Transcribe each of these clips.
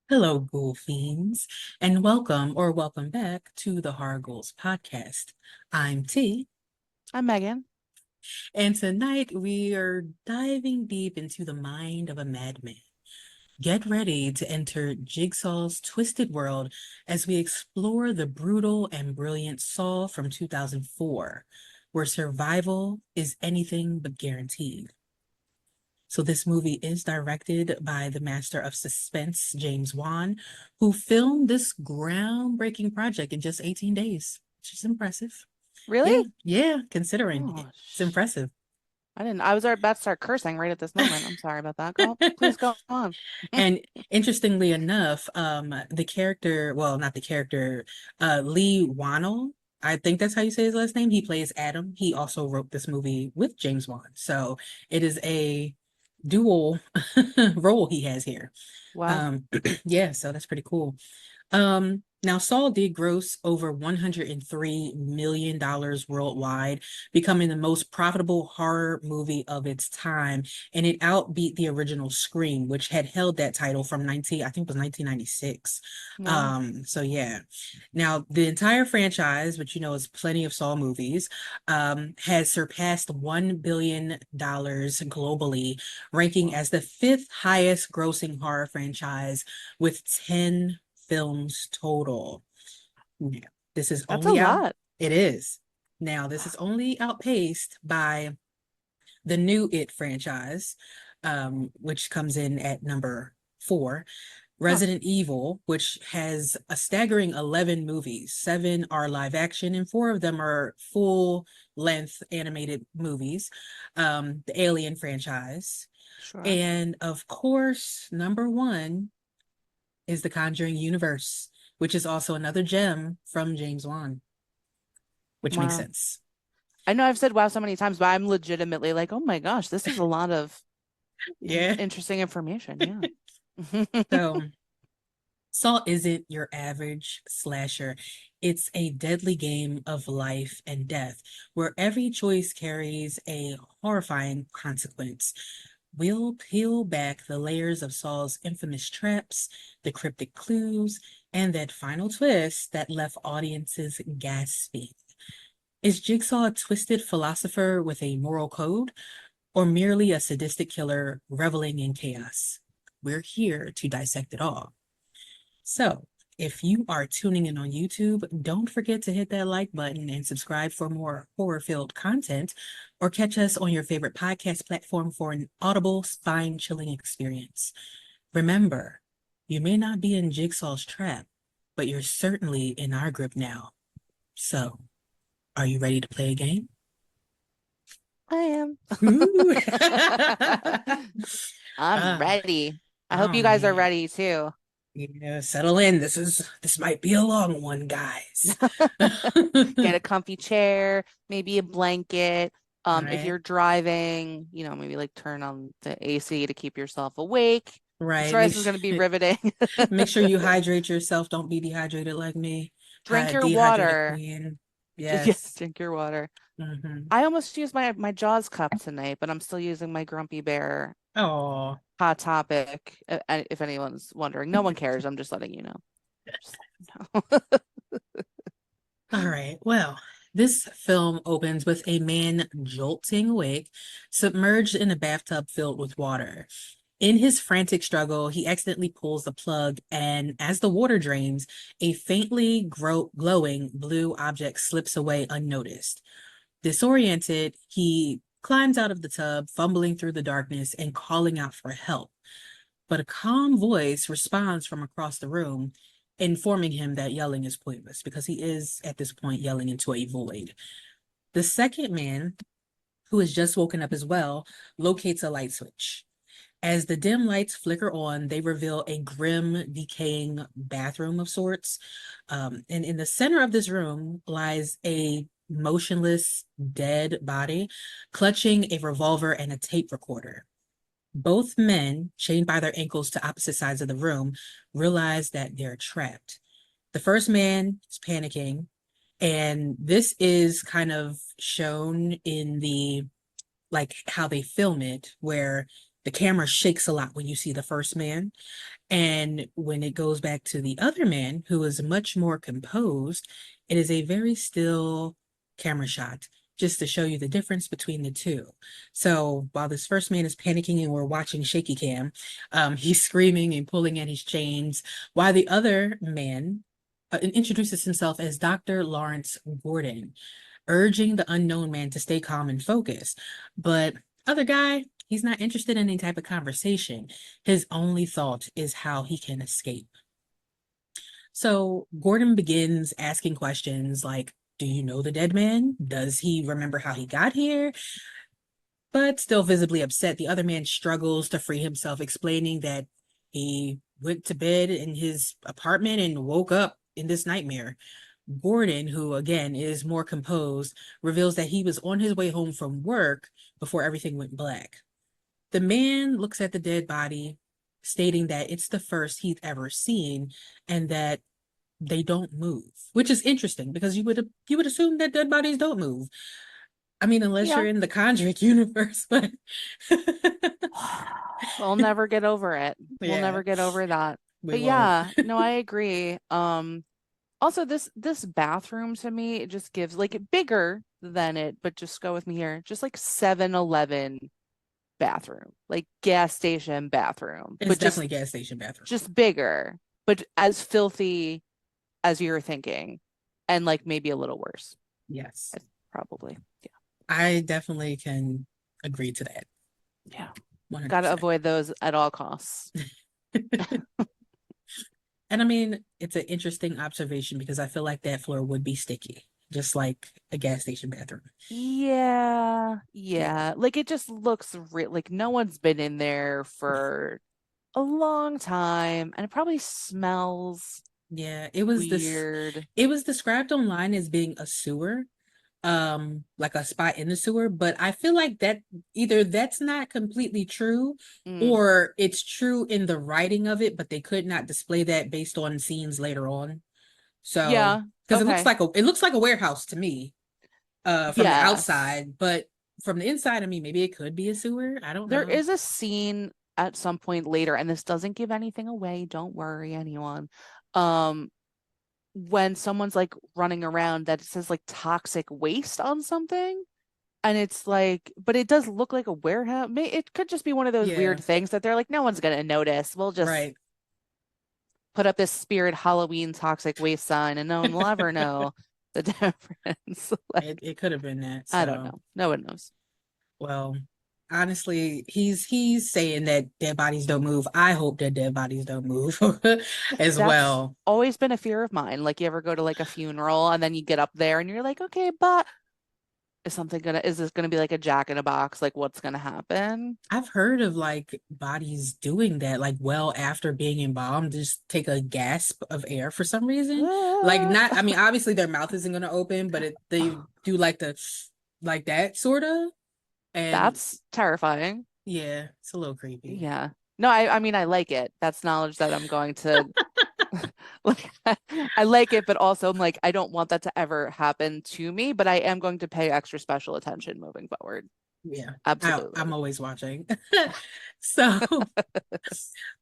Hello, Ghoul Fiends, and welcome back to the Horror Ghouls podcast. I'm T, I'm Megan. and tonight we are diving deep into the mind of a madman. Get ready to enter Jigsaw's twisted world as we explore the brutal and brilliant Saw from 2004, where survival is anything but guaranteed. So this movie is directed by the master of suspense, James Wan, who filmed this groundbreaking project in just 18 days, which is impressive. Yeah, Really? yeah, considering Oh, it's impressive. I didn't. I was about to start cursing right at this moment. I'm sorry about that. Please go on. And interestingly enough, the character, well, not the character, Lee Wannell, I think that's how you say his last name. He plays Adam. He also wrote this movie with James Wan. So it is a dual role he has here. Wow. Um, yeah, so that's pretty cool. Now Saul did gross over $103 million worldwide, becoming the most profitable horror movie of its time, and it outbeat the original Scream, which had held that title from 19, I think it was 1996. Wow. So yeah. Now the entire franchise, which you know is plenty of Saw movies, has surpassed $1 billion globally, ranking Wow. as the fifth highest grossing horror franchise with 10 films total. Now, this is That's a only out, lot. it is. Now, this is only outpaced by the new It franchise, which comes in at number four. Huh. Resident Evil, which has a staggering 11 movies. Seven are live action, and four of them are full length animated movies. The Alien franchise. Sure. And of course, number one is the Conjuring universe, which is also another gem from James Wan, which makes Wow. sense. I know I've said wow so many times, but I'm legitimately like, oh my gosh, this is a lot of Yeah. interesting information. Yeah. So Saw isn't your average slasher. It's a deadly game of life and death where every choice carries a horrifying consequence. We'll peel back the layers of Saul's infamous traps, the cryptic clues, and that final twist that left audiences gasping. Is Jigsaw a twisted philosopher with a moral code, or merely a sadistic killer reveling in chaos? We're here to dissect it all. So, if you are tuning in on YouTube, don't forget to hit that like button and subscribe for more horror filled content, or catch us on your favorite podcast platform for an audible, spine chilling experience. Remember, you may not be in Jigsaw's trap, but you're certainly in our grip now. So, are you ready to play a game? I am. Ooh. I'm Ah, ready. I hope oh you guys are man. ready too. Yeah, settle in. This might be a long one, guys. Get a comfy chair, maybe a blanket. All If right. you're driving, maybe like turn on the AC to keep yourself awake. I'm Right. sure this is going to be riveting. Make sure you hydrate yourself. Don't be dehydrated like me. Drink your Dehydrated water. queen. Yeah, Yes. drink your water. Mm-hmm. I almost used my Jaws cup tonight, but I'm still using my Grumpy Bear Oh. Hot Topic. If anyone's wondering, no one cares. I'm just letting you know. Just letting you know. All right. Well, this film opens with a man jolting awake, submerged in a bathtub filled with water. In his frantic struggle, he accidentally pulls the plug, and as the water drains, a faintly glowing blue object slips away unnoticed. Disoriented, he climbs out of the tub, fumbling through the darkness and calling out for help. But a calm voice responds from across the room, informing him that yelling is pointless because he is at this point yelling into a void. The second man, who has just woken up as well, locates a light switch. As the dim lights flicker on, they reveal a grim, decaying bathroom of sorts. And in the center of this room lies a motionless, dead body, clutching a revolver and a tape recorder. Both men, chained by their ankles to opposite sides of the room, realize that they're trapped. The first man is panicking, and this is kind of shown in the like how they film it, where The camera shakes a lot when you see the first man. And when it goes back to the other man, who is much more composed, it is a very still camera shot, just to show you the difference between the two. So while this first man is panicking and we're watching shaky cam, he's screaming and pulling at his chains, while the other man introduces himself as Dr. Lawrence Gordon, urging the unknown man to stay calm and focused. But other guy, he's not interested in any type of conversation. His only thought is how he can escape. So Gordon begins asking questions like, do you know the dead man? Does he remember how he got here? But still visibly upset, the other man struggles to free himself, explaining that he went to bed in his apartment and woke up in this nightmare. Gordon, who again is more composed, reveals that he was on his way home from work before everything went black. The man looks at the dead body, stating that it's the first he'd ever seen and that they don't move, which is interesting because you would assume that dead bodies don't move. I mean, unless Yeah. you're in the Conjuring universe, but We'll never get over it. We'll yeah, never get over that. we But won't. yeah, no, I agree. Also this bathroom to me, it just gives like it bigger than it, but just go with me here. Just like 7-Eleven bathroom, like gas station bathroom, It's but just definitely gas station bathroom. just bigger, but as filthy as you're thinking, and like maybe a little worse. Yes, Probably. I definitely can agree to that. Yeah. Got to 100%. avoid those at all costs. And I mean, it's an interesting observation because I feel like that floor would be sticky, just like a gas station bathroom. Yeah. Yeah. Yeah. Like it just looks real like no one's been in there for a long time and it probably smells Yeah, weird. it was described online as being a sewer, like a spot in the sewer, but I feel like that either that's not completely true Mm. or it's true in the writing of it, but they could not display that based on scenes later on. So, Yeah. because Okay. it looks like a warehouse to me, from the Yes. outside, but from the inside, I mean, maybe it could be a sewer. I don't There know. is a scene at some point later, and this doesn't give anything away. Don't worry, anyone. Um, when someone's like running around that it says like toxic waste on something. And it's like, but it does look like a warehouse. It could just be one of those Yeah, weird things that they're like, no one's gonna notice. We'll just right. put up this spirit Halloween toxic waste sign and no one will ever know the difference. Like, It could have been that. I don't So, know. No one knows. well, honestly, he's saying that dead bodies don't move. I hope that dead bodies don't move as That's well. always been a fear of mine. Like you ever go to like a funeral and then you get up there and you're like, okay, but is this gonna be like a jack in a box? Like what's gonna happen? I've heard of like bodies doing that, like well after being embalmed, just take a gasp of air for some reason. Like not, I mean, obviously their mouth isn't gonna open, but they do like the like that sort of. And That's terrifying. yeah, it's a little creepy. Yeah. No, I mean I like it. That's knowledge that I'm going to like I like it, but also I'm like I don't want that to ever happen to me, but I am going to pay extra special attention moving forward. Yeah, I'm Absolutely. always watching. So,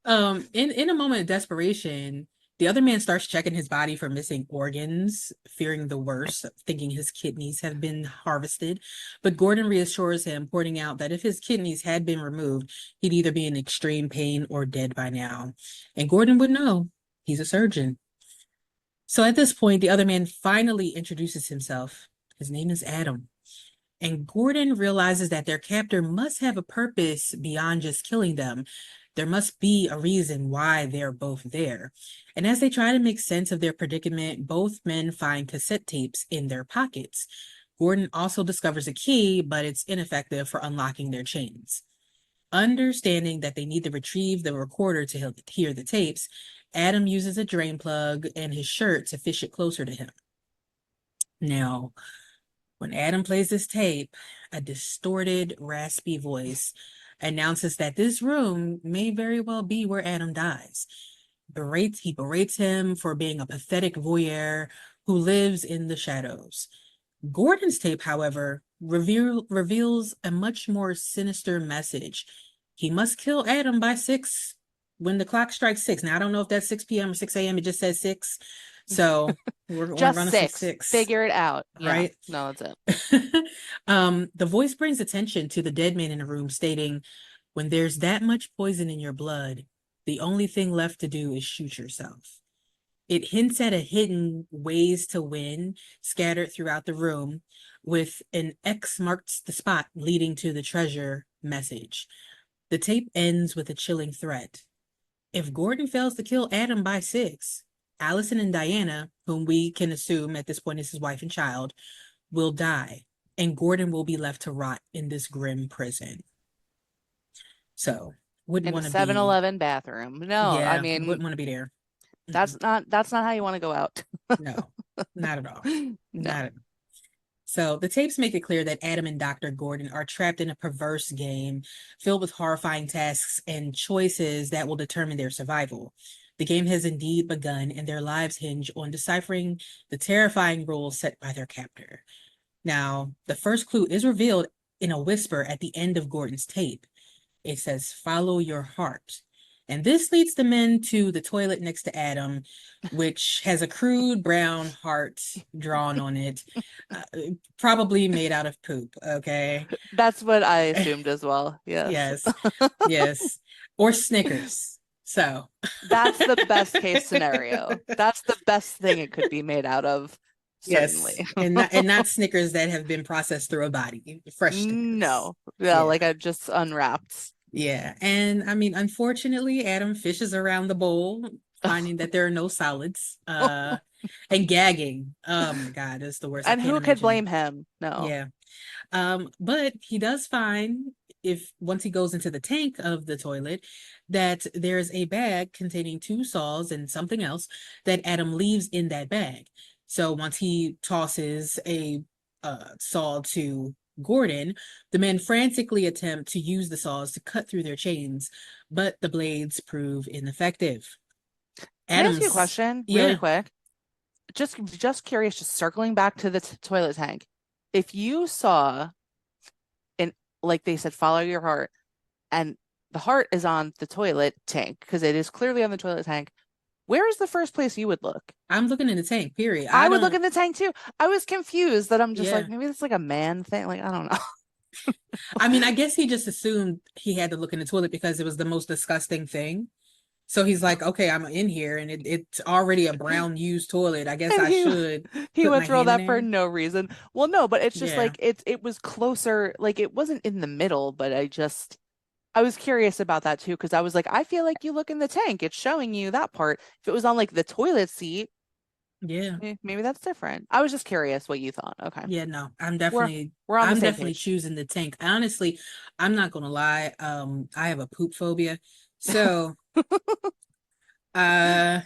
in a moment of desperation, the other man starts checking his body for missing organs, fearing the worst, thinking his kidneys have been harvested. But Gordon reassures him, pointing out that if his kidneys had been removed, he'd either be in extreme pain or dead by now. And Gordon would know. He's a surgeon. So at this point, the other man finally introduces himself. His name is Adam. And Gordon realizes that their captor must have a purpose beyond just killing them. There must be a reason why they're both there. And as they try to make sense of their predicament, both men find cassette tapes in their pockets. Gordon also discovers a key, but it's ineffective for unlocking their chains. Understanding that they need to retrieve the recorder to hear the tapes, Adam uses a drain plug and his shirt to fish it closer to him. Now, when Adam plays this tape, a distorted, raspy voice announces that this room may very well be where Adam dies. He berates him for being a pathetic voyeur who lives in the shadows. Gordon's tape, however, reveals a much more sinister message. He must kill Adam by 6 when the clock strikes 6. Now, I don't know if that's 6 p.m. or 6 a.m. It just says 6. So we're Just running from six. 6, Figure it out. Yeah. right? No, that's it. The voice brings attention to the dead man in the room, stating, when there's that much poison in your blood, the only thing left to do is shoot yourself. It hints at a hidden ways to win scattered throughout the room, with an X marks the spot leading to the treasure message. The tape ends with a chilling threat. If Gordon fails to kill Adam by 6, Allison and Diana, whom we can assume at this point is his wife and child, will die, and Gordon will be left to rot in this grim prison. So, wouldn't In a want to 7-Eleven bathroom. No, I wouldn't mean, want to be there. Mm-mm. that's not how you want to go out. No, not at all. No. Not at all. So the tapes make it clear that Adam and Dr. Gordon are trapped in a perverse game filled with horrifying tasks and choices that will determine their survival. The game has indeed begun, and their lives hinge on deciphering the terrifying rules set by their captor. Now, the first clue is revealed in a whisper at the end of Gordon's tape. It says, follow your heart. And this leads the men to the toilet next to Adam, which has a crude brown heart drawn on it, uh, probably made out of poop. Okay. That's what I assumed as well. Yes. Yes. Yes. Or Snickers. So That's the best case scenario. That's the best thing it could be made out of, yes. certainly. And not Snickers that have been processed through a body. Fresh Snickers. No. Yeah, Yeah. like I just unwrapped. Yeah. And I mean, unfortunately, Adam fishes around the bowl, finding that there are no solids, and gagging. Oh my God, that's the worst. I And can't who could imagine. blame him? No. Yeah. But he does find, if once he goes into the tank of the toilet, that there's a bag containing 2 saws and something else that Adam leaves in that bag. So once he tosses a saw to Gordon, the men frantically attempt to use the saws to cut through their chains, but the blades prove ineffective. Can I ask you a Adams, question really yeah, quick? Just curious, just circling back to the toilet tank. If you saw in, like they said, follow your heart, and the heart is on the toilet tank because it is clearly on the toilet tank, where is the first place you would look? I'm looking in the tank, period. I I would look don't, in the tank too. I was confused that I'm just like, yeah. maybe it's like a man thing. Like, I don't know. I mean, I guess he just assumed he had to look in the toilet because it was the most disgusting thing. So he's like, okay, I'm in here and it's already a brown used toilet. I guess And I should he put my went through all hand in that for there. no reason. Well, no, but it's just Yeah. like it was closer, like it wasn't in the middle, but I was curious about that too, because I was like, I feel like you look in the tank, it's showing you that part. If it was on like the toilet seat, Yeah. maybe that's different. I was just curious what you thought. Okay. Yeah, no. We're we're on the I'm same definitely page. choosing the tank. Honestly, I'm not gonna lie. I have a poop phobia. So uh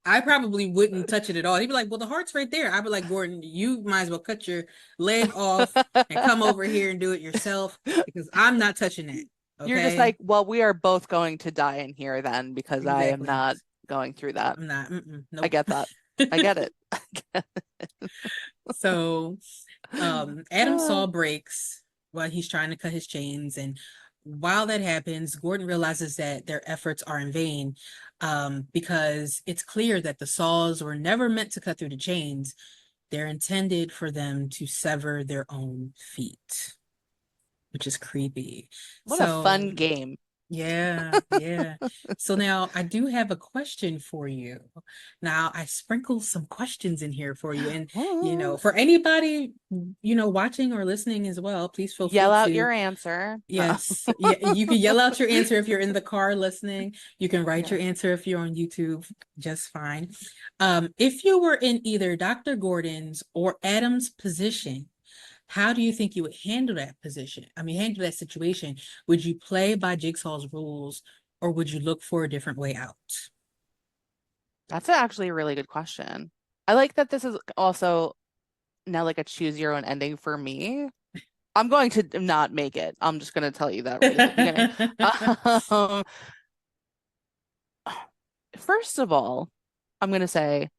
I probably wouldn't touch it at all. He'd be like, well, the heart's right there. I'd be like, Gordon, you might as well cut your leg off and come over here and do it yourself because I'm not touching that. You're just Okay. like, well, we are both going to die in here then because I am Exactly. not going through that. I'm not. I Nope. get that. I get it. So Adam's Uh, saw breaks while he's trying to cut his chains. And while that happens, Gordon realizes that their efforts are in vain, because it's clear that the saws were never meant to cut through the chains. They're intended for them to sever their own feet, which is creepy. what a So fun game. yeah, yeah. So now I do have a question for you. Now I sprinkled some questions in here for you. And, for anybody, watching or listening as well, please feel free Yell out to, your answer. No. yes, yeah, you can yell out your answer if you're in the car listening. You can write Yeah. your answer if you're on YouTube, just fine. If you were in either Dr. Gordon's or Adam's position, how do you think you would handle that position? I mean, handle that situation. Would you play by Jigsaw's rules or would you look for a different way out? That's actually a really good question. I like that this is also now like a choose your own ending for me. I'm going to not make it. I'm just going to tell you that right at the beginning. Um, First of all, I'm going to say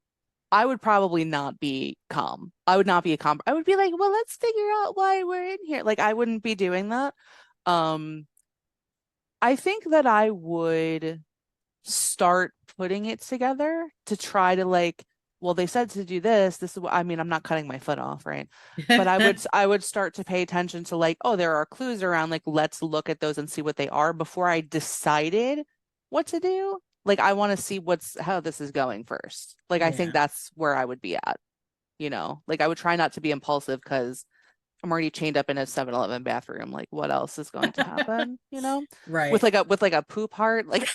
I would probably not be calm. I would not be a calm. I would be like, well, let's figure out why we're in here. Like I wouldn't be doing that. Um, I think that I would start putting it together to try to like, well, they said to do this. This is what I mean, I'm not cutting my foot off, right? But I would start to pay attention to like, oh, there are clues around, like let's look at those and see what they are before I decided what to do. Like I want to see what's how this is going first. Like I think Yeah. that's where I would be at, you know. Like I would try not to be impulsive because I'm already chained up in a 7-Eleven bathroom. Like, what else is going to happen? You know, with Right. like a poop heart. Like,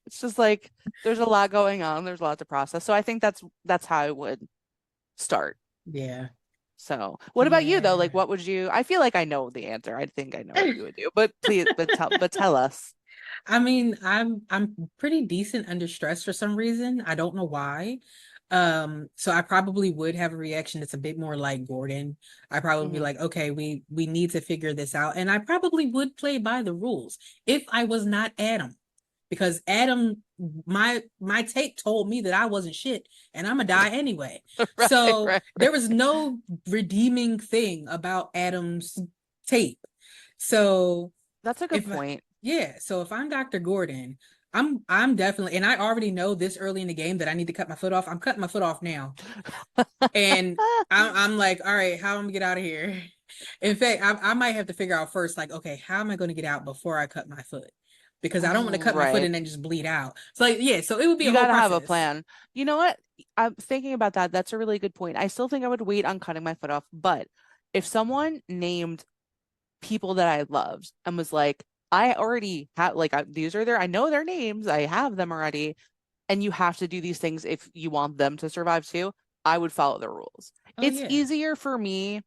it's just like there's a lot going on. There's a lot to process. So I think that's how I would start. Yeah. So, what about you though? Yeah. Like, what would you? I feel like I know the answer. I think I know what you would do. But please, but tell us. I mean, I'm pretty decent under stress for some reason. I don't know why. So I probably would have a reaction that's a bit more like Gordon. I probably be Hmm. like, okay, we need to figure this out. And I probably would play by the rules if I was not Adam. Because Adam, my tape told me that I wasn't shit and I'm gonna die anyway. Right, So right, there right. was no redeeming thing about Adam's tape. So That's a good if point. yeah, so if I'm Dr. Gordon, I'm definitely, and I already know this early in the game that I need to cut my foot off. I'm cutting my foot off now. And I'm like, all right, how am I gonna get out of here? In fact, I might have to figure out first, like, okay, how am I going to get out before I cut my foot? Because I don't want to cut my foot Right. and then just bleed out. So like, yeah, so it would be a You whole got to have a process. plan. You know what? I'm thinking about that. That's a really good point. I still think I would wait on cutting my foot off, but if someone named people that I loved and was like, I already have, like, these are their, I know their names, I have them already, and you have to do these things if you want them to survive too, I would follow the rules. Oh It's yeah. easier for me.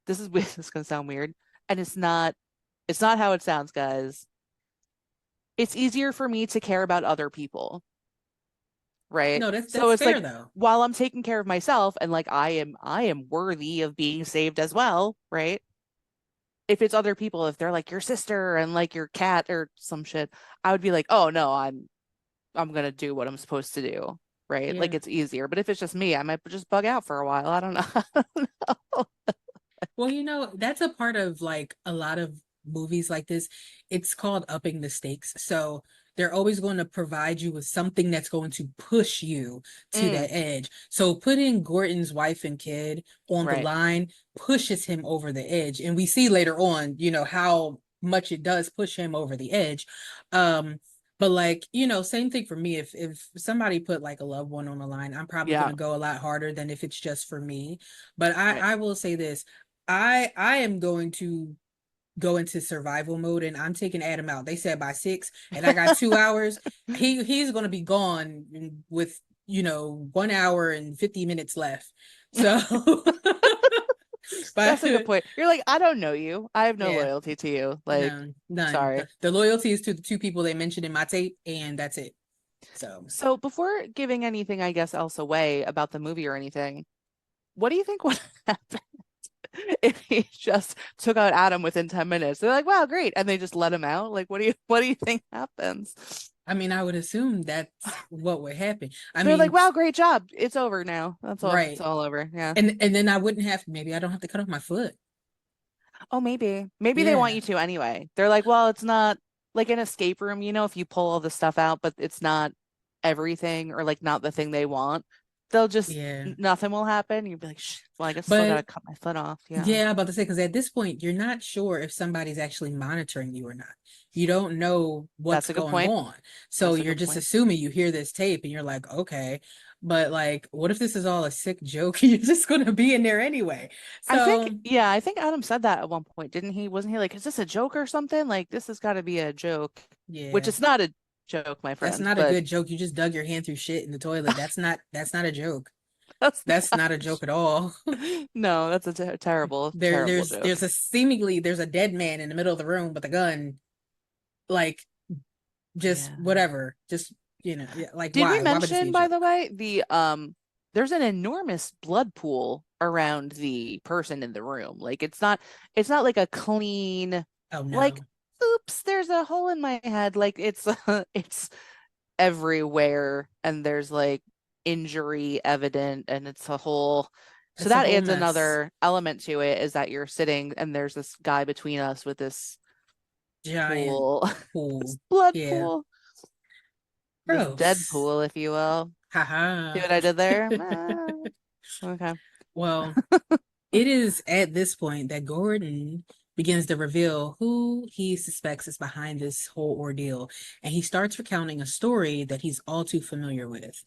This is gonna sound weird, and it's not how it sounds, guys. It's easier for me to care about other people, right? No, that's So that's it's fair like though. while I'm taking care of myself and like I am worthy of being saved as well, right? If it's other people, if they're like your sister and like your cat or some shit, I would be like, oh no, I'm gonna do what I'm supposed to do, right? Like Yeah. it's easier. But if it's just me, I might just bug out for a while. I don't know. I don't know. Well, that's a part of like a lot of movies like this. It's called upping the stakes. So they're always going to provide you with something that's going to push you to Mm, that edge. So putting Gordon's wife and kid on the right. line pushes him over the edge. And we see later on, how much it does push him over the edge. But like, same thing for me. If somebody put like a loved one on the line, I'm probably going Yeah. to go a lot harder than if it's just for me. But I Right. I will say this. I am going to go into survival mode and I'm taking Adam out. They said by 6 and I got 2 hours. He's gonna be gone with 1 hour and 50 minutes left. So but That's a good point. You're like, I don't know you. I have no yeah, loyalty to you. Like, no, none. sorry. The loyalty is to the two people they mentioned in my tape, and that's it. So So before giving anything, I guess, else away about the movie or anything, what do you think would happen if he just took out Adam within 10 minutes? They're like, wow, great. And they just let him out. Like, what do you think happens? I mean, I would assume that's what would happen. I They're like, mean, wow, great job. It's over now. That's all. It's right. all over. Yeah. And then I wouldn't have, maybe I don't have to cut off my foot. Oh, maybe. Maybe they want Yeah. you to anyway. They're like, well, it's not like an escape room, if you pull all the stuff out, but it's not everything or like not the thing they want. They'll just Yeah. nothing will happen. You'd be like, well, I guess I still gotta But cut my foot off. Yeah. yeah, I'm about to say, because at this point, you're not sure if somebody's actually monitoring you or not. You don't know That's what's a good going point. on. So That's a you're good just point. assuming you hear this tape and you're like, okay. But like, what if this is all a sick joke? You're just going to be in there anyway. So I think Adam said that at one point, didn't he? Wasn't he like, is this a joke or something? Like, this has got to be a joke, which yeah, is not a joke, my that's friend, not a but good joke. You just dug your hand through shit in the toilet. That's not a joke. that's That's not not a a joke at all. no, that's a terrible, There, terrible there's joke. there's a seemingly there's a dead man in the middle of the room with a gun, like just Yeah. whatever. Just yeah, like Did we why? Why would this be mention, a by joke? the way, there's an enormous blood pool around the person in the room. Like it's not like a clean, Oh like, no. oops, there's a hole in my head. Like it's it's everywhere and there's like injury evident and it's a whole so It's a that whole adds mess. another element to it is that you're sitting and there's this guy between us with this giant pool. This pool. blood Yeah. pool. This dead Gross. pool, if you will. See Haha. what I did there? Okay. Well, it is at this point that Gordon begins to reveal who he suspects is behind this whole ordeal, and he starts recounting a story that he's all too familiar with.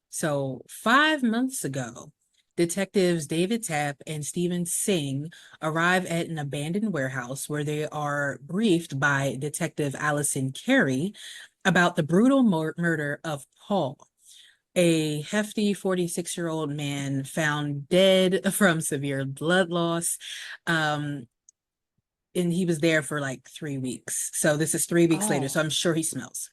So, 5 months ago, detectives David Tapp and Stephen Singh arrive at an abandoned warehouse where they are briefed by Detective Allison Carey about the brutal murder of Paul, a hefty 46-year-old man found dead from severe blood loss. Um, and he was there for like 3 weeks. So this is 3 weeks later. So Oh. I'm sure he smells.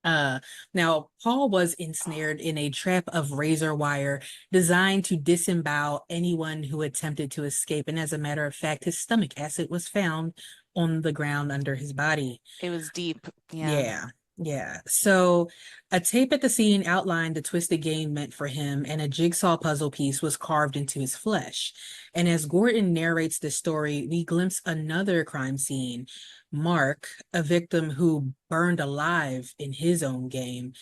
Uh, Now Paul was ensnared in a trap of razor wire designed to disembowel anyone who attempted to escape. And as a matter of fact, his stomach acid was found on the ground under his body. It was deep. Yeah. Yeah, yeah. So a tape at the scene outlined the twisted game meant for him, and a jigsaw puzzle piece was carved into his flesh. And as Gordon narrates the story, we glimpse another crime scene. Mark, a victim who burned alive in his own game.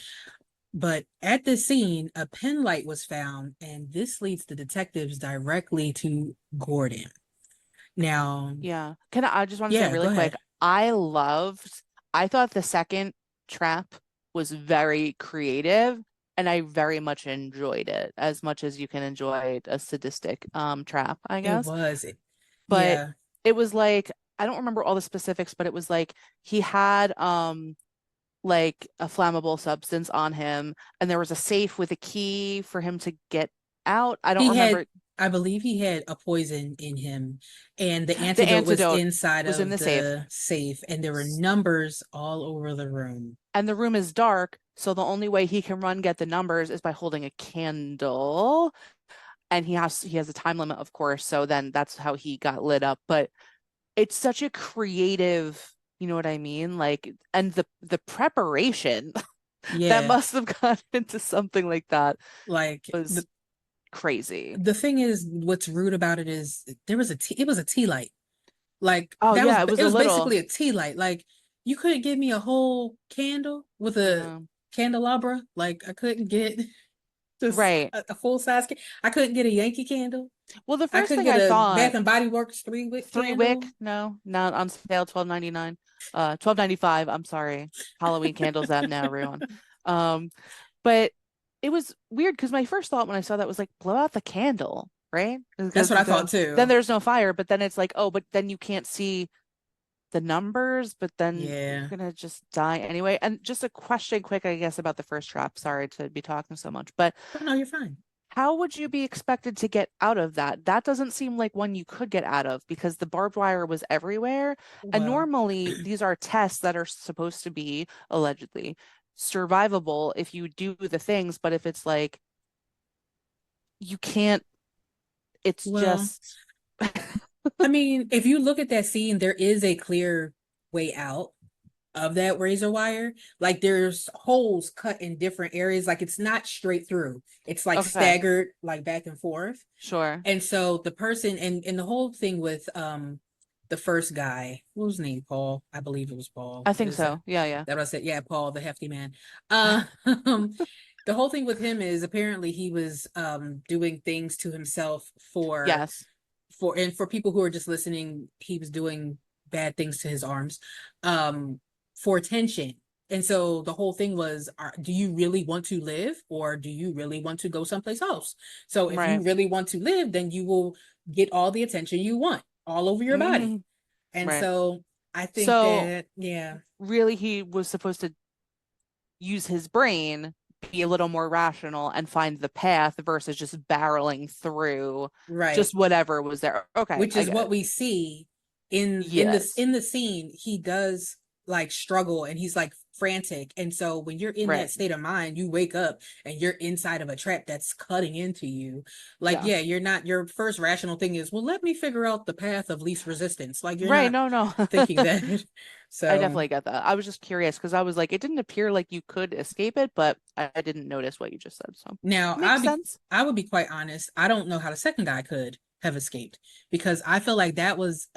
But at the scene, a pen light was found, and this leads the detectives directly to Gordon. Now, Yeah. I just want to say yeah, really go quick, ahead. I thought the second trap was very creative and I very much enjoyed it as much as you can enjoy a sadistic trap, I It guess. was, But yeah. it was like I don't remember all the specifics, but it was like he had like a flammable substance on him and there was a safe with a key for him to get out. I don't He had, remember. I believe he had a poison in him, and the The antidote was antidote inside was in of the safe. the safe, and there were numbers all over the room. And the room is dark, so the only way he can run get the numbers is by holding a candle. And he has a time limit, of course, so then that's how he got lit up. But it's such a creative, you know what I mean? Like, and the preparation that Yeah, must have gone into something like that like was crazy. the thing is, what's rude about it is there was a tea, it was a tea light. Like Oh that was yeah, it was it a was little. basically a tea light. Like you couldn't give me a whole candle with a Yeah. candelabra. Like I couldn't get just Right. a full size. I couldn't get a Yankee candle. Well, the I first couldn't thing get I a thought, Bath and Body Works 3 wick three candle. wick, no, not on sale, 12.99. 12.95, I'm sorry. Halloween candles out now, everyone. Um, but it was weird because my first thought when I saw that was like, blow out the candle, right? That's Because what I thought then too. there's no fire, but then it's like, oh, but then you can't see the numbers, but then you're Yeah. gonna just die anyway. And just a question quick, I guess, about the first trap. Sorry to be talking so much, but Oh no, you're fine. how would you be expected to get out of that? That doesn't seem like one you could get out of because the barbed wire was everywhere. And Well, normally these are tests that are supposed to be allegedly survivable if you do the things, but if it's like you can't, it's well, just I mean, if you look at that scene, there is a clear way out of that razor wire. Like there's holes cut in different areas. Like it's not straight through. It's like okay, staggered, like back and forth. sure. And so the person and the whole thing with the first guy, what was his name? Paul. I believe it was Paul. I think Is so. Yeah, yeah. that what I said? Yeah, Paul, the hefty man. The whole thing with him is apparently he was doing things to himself Yes. and for people who are just listening, he was doing bad things to his arms um for attention. And so the whole thing was, do you really want to live or do you really want to go someplace else? So if you Right. really want to live, then you will get all the attention you want all over your body. Hmm. And Right. so I think So that, yeah, really he was supposed to use his brain, be a little more rational and find the path versus just barreling through right. just whatever was there. Okay, Which I is get what it. we see Yes. in the scene. He does like struggle and he's like frantic. And so when you're in that Right. state of mind, you wake up and you're inside of a trap that's cutting into you. Like, Yeah. yeah, you're not, your first rational thing is, well, let me figure out the path of least resistance. Like you're Right. not No, no. thinking that. I So definitely get that. I was just curious because I was like, it didn't appear like you could escape it, but I didn't notice what you just said. So now makes sense. I would be quite honest. I don't know how the second guy could have escaped because I feel like that was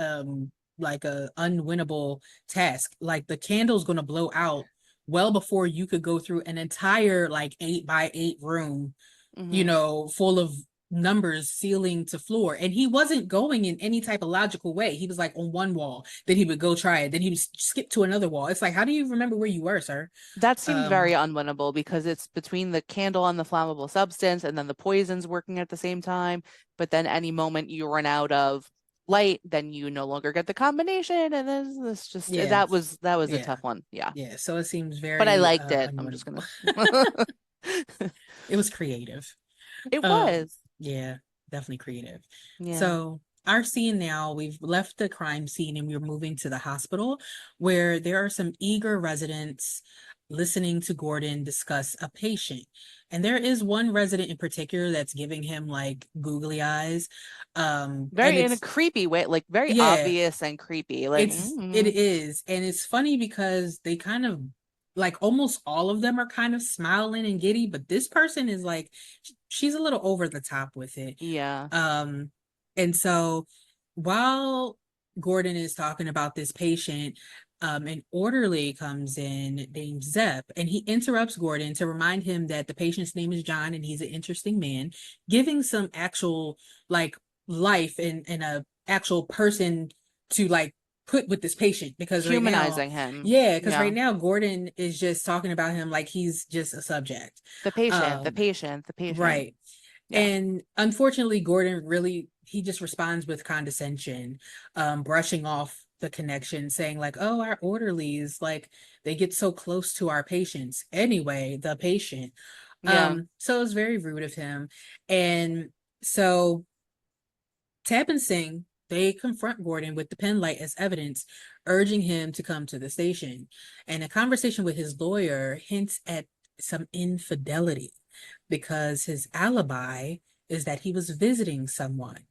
like a unwinnable task. Like the candle's gonna blow out well before you could go through an entire like 8 by 8 room, Hmm. full of numbers ceiling to floor. And he wasn't going in any type of logical way. He was like on one wall, then he would go try it, then he would skip to another wall. It's like, how do you remember where you were, sir? That seems very Um, unwinnable because it's between the candle and the flammable substance, and then the poison's working at the same time. But then any moment you run out of light, then you no longer get the combination, and this just yeah, that was a yeah, tough one. Yeah, yeah. So it seems but I very liked it. I'm just unwinnable. gonna. It was creative. It was. Yeah, definitely creative. Yeah. So our scene now, we've left the crime scene and we're moving to the hospital where there are some eager residents listening to Gordon discuss a patient. And there is one resident in particular that's giving him like googly eyes. And Very in a it's creepy way, like very yeah, obvious and creepy. Like, it is. And it's funny because they kind of like almost all of them are kind of smiling and giddy, but this person is like she's a little over the top with it. yeah, Um, and so while Gordon is talking about this patient, an orderly comes in named Zep, and he interrupts Gordon to remind him that the patient's name is John and he's an interesting man, giving some actual like life and a actual person to like put with this patient because right now, humanizing him. yeah, because right Yeah, now Gordon is just talking about him like he's just a subject. the patient, the Um, patient, the patient. right. Yeah, And unfortunately, Gordon really he just responds with condescension, brushing off the connection, saying like, "Oh, our orderlies, like they get so close to our patients. Anyway, the patient." yeah, So it was very rude of him. And so Tab and Singh, they confront Gordon with the pen light as evidence, urging him to come to the station. And a conversation with his lawyer hints at some infidelity because his alibi is that he was visiting someone,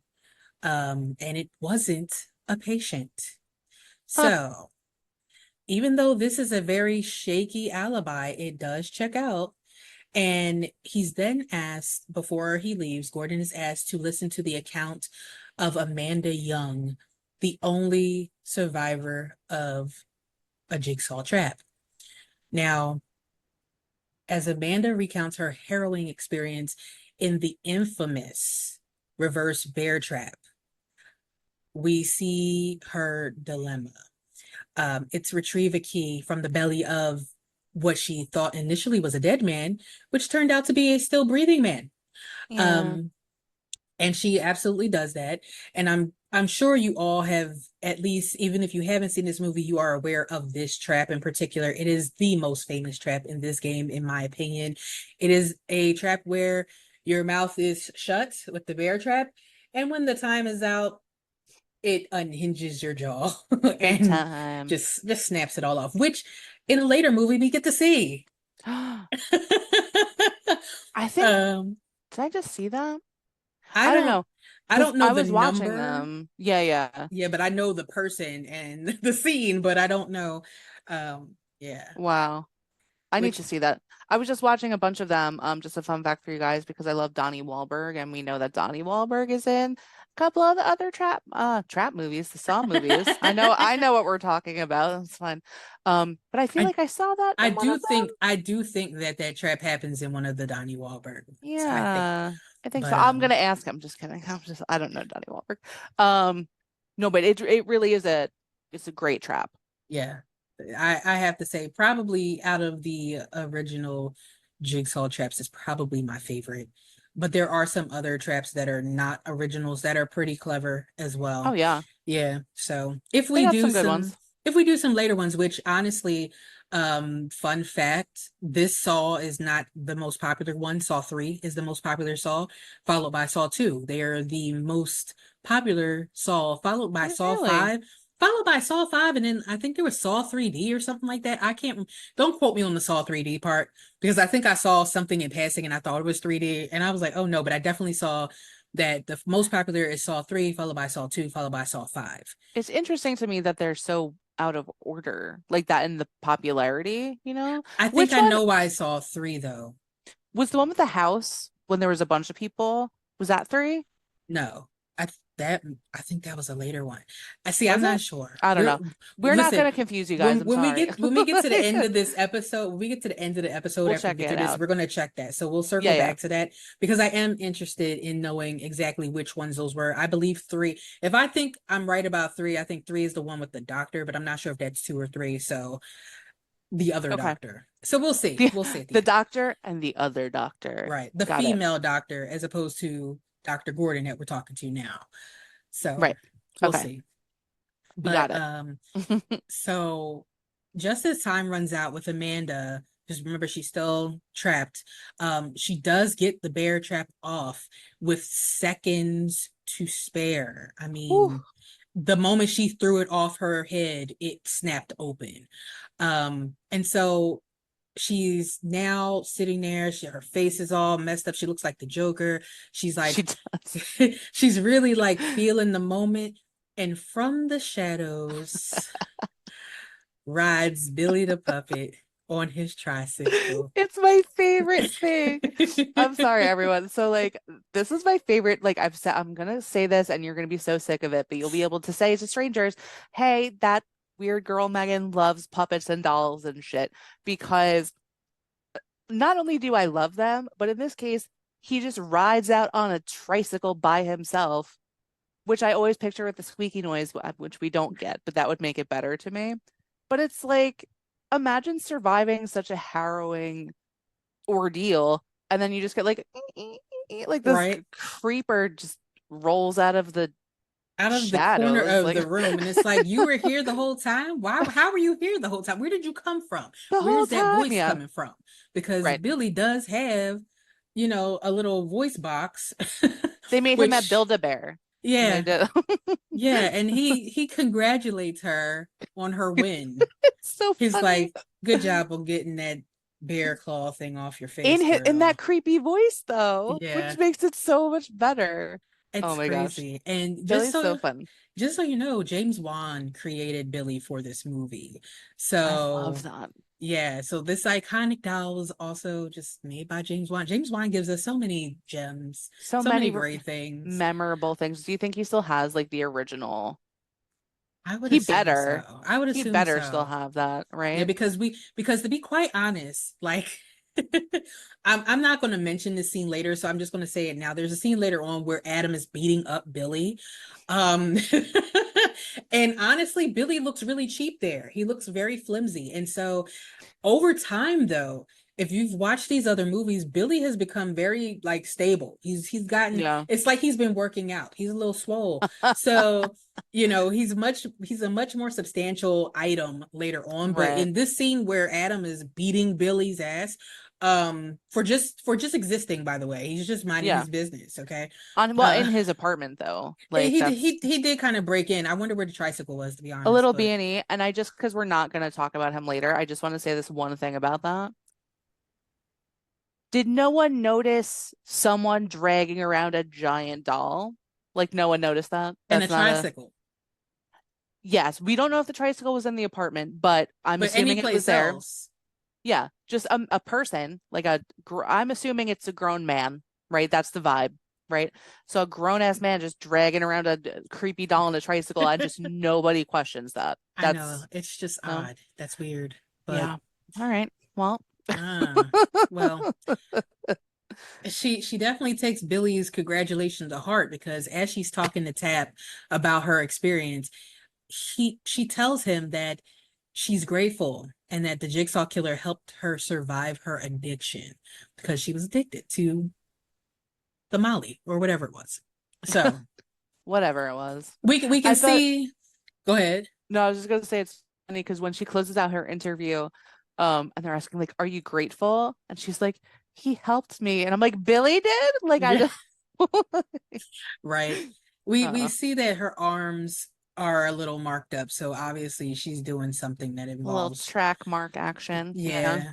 and it wasn't a patient. huh, So, even though this is a very shaky alibi, it does check out. And he's then asked, before he leaves, Gordon is asked to listen to the account of Amanda Young, the only survivor of a jigsaw trap. Now, as Amanda recounts her harrowing experience in the infamous reverse bear trap, we see her dilemma. It's retrieve a key from the belly of what she thought initially was a dead man, which turned out to be a still breathing man. yeah. Um, and she absolutely does that. And I'm sure you all have, at least even if you haven't seen this movie, you are aware of this trap in particular. It is the most famous trap in this game, in my opinion. It is a trap where your mouth is shut with the bear trap, and when the time is out, it unhinges your jaw Big and time. just snaps it all off, which in a later movie we get to see. I think, um did I just see that? I I don't don't know. I Because don't know I the was watching number. them. Yeah, yeah. Yeah, but I know the person and the scene, but I don't know. Yeah. Wow. I need Which to see that. I was just watching a bunch of them. Just a fun fact for you guys because I love Donnie Wahlberg, and we know that Donnie Wahlberg is in a couple of the other trap movies, the Saw movies. I know what we're talking about. It's fine. But I feel I like I saw that in one of them. I do think that that trap happens in one of the Donnie Wahlberg movies. I think, Yeah, I think so. but I'm gonna ask. I'm just kidding. I don't know Donnie Wahlberg. Um, no, but it really is it's a great trap. yeah, I have to say probably out of the original Jigsaw traps is probably my favorite. But there are some other traps that are not originals that are pretty clever as Oh well. yeah, Yeah. So they got some good ones. if we do some later ones, which honestly, fun fact, this Saw is not the most popular one. Saw 3 is the most popular Saw, followed by Saw 2. They are the most popular Saw, Really? followed by Saw 5, and then I think there was Saw 3D or something like that. I can't, don't quote me on the Saw 3D part because I think I saw something in passing and I thought it was 3D. And I was like, oh no, but I definitely saw that the most popular is Saw 3, followed by Saw 2, followed by Saw 5. It's interesting to me that they're so out of order, like that in the popularity, you know? I think Which I one know why I Saw 3 though. was the one with the house when there was a bunch of people? Was that three? No, that I think that was a later one. I see. I'm Was not it? sure. I don't We're know. We're not listen. gonna confuse you guys. I'm sorry. When we get to the end of this episode, when we get to the end of the episode We'll after we check get through it this, out. we're gonna check that. So we'll Yeah, circle yeah. back to that because I am interested in knowing exactly which ones those were. I believe three. If I think I'm right about three, I think three is the one with the doctor, but I'm not sure if that's two or three. So the other Okay. doctor. So we'll see. The We'll see at the the end. doctor and the other doctor. Right. The Got it. female doctor as opposed to Dr. Gordon that we're talking to now. So Right. we'll Okay. see. We got But it. so just as time runs out with Amanda, just remember she's still trapped. She does get the bear trap off with seconds to spare. I Whew. mean, the moment she threw it off her head, it snapped open. And so she's now sitting there. Her face is all messed up. She looks like the Joker. She's She like, does. she's really like feeling the moment. And from the shadows rides Billy the puppet on his tricycle. It's my favorite thing. I'm sorry, everyone. So like this is my favorite. Like I've said, I'm gonna say this and you're gonna be so sick of it, but you'll be able to say to strangers, hey, that weird girl Megan loves puppets and dolls and shit. Because not only do I love them, but in this case, he just rides out on a tricycle by himself, which I always picture with the squeaky noise, which we don't get, but that would make it better to me. But it's like, imagine surviving such a harrowing ordeal, and then you just get like this Right creeper just rolls out of the out of the corner shadows, of like the room. And it's like, you were here the whole time? Why? How were you here the whole time? Where did you come from? the whole Where's that time. voice Yeah, coming from? Because right. Billy does have, a little voice box, They made him at which, Build-A-Bear. And they yeah, did. yeah. And he congratulates her on her win. It's so He's funny. like, good job on getting that bear claw thing off your In face, in that girl. creepy voice though, Yeah, which makes it so much better. Oh it's my gosh. crazy. And Billy's so fun. just so you know, James Wan created Billy for this movie. I love So that. yeah, so this iconic doll was also just made by James Wan. James Wan gives us so many gems, So so many many great things. memorable things. Do you think he still has like the original? I would He assume better. so. I would He assume better still so. have that, Yeah, right? because to be quite honest, like I'm not going to mention this scene later, so I'm just going to say it now. There's a scene later on where Adam is beating up Billy. Um and honestly, Billy looks really cheap there. He looks very flimsy. And so over time, though, if you've watched these other movies, Billy has become very like stable. He's gotten Yeah. it's like he's been working out. He's a little swole. So, he's a much more substantial item later on. But Right. in this scene where Adam is beating Billy's ass, for just existing, by the way, he's just minding Yeah. his business. Okay. Well, Uh in his apartment though. Like he that's he he did kind of break in. I wonder where the tricycle was, to be a honest, little but B&E. And I just because we're not going to talk about him later, I just want to say this one thing about that. Did no one notice someone dragging around a giant doll? Like no one noticed that? and a That's not a tricycle. Yes, we don't know if the tricycle was in the apartment, but I'm But assuming any it was place there. else. Yeah, just a person, like I'm assuming it's a grown man, right? That's the vibe, right? So a grown ass man just dragging around a creepy doll on a tricycle and just nobody questions that. I know. That's It's just no, odd. That's weird. But yeah. All right. Well, well, she definitely takes Billy's congratulations to heart because as she's talking to Tap about her experience, she tells him that she's grateful and that the Jigsaw killer helped her survive her addiction because she was addicted to the Molly or whatever it was. So whatever it was. we can I thought see. Go ahead. No, I was just gonna say it's funny because when she closes out her interview, and they're asking like, "Are you grateful?" and she's like, "He helped me," and I'm like, "Billy did?" Like I Yeah, just, right. We uh, see that her arms are a little marked up, so obviously she's doing something that a little involves. track mark action. Yeah, Yeah.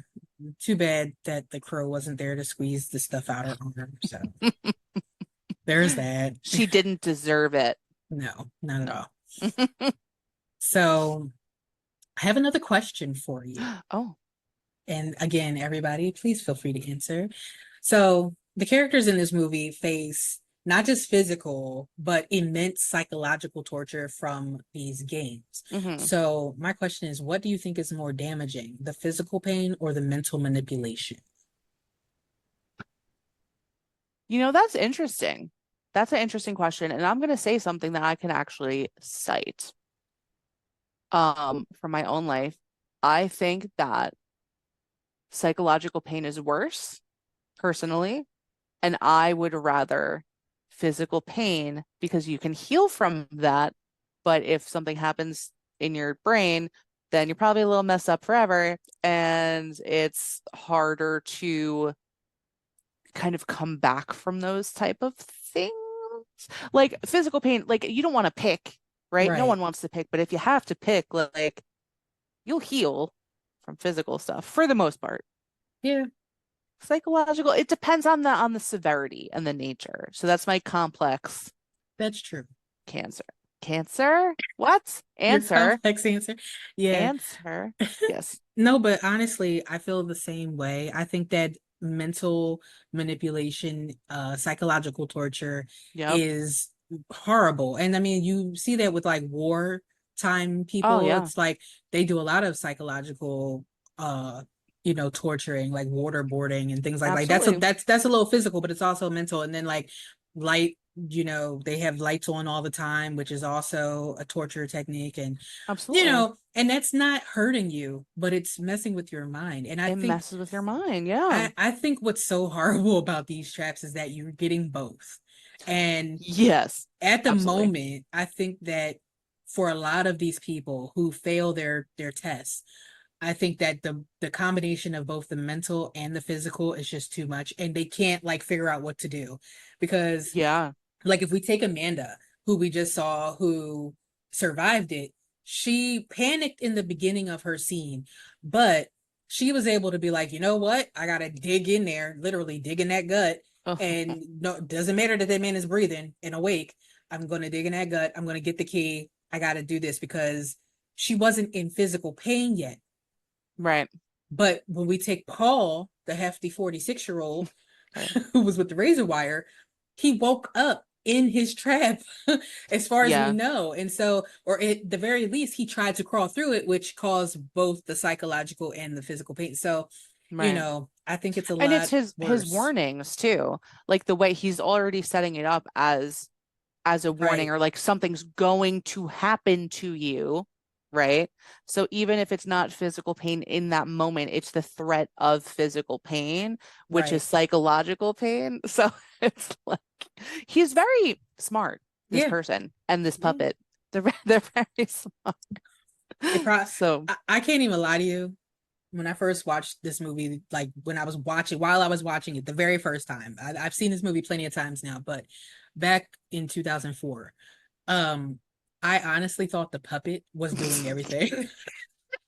Too bad that the crow wasn't there to squeeze the stuff out her arm. So there's that. she didn't deserve it. No, not at No. all. So I have another question for you. Oh, And again, everybody, please feel free to answer. So the characters in this movie face not just physical, but immense psychological torture from these games. Hmm. So, my question is, what do you think is more damaging, the physical pain or the mental manipulation? That's interesting. That's an interesting question. And I'm going to say something that I can actually cite from my own life. I think that psychological pain is worse, personally, and I would rather physical pain because you can heal from that. But if something happens in your brain, then you're probably a little messed up forever, and it's harder to kind of come back from those type of things. Like physical pain, like you don't want to pick, right? No Right. one wants to pick, but if you have to pick, like you'll heal from physical stuff for the most part. Yeah, Psychological, it depends on the severity and the nature. So that's my complex that's true. cancer. Cancer? What? Your Answer. complex answer. Yeah. Answer. Yes. No, but honestly, I feel the same way. I think that mental manipulation, psychological torture Yep. is horrible. And I mean, you see that with like wartime Oh people. yeah, It's like they do a lot of psychological torturing, like waterboarding and things like that's absolutely. that's a little physical, but it's also mental. And then like light, they have lights on all the time, which is also a torture technique. And Absolutely. and that's not hurting you, but it's messing with your mind. And It messes with your mind. Yeah. I think what's so horrible about these traps is that you're getting both. And Yes. at the Absolutely. moment, I think that for a lot of these people who fail their tests, I think that the combination of both the mental and the physical is just too much, and they can't like figure out what to do. Because Yeah. like if we take Amanda, who we just saw, who survived it, she panicked in the beginning of her scene, but she was able to be like, you know what? I gotta dig in there, literally dig in that gut. Oh, And no, it doesn't matter that that man is breathing and awake. I'm gonna dig in that gut. I'm gonna get the key. I gotta do this because she wasn't in physical pain yet. right. But when we take Paul, the hefty 46-year-old Right. who was with the razor wire, he woke up in his trap, as far as we Yeah. know. And so, or at the very least, he tried to crawl through it, which caused both the psychological and the physical pain. So, Right. I think it's a And it's lot his worse. warnings too. Like the way he's already setting it up as a warning Right, or like something's going to happen to you, right? So even if it's not physical pain in that moment, it's the threat of physical pain, which is right. psychological pain. So it's like he's very smart, this Yeah, person and this yeah. puppet. They're very smart. It probably, So, I can't even lie to you. When I first watched this movie, like while I was watching it the very first time, I've seen this movie plenty of times now, but back in 2004, um, I honestly thought the puppet was doing everything.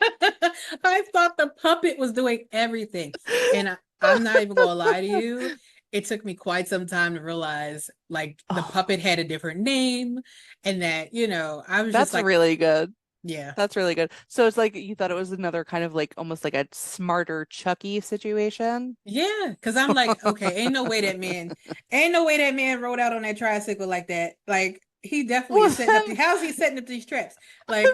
I thought the puppet was doing everything. And I'm not even gonna lie to you. It took me quite some time to realize like the oh, puppet had a different name and that, I was just that's like, really good. yeah. That's really good. So it's like you thought it was another kind of like almost like a smarter Chucky situation. Yeah, because I'm like, okay, ain't no way that man rode out on that tricycle like that. Like he definitely Well, is setting up then, how's he setting up these traps? Like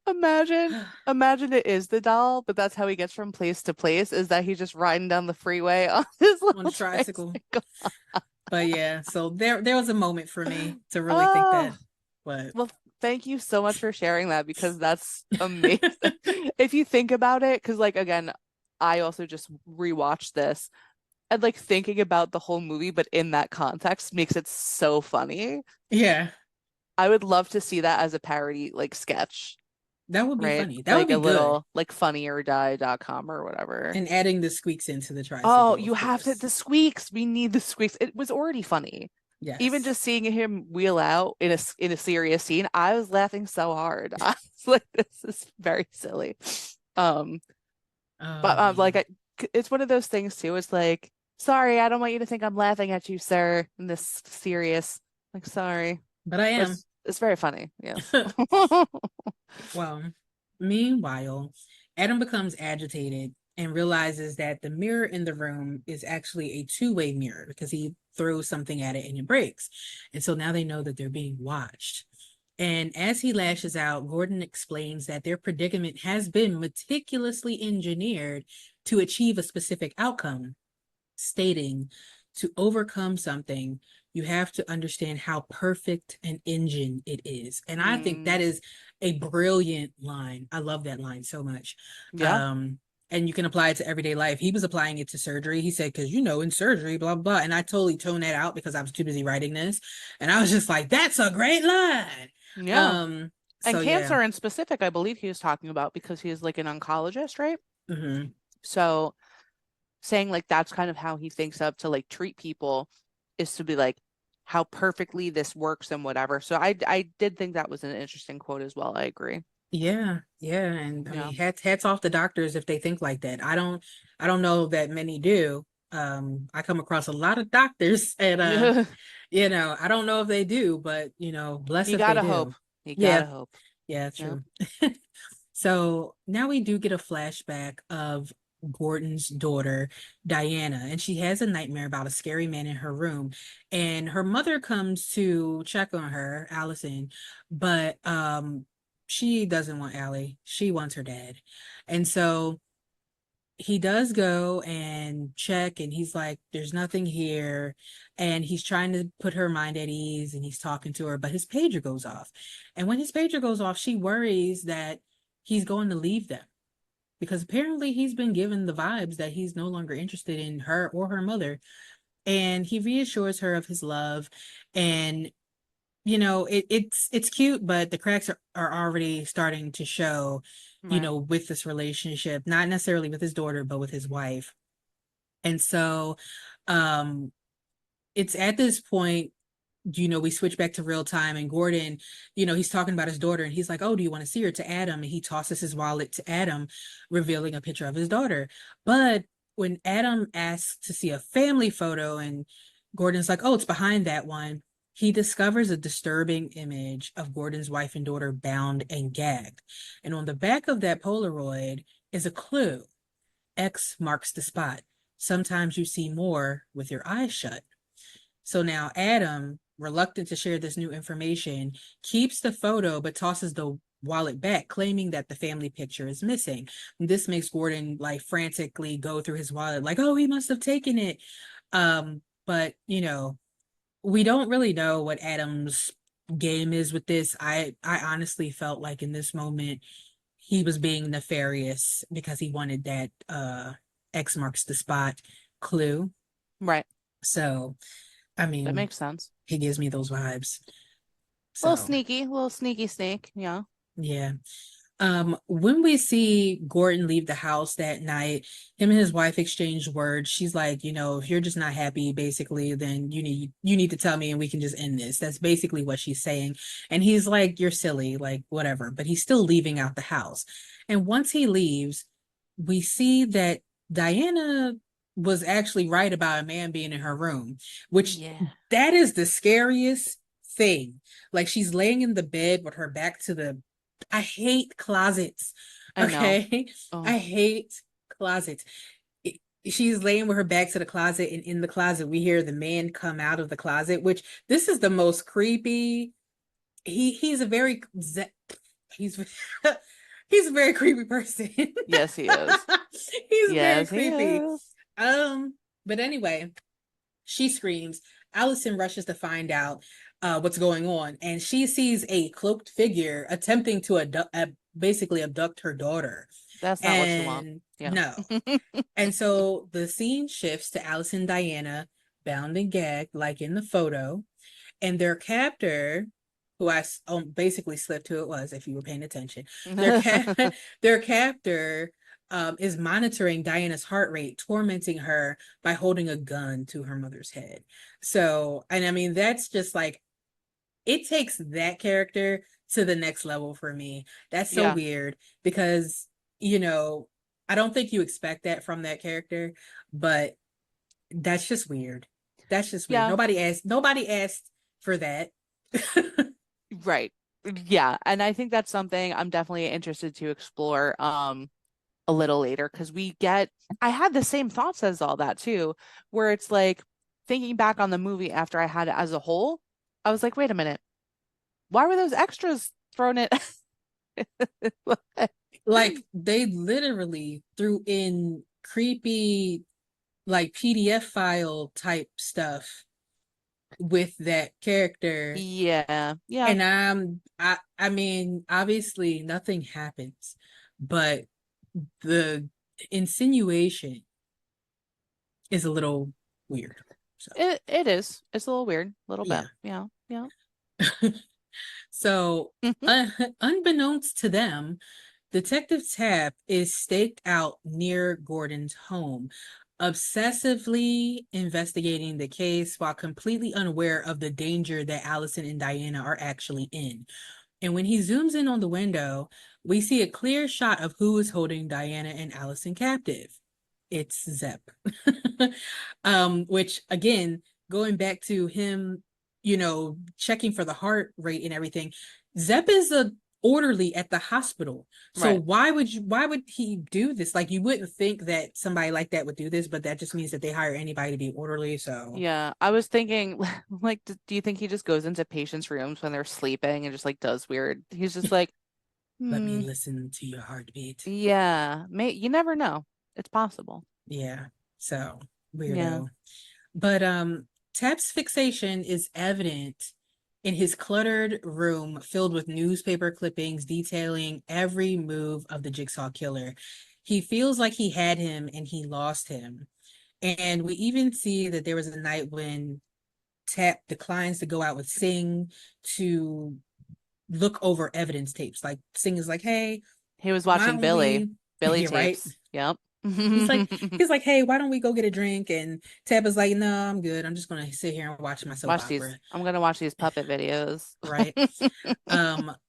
imagine, on imagine it is the doll, but that's how he gets from place to place, is that he's just riding down the freeway on his the little tricycle. tricycle. But yeah, so there was a moment for me to really think that. Oh, But well, thank you so much for sharing that because that's amazing. If you think about it, because like again, I also just rewatched this and like thinking about the whole movie, but in that context makes it so funny. yeah, I would love to see that as a parody like sketch, that would be right? funny. That would Like be a good. little like funnyordie.com or whatever. And adding the squeaks into the Oh, tricycle, you of have to course. the squeaks. We need the squeaks. It was already funny. Even Yes. just seeing him wheel out in a serious scene, I was laughing so hard. I was like, this is very silly. Um, Oh but man. it's one of those things too. It's like, sorry, I don't want you to think I'm laughing at you, sir, in this serious. Like, sorry. But I But am. it's very funny. Yes. Well, meanwhile, Adam becomes agitated and realizes that the mirror in the room is actually a two-way mirror because he throws something at it and it breaks. And so now they know that they're being watched. And as he lashes out, Gordon explains that their predicament has been meticulously engineered to achieve a specific outcome, stating, to overcome something, you have to understand how perfect an engine it is. And I think Mm, that is a brilliant line. I love that line so much. yeah. Um, and you can apply it to everyday life. He was applying it to surgery. He said, because you know, in surgery, blah, blah, blah. And I totally toned that out because I was too busy writing this. And I was just like, that's a great line. Yeah. Um, And so yeah. cancer in specific, I believe he was talking about because he is like an oncologist, right? Hmm. So saying like that's kind of how he thinks of to like treat people is to be like how perfectly this works and whatever. So I did think that was an interesting quote as well. I agree. Yeah, yeah, and I Yeah. mean, hats off to doctors if they think like that. I don't know that many do. I come across a lot of doctors, and I don't know if they do, but bless You if they gotta hope. do. You Yeah, gotta hope. yeah, Yeah. true. So now we do get a flashback of Gordon's daughter, Diana, and she has a nightmare about a scary man in her room. And her mother comes to check on her, Allison, but she doesn't want Allie. She wants her dad. And so he does go and check, and he's like, there's nothing here. And he's trying to put her mind at ease, and he's talking to her, but his pager goes off. And when his pager goes off, she worries that he's going to leave them because apparently he's been given the vibes that he's no longer interested in her or her mother. And he reassures her of his love. And it's cute, but the cracks are already starting to show, Right. with this relationship, not necessarily with his daughter, but with his wife. And so um it's at this point, we switch back to real time, and Gordon, he's talking about his daughter, and he's like, oh, do you want to see her, to Adam? And he tosses his wallet to Adam, revealing a picture of his daughter. But when Adam asks to see a family photo, and Gordon's like, oh, it's behind that one, he discovers a disturbing image of Gordon's wife and daughter bound and gagged. And on the back of that Polaroid is a clue: X marks the spot. Sometimes you see more with your eyes shut. So now Adam, reluctant to share this new information, keeps the photo but tosses the wallet back, claiming that the family picture is missing. And this makes Gordon like frantically go through his wallet, like, oh, he must have taken it. But we don't really know what Adam's game is with this. I honestly felt like in this moment he was being nefarious because he wanted that X marks the spot clue. Right. So I That mean, makes sense. he gives me those vibes. So, A little sneaky snake. Yeah. yeah. When we see Gordon leave the house that night, him and his wife exchange words. She's like, if you're just not happy, basically, then you need to tell me and we can just end this. That's basically what she's saying. And he's like, you're silly, like whatever. But he's still leaving out the house. And once he leaves, we see that Diana was actually right about a man being in her room, which Yeah. that is the scariest thing. Like she's laying in the bed with her back to the I hate closets. I know. Okay. Oh, I hate closets. She's laying with her back to the closet, and in the closet, we hear the man come out of the closet, which this is the most creepy. He's a very he's he's a very creepy person. yes, he is. He's very Yes, he creepy. is. But anyway, she screams. Allison rushes to find out what's going on, and she sees a cloaked figure attempting to basically abduct her daughter. That's not what you want. And Yeah. no. And so the scene shifts to Allison and Diana, bound and gagged, like in the photo, and their captor, who basically slipped who it was if you were paying attention. Their their captor is monitoring Diana's heart rate, tormenting her by holding a gun to her mother's head. So, and I mean, that's just like it takes that character to the next level for me. That's so Yeah. weird because you know I don't think you expect that from that character, but that's just weird. That's just weird. Yeah. Nobody asked for that. Right. Yeah. And I think that's something I'm definitely interested to explore. a little later because I had the same thoughts as all that too, where it's like thinking back on the movie after I had it as a whole, I was like, wait a minute, why were those extras thrown in? Like they literally threw in creepy like PDF file type stuff with that character. Yeah, yeah, And I mean, obviously nothing happens, but the insinuation is a little weird. So, it is. It's a little weird, a little bit. yeah. Yeah, yeah. So, unbeknownst to them, Detective Tapp is staked out near Gordon's home, obsessively investigating the case while completely unaware of the danger that Allison and Diana are actually in. And when he zooms in on the window, we see a clear shot of who is holding Diana and Allison captive. It's Zepp. Which again, going back to him, checking for the heart rate and everything, Zepp is a orderly at the hospital. So Right. why would he do this? Like you wouldn't think that somebody like that would do this, but that just means that they hire anybody to be orderly. So Yeah, I was thinking, like, do you think he just goes into patients' rooms when they're sleeping and just like does weird? He's just like, let me hmm, listen to your heartbeat. yeah, you never know. It's possible. Yeah. So Yeah. weirdo. But Tap's fixation is evident in his cluttered room filled with newspaper clippings detailing every move of the Jigsaw killer. He feels like he had him and he lost him. And we even see that there was a night when Tap declines to go out with Singh to look over evidence tapes. Like Singh is like, hey, He was why watching don't we? Billy You're right. tapes. Yep. He's like, he's like, hey, why don't we go get a drink? And Tabitha's like, no, I'm good. I'm just gonna sit here and watch my soap opera. I'm gonna watch these puppet videos. Right.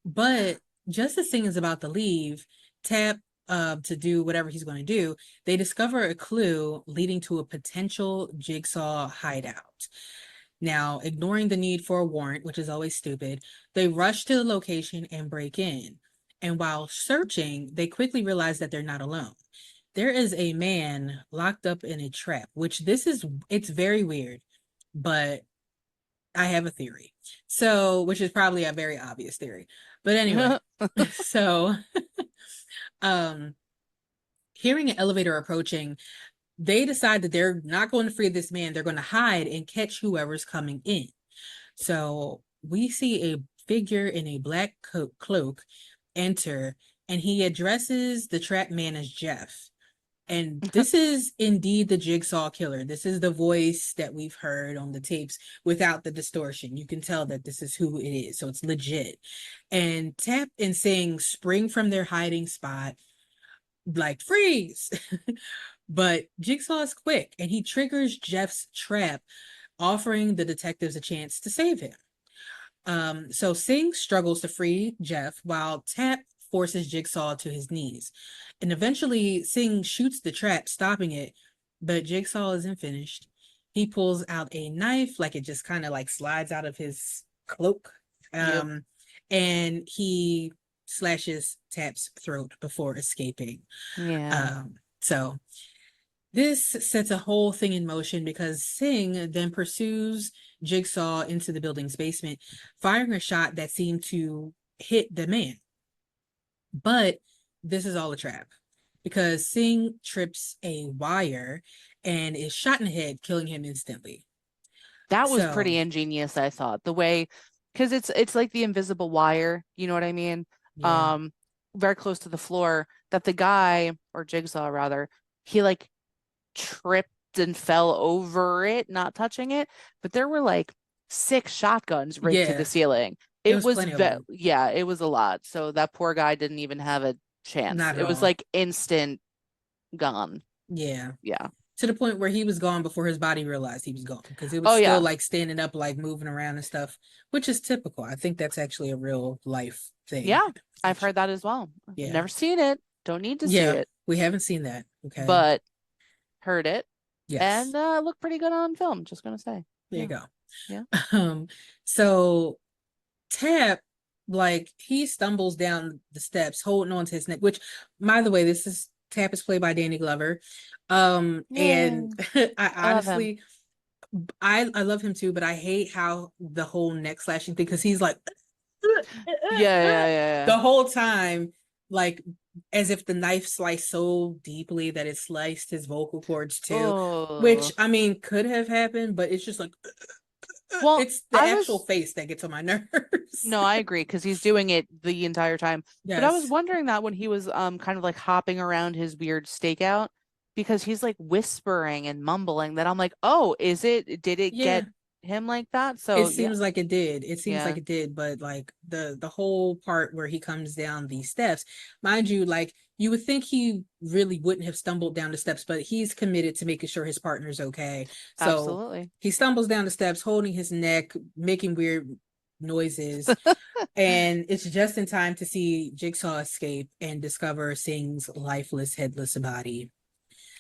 But just as Singh is about to leave, Tab to do whatever he's going to do, they discover a clue leading to a potential Jigsaw hideout. Now, ignoring the need for a warrant, which is always stupid, they rush to the location and break in. And while searching, they quickly realize that they're not alone. There is a man locked up in a trap, which it's very weird, but I have a theory. So, which is probably a very obvious theory. But anyway, so um hearing an elevator approaching, they decide that they're not going to free this man. They're going to hide and catch whoever's coming in. So we see a figure in a black cloak enter, and he addresses the trap man as Jeff. And this is indeed the Jigsaw killer. This is the voice that we've heard on the tapes without the distortion. You can tell that this is who it is. So it's legit. And Tap and Sing spring from their hiding spot, like freeze. But Jigsaw is quick and he triggers Jeff's trap, offering the detectives a chance to save him. So Singh struggles to free Jeff while Tap forces Jigsaw to his knees. And eventually Singh shoots the trap, stopping it, but Jigsaw isn't finished. He pulls out a knife, like it just kind of like slides out of his cloak. Yep. And he slashes Tap's throat before escaping. Yeah. So this sets a whole thing in motion because Singh then pursues Jigsaw into the building's basement, firing a shot that seemed to hit the man. But this is all a trap because Singh trips a wire and is shot in the head, killing him instantly. That was So, pretty ingenious, I thought. The way, because it's like the invisible wire, you know what I mean? yeah, Um, very close to the floor that the guy, or Jigsaw rather, he like tripped and fell over it, not touching it, but there were like six shotguns rigged to the yeah, ceiling. it It was was plenty of them. yeah, it was a lot. So that poor guy didn't even have a chance. Not at It was all. like instant gone. Yeah. Yeah. To the point where he was gone before his body realized he was gone because it was Oh still yeah, like standing up, like moving around and stuff, which is typical. I think that's actually a real life thing, yeah. I've heard actually. that as well. Yeah. Never seen it. Don't need to see Yeah. it, We haven't seen that. Okay. but heard it and Yes. looked pretty good on film. Just gonna say. There you Yeah. go. Yeah. Um, so Tap, like, he stumbles down the steps holding on to his neck, which, by the way, this is Tap is played by Danny Glover. And Yay. I I love him. honestly, I love him too, but I hate how the whole neck slashing thing, because he's like Yeah, yeah, yeah, the whole time, like as if the knife sliced so deeply that it sliced his vocal cords yeah. too, which Oh. I mean could have happened, but it's just like Well, it's the I actual was face that gets on my nerves. no, I agree because he's doing it the entire time. But I was Yes. wondering that when he was kind of like hopping around his weird stakeout because he's like whispering and mumbling that I'm like, "Oh, did it Yeah. get him like that?" It So, yeah. seems like it did. It seems like Yeah. it did, but like the whole part where he comes down these steps, mind you, like you would think he really wouldn't have stumbled down the steps, but he's committed to making sure his partner's okay. So Absolutely. he stumbles down the steps, holding his neck, making weird noises, and it's just in time to see Jigsaw escape and discover Singh's lifeless, headless body.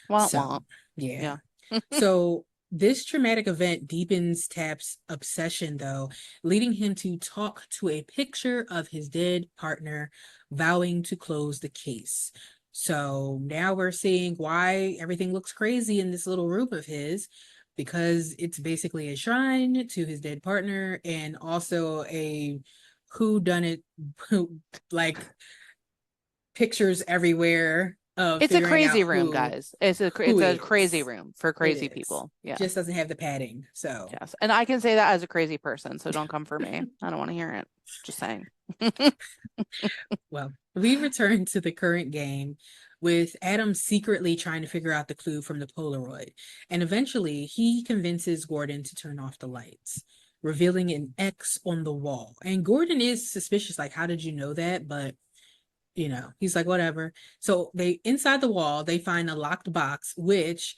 Womp So, womp. yeah. Yeah. So this traumatic event deepens Tap's obsession, though, leading him to talk to a picture of his dead partner, vowing to close the case. So now we're seeing why everything looks crazy in this little room of his, because it's basically a shrine to his dead partner and also a who done it like pictures everywhere of It's a figuring crazy out room, guys. It's a who it's a crazy is. room for It crazy is. people. Yeah. Just doesn't have the padding. So, Yes. And I can say that as a crazy person, so don't come for me. I don't want to hear it. Just saying. well, we return to the current game with Adam secretly trying to figure out the clue from the Polaroid. And eventually, he convinces Gordon to turn off the lights, revealing an X on the wall. And Gordon is suspicious, like, how did you know that? But he's like, whatever. So they inside the wall, they find a locked box, which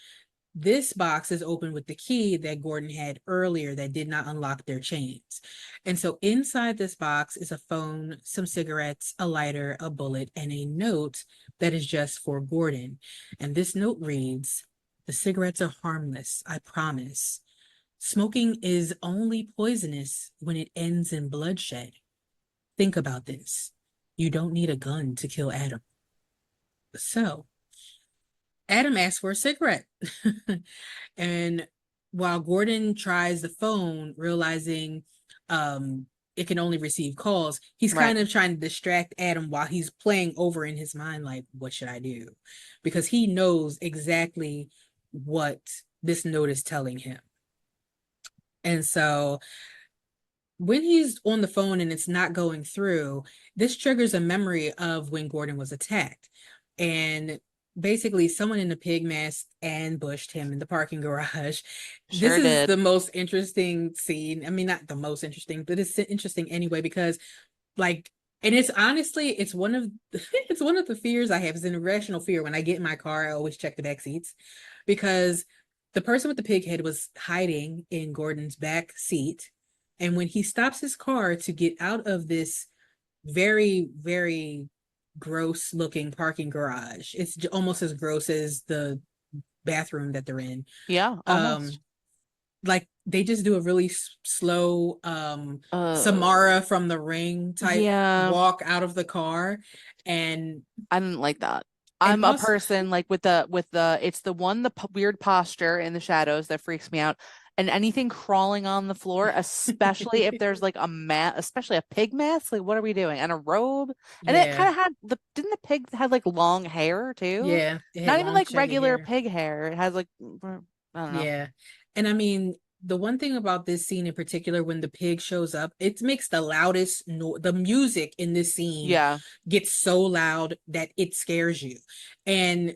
this box is open with the key that Gordon had earlier that did not unlock their chains. And so inside this box is a phone, some cigarettes, a lighter, a bullet, and a note that is just for Gordon. And this note reads, "The cigarettes are harmless, I promise. Smoking is only poisonous when it ends in bloodshed. Think about this. You don't need a gun to kill Adam." So Adam asks for a cigarette. And while Gordon tries the phone, realizing it can only receive calls, he's Right. kind of trying to distract Adam while he's playing over in his mind, like, what should I do? Because he knows exactly what this note is telling him. And so when he's on the phone and it's not going through, this triggers a memory of when Gordon was attacked. And basically, someone in a pig mask ambushed him in the parking garage. This Sure is did. the most interesting scene. I mean, not the most interesting, but it's interesting anyway because, like, and it's honestly, it's one of it's one of the fears I have. It's an irrational fear. When I get in my car, I always check the back seats because the person with the pig head was hiding in Gordon's back seat. And when he stops his car to get out of this very, very gross looking parking garage, it's almost as gross as the bathroom that they're in. Yeah, almost. Um, like they just do a really slow Uh, Samara from the Ring type yeah, walk out of the car. And I didn't like that. and I'm a also person like with the it's the one the p weird posture in the shadows that freaks me out. And anything crawling on the floor, especially if there's like a mat, especially a pig mask, like what are we doing? And a robe. And it yeah, kind of had the didn't the pig have like long hair too? yeah, it had Not even long like shaggy regular hair. pig hair. It has like I don't know. Yeah. And I mean, the one thing about this scene in particular, when the pig shows up, it makes the loudest the music in this scene Yeah. gets so loud that it scares you. And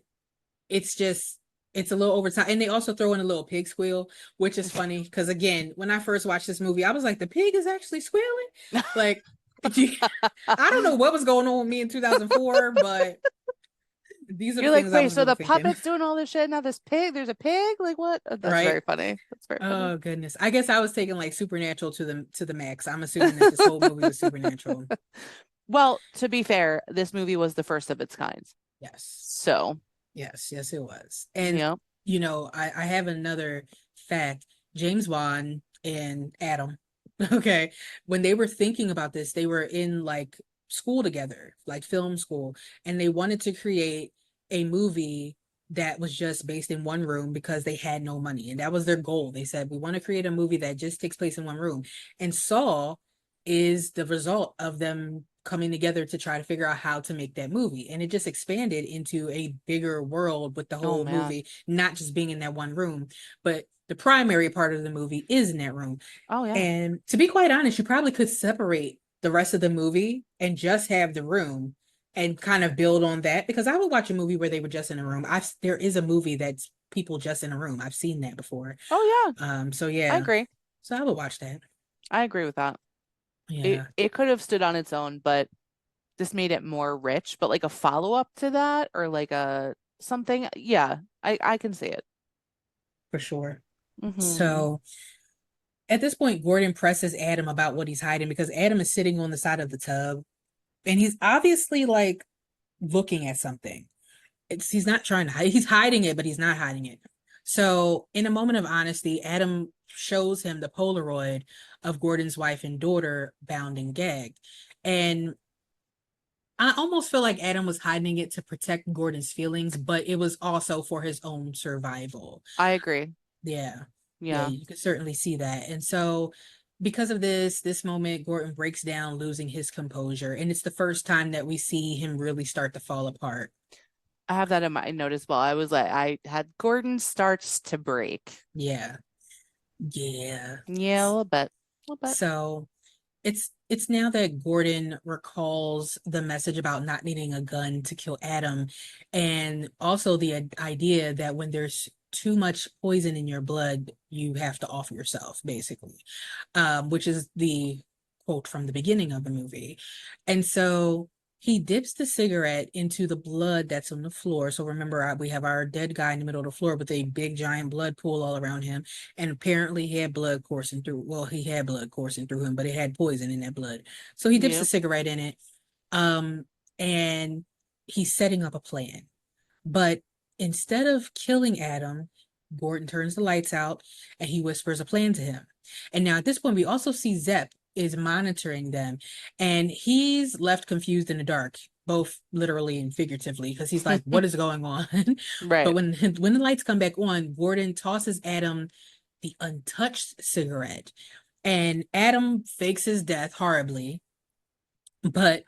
it's just it's a little over time. And they also throw in a little pig squeal, which is funny because again, when I first watched this movie, I was like, the pig is actually squealing. Like, I don't know what was going on with me in 2004, but these are the You're like, things I wait, was so really the thinking. puppet's doing all this shit, now this pig, there's a pig? Like what? That's Right? very funny. That's very funny. Oh goodness. I guess I was taking like supernatural to the max. I'm assuming that this whole movie was supernatural. Well, to be fair, this movie was the first of its kind. Yes. So, Yes, yes, it was. And yeah, I have another fact. James Wan and Adam, okay, when they were thinking about this, they were in like school together, like film school, and they wanted to create a movie that was just based in one room because they had no money. And that was their goal. They said, we want to create a movie that just takes place in one room. And Saw is the result of them coming together to try to figure out how to make that movie. And it just expanded into a bigger world with the Oh whole man. movie, not just being in that one room, but the primary part of the movie is in that room. Oh yeah. And to be quite honest, you probably could separate the rest of the movie and just have the room and kind of build on that, because I would watch a movie where they were just in a room. There is a movie that's people just in a room. I've seen that before. Oh yeah. So I yeah. agree. So I would watch that. I agree with that. It Yeah, it could have stood on its own, but this made it more rich. But like a follow-up to that or like a something, yeah, I can see it. for sure. Hmm. So at this point, Gordon presses Adam about what he's hiding because Adam is sitting on the side of the tub and he's obviously like looking at something. He's not trying to hide, he's hiding it, but he's not hiding it. So, in a moment of honesty, Adam shows him the Polaroid of Gordon's wife and daughter bound and gagged. And I almost feel like Adam was hiding it to protect Gordon's feelings, but it was also for his own survival. I agree. Yeah. Yeah, Yeah. you could certainly see that. And so, because of this moment, Gordon breaks down, losing his composure. And it's the first time that we see him really start to fall apart. I have that in my note as well. I was like, I had Gordon starts to break. Yeah. Yeah. Yeah, a little bit. A little bit. So it's now that Gordon recalls the message about not needing a gun to kill Adam, and also the idea that when there's too much poison in your blood, you have to off yourself, basically, which is the quote from the beginning of the movie. And so he dips the cigarette into the blood that's on the floor. So remember, we have our dead guy in the middle of the floor with a big giant blood pool all around him. And apparently he had blood coursing through. Well, he had blood coursing through him, but it had poison in that blood. So he dips the Yep. cigarette in it. Um, and he's setting up a plan. But instead of killing Adam, Gordon turns the lights out and he whispers a plan to him. And now at this point, we also see Zepp is monitoring them and he's left confused in the dark, both literally and figuratively, because he's like, what is going on? But Right. when the lights come back on, Gordon tosses Adam the untouched cigarette. And Adam fakes his death horribly, but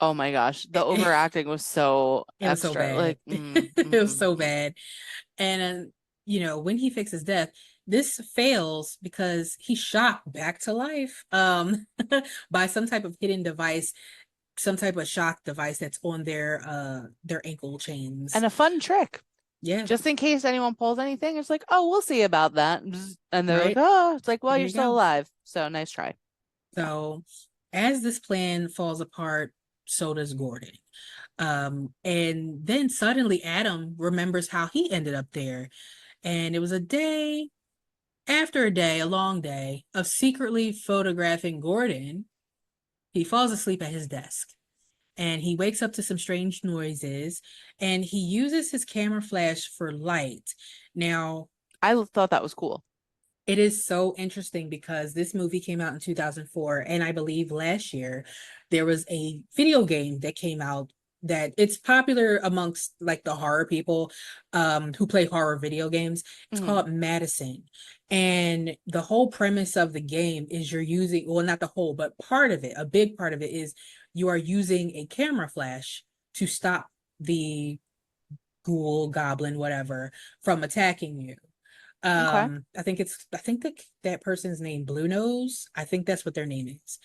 Oh my gosh. The overacting was so it was so extra. bad. Like, It was so mm. bad. And when he fakes his death, this fails because he's shocked back to life by some type of hidden device, some type of shock device that's on their ankle And chains. a fun trick. Yeah, Just in case anyone pulls anything, it's like, oh, we'll see about that. And they're like, right. oh, it's like, well, There you're you still go. alive. So nice try. So as this plan falls apart, so does Gordon. And then suddenly Adam remembers how he ended up there. And it was a day after a day, a long day of secretly photographing Gordon. He falls asleep at his desk and he wakes up to some strange noises and he uses his camera flash for light. Now, I thought that was cool. it is so interesting because this movie came out in 2004, and I believe last year there was a video game that came out that it's popular amongst like the horror people who play horror video games. It's Mhm. called Madison. And the whole premise of the game is you're using, well, not the whole, but part of it, a big part of it is you are using a camera flash to stop the ghoul, goblin, whatever, from attacking you. Okay. I think that person's name Blue Nose. I think that's what their name is.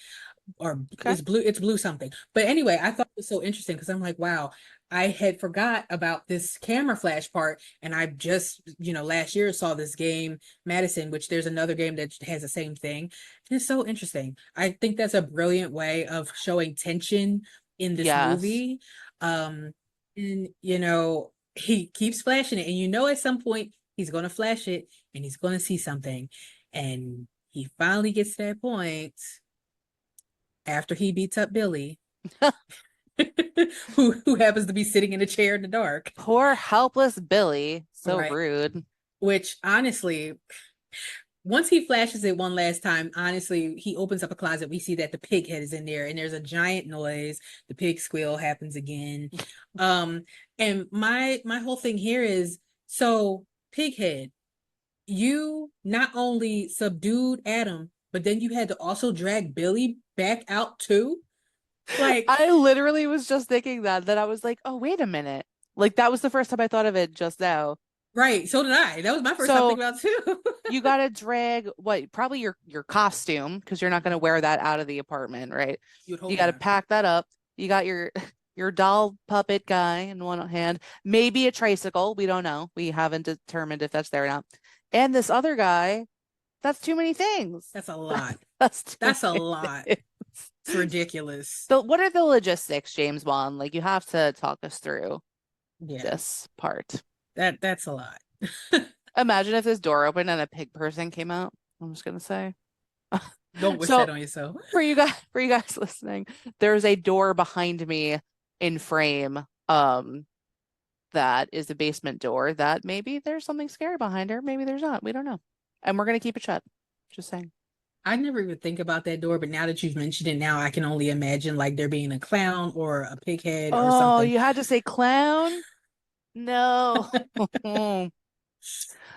Or Okay. it's blue something. But anyway, I thought it was so interesting because I'm like, wow, I had forgot about this camera flash part. And I just, last year saw this game, Madison, which there's another game that has the same thing. And it's so interesting. I think that's a brilliant way of showing tension in this Yes. movie. And he keeps flashing it, and at some point he's gonna flash it and he's gonna see something. And he finally gets to that point after he beats up Billy, who happens to be sitting in a chair in the dark. Poor helpless Billy. So Right. rude. Which honestly, once he flashes it one last time, honestly, he opens up a closet. We see that the pig head is in there, and there's a giant noise. The pig squeal happens again. Um, and my whole thing here is so pig head, you not only subdued Adam, but then you had to also drag Billy back out too. Like, I literally was just thinking that I was like, oh, wait a minute. Like that was the first time I thought of it just now. right, so did I. That was my first time So thinking about it too. you gotta drag what probably your costume because you're not gonna wear that out of the apartment, right? You'd You hope gotta not. pack that up. You got your your doll puppet guy in one hand, maybe a tricycle. We don't know. We haven't determined if that's there or not. And this other guy, that's too many things. That's a lot. That's too That's a many lot. things. It's ridiculous. So what are the logistics, James Wan? Like you have to talk us through Yeah, this part. that's a lot. Imagine if this door opened and a pig person came out. I'm just gonna say. Don't wish So that on yourself. for you guys listening, there's a door behind me in frame. That is a basement door that maybe there's something scary behind her. Maybe there's not. We don't know. And we're gonna keep it shut. Just saying. I never even think about that door, but now that you've mentioned it, now I can only imagine like there being a clown or a pig head or Oh, something. you had to say clown? No.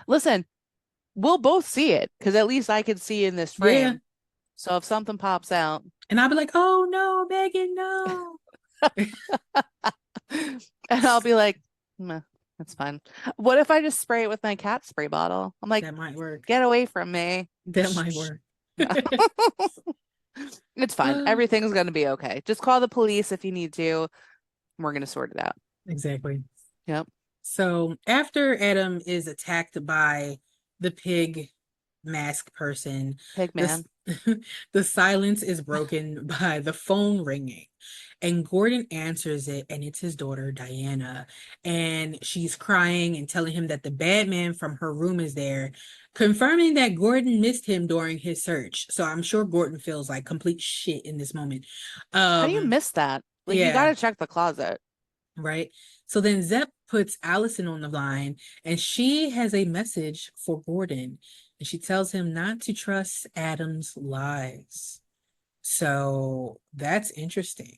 Listen, we'll both see it because at least I can see in this Yeah. frame. So if something pops out, And I'll be like, oh no, Megan, no. and I'll be like, meh, that's fine. What if I just spray it with my cat spray bottle? I'm like, That might work. get away from me. That might work. No. It's fine. Everything's gonna be okay. Just call the police if you need to. We're gonna sort it out. Exactly. Yep. So after Adam is attacked by the pig mask person, Pigman. the the silence is broken by the phone ringing. And Gordon answers it, and it's his daughter, Diana. And she's crying and telling him that the bad man from her room is there, confirming that Gordon missed him during his search. So I'm sure Gordon feels like complete shit in this moment. How do you Um, miss that? Like you yeah, gotta check the closet. right. So then Zepp puts Allison on the line, and she has a message for Gordon. And she tells him not to trust Adam's lies. So that's interesting.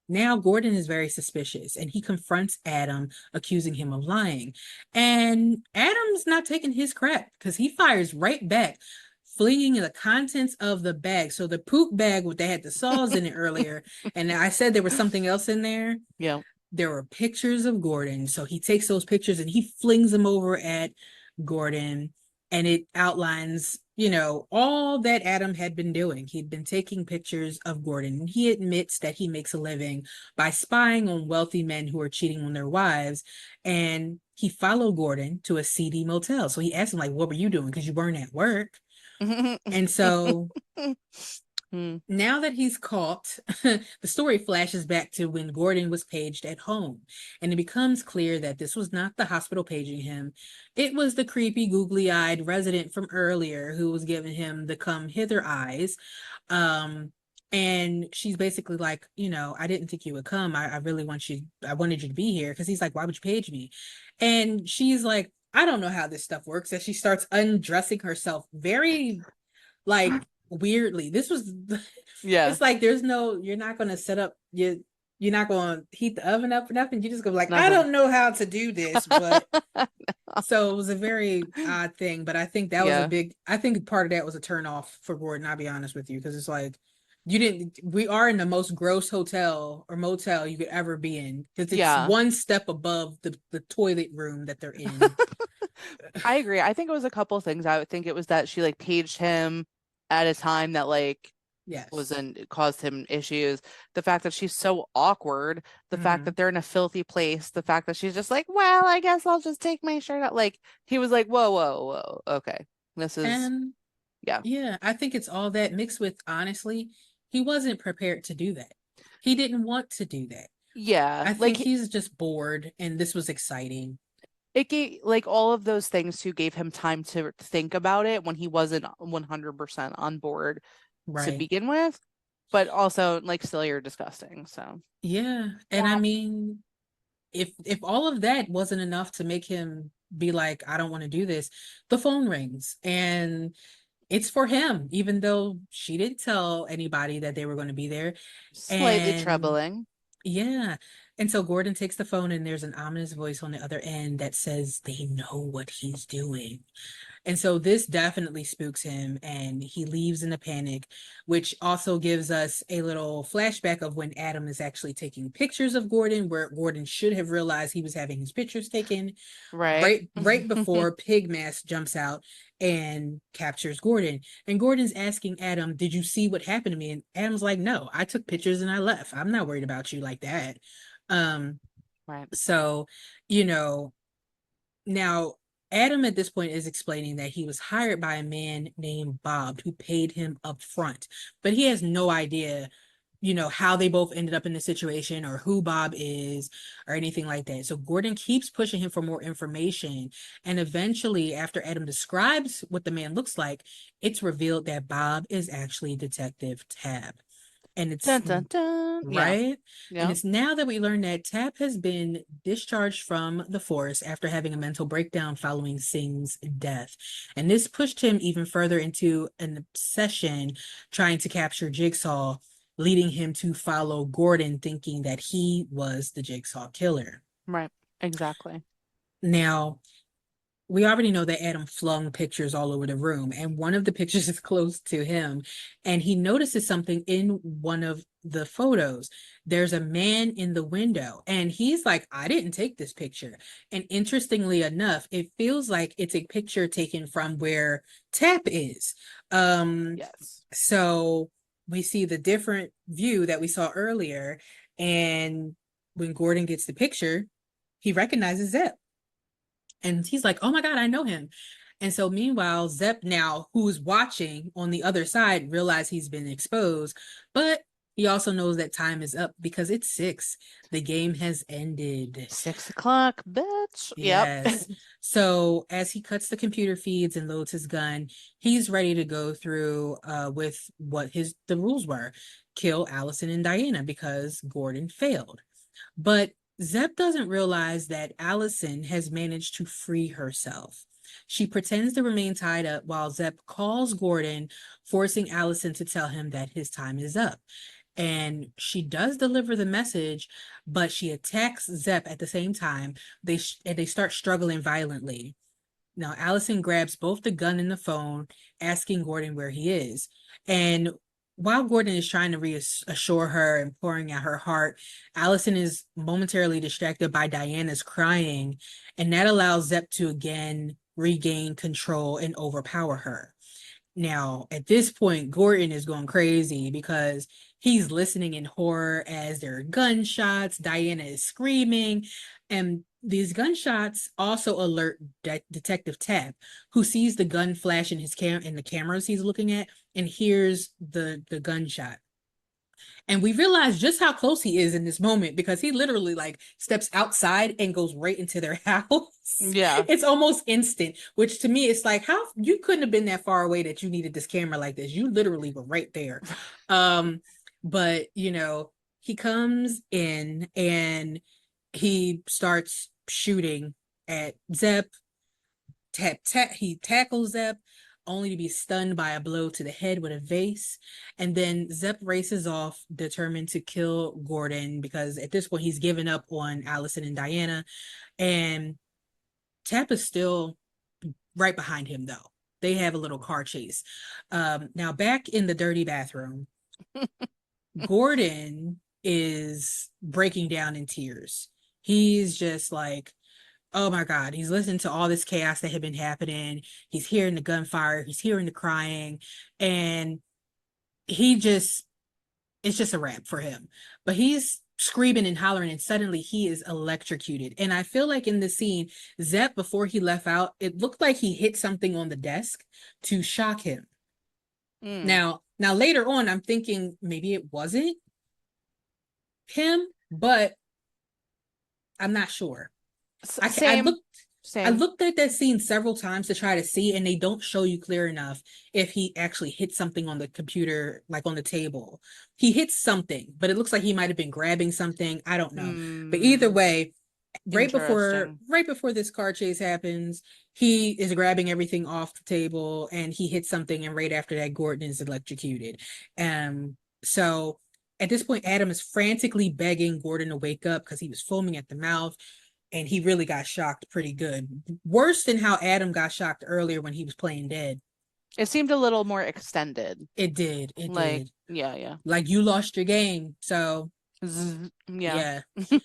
Now Gordon is very suspicious and he confronts Adam, accusing him of lying. And Adam's not taking his crap because he fires right back, flinging the contents of the bag. So the poop bag, they had the saws in it earlier, and I said there was something else in there. Yeah. There were pictures of Gordon. So he takes those pictures and he flings them over at Gordon, and it outlines, all that Adam had been doing. He'd been taking pictures of Gordon. He admits that he makes a living by spying on wealthy men who are cheating on their wives. And he followed Gordon to a seedy motel. So he asked him, like, what were you doing? Because you weren't at work. And so Hmm. now that he's caught, the story flashes back to when Gordon was paged at home, and it becomes clear that this was not the hospital paging him. It was the creepy, googly-eyed resident from earlier who was giving him the come hither eyes. Um, and she's basically like, I didn't think you would come. I really I wanted you to be here. Because he's like, why would you page me? And she's like, I don't know how this stuff works. As she starts undressing herself very like weirdly. This was Yeah. it's like you're not gonna set up you're not gonna heat the oven up or nothing. You just go like, I Nothing. don't know how to do this, but so it was a very odd thing. But I think that was Yeah. I think part of that was a turn off for Gordon, I'll be honest with you, because it's like you didn't we are in the most gross hotel or motel you could ever be in because it's Yeah. one step above the toilet room that they're in. I agree. I think it was a couple things. I would think it was that she like paged him at a time that like Yes. caused him issues. The fact that she's so awkward, the fact Hmm. that they're in a filthy place, the fact that she's just like, well, I guess I'll just take my shirt out. Like he was like, whoa, whoa, whoa. Okay. This is And yeah. yeah, I think it's all that mixed with, honestly, he wasn't prepared to do that. He didn't want to do that. Yeah. I Like think he's just bored and this was exciting. it gave like all of those things too gave him time to think about it when he wasn't 100% on board to Right. begin with, but also like silly or disgusting. So Yeah. And I mean, if all of that wasn't enough to make him be like, I don't want to do this, the phone rings and it's for him, even though she didn't tell anybody that they were going to be there. Slightly And troubling. yeah. And so Gordon takes the phone and there's an ominous voice on the other end that says they know what he's doing. And so this definitely spooks him and he leaves in a panic, which also gives us a little flashback of when Adam is actually taking pictures of Gordon, where Gordon should have realized he was having his pictures taken Right. right before Pigmask jumps out and captures Gordon. And Gordon's asking Adam, "Did you see what happened to me?" And Adam's like, "No, I took pictures and I left. I'm not worried about you like that." Um, Right. so, you know, now, Adam at this point is explaining that he was hired by a man named Bob who paid him up front, but he has no idea, how they both ended up in the situation or who Bob is or anything like that. So Gordon keeps pushing him for more information. And eventually, after Adam describes what the man looks like, it's revealed that Bob is actually Detective Tab. And it's Dun dun dun. Yeah. right. And Yeah. it's now that we learn that Tap has been discharged from the force after having a mental breakdown following Singh's death. And this pushed him even further into an obsession trying to capture Jigsaw, leading him to follow Gordon, thinking that he was the Jigsaw killer. Right. Exactly. Now, we already know that Adam flung pictures all over the room, and one of the pictures is close to him. And he notices something in one of the photos. There's a man in the window, and he's like, I didn't take this picture. And interestingly enough, it feels like it's a picture taken from where Tap is. Um, Yes. so we see the different view that we saw earlier, and when Gordon gets the picture, he recognizes Zep. And he's like, oh my God, I know him. And so meanwhile, Zep now, who's watching on the other side, realize he's been exposed, but he also knows that time is up because it's 6. The game has ended. 6 o'clock, bitch. Yep. Yes. So as he cuts the computer feeds and loads his gun, he's ready to go through with what his the rules were. Kill Allison and Diana because Gordon failed. But Zep doesn't realize that Allison has managed to free herself. She pretends to remain tied up while Zep calls Gordon, forcing Allison to tell him that his time is up. And she does deliver the message, but she attacks Zep at the same time. They start struggling violently. Now, Allison grabs both the gun and the phone, asking Gordon where he is. And while Gordon is trying to reassure her and pouring out her heart, Allison is momentarily distracted by Diana's crying, and that allows Zep to again regain control and overpower her. Now, at this point, Gordon is going crazy because he's listening in horror as there are gunshots. Diana is screaming, and these gunshots also alert Detective Tapp, who sees the gun flash in his in the cameras he's looking at, and hears the gunshot. And we realize just how close he is in this moment because he literally like steps outside and goes right into their house. Yeah. It's almost instant, which to me it's like how you couldn't have been that far away that you needed this camera like this. You literally were right there. Um, but he comes in and he starts shooting at Zep. He tackles Zep only to be stunned by a blow to the head with a vase. And then Zep races off, determined to kill Gordon because at this point he's given up on Allison and Diana. And Tap is still right behind him, though. They have a little car chase. Now, back in the dirty bathroom, Gordon is breaking down in tears. He's just like, oh my God, he's listening to all this chaos that had been happening. He's hearing the gunfire, he's hearing the crying, and he just, it's just a wrap for him. But he's screaming and hollering, and suddenly he is electrocuted. And I feel like in the scene, Zep, before he left out, it looked like he hit something on the desk to shock him. Mm. Now later on, I'm thinking maybe it wasn't him, but I'm not sure. I Same. looked I Same. looked at that scene several times to try to see, and they don't show you clear enough if he actually hit something on the computer, like on the table. He hits something, but it looks like he might have been grabbing something. I don't know. But either Hmm. way, Interesting. right before this car chase happens, he is grabbing everything off the table and he hits something, and right after that, Gordon is electrocuted. So at this point, Adam is frantically begging Gordon to wake up because he was foaming at the mouth, and he really got shocked pretty good. Worse than how Adam got shocked earlier when he was playing dead. It seemed a little more extended. It did. It Like, did. yeah, yeah. Like, you lost your game. So, Yeah. yeah.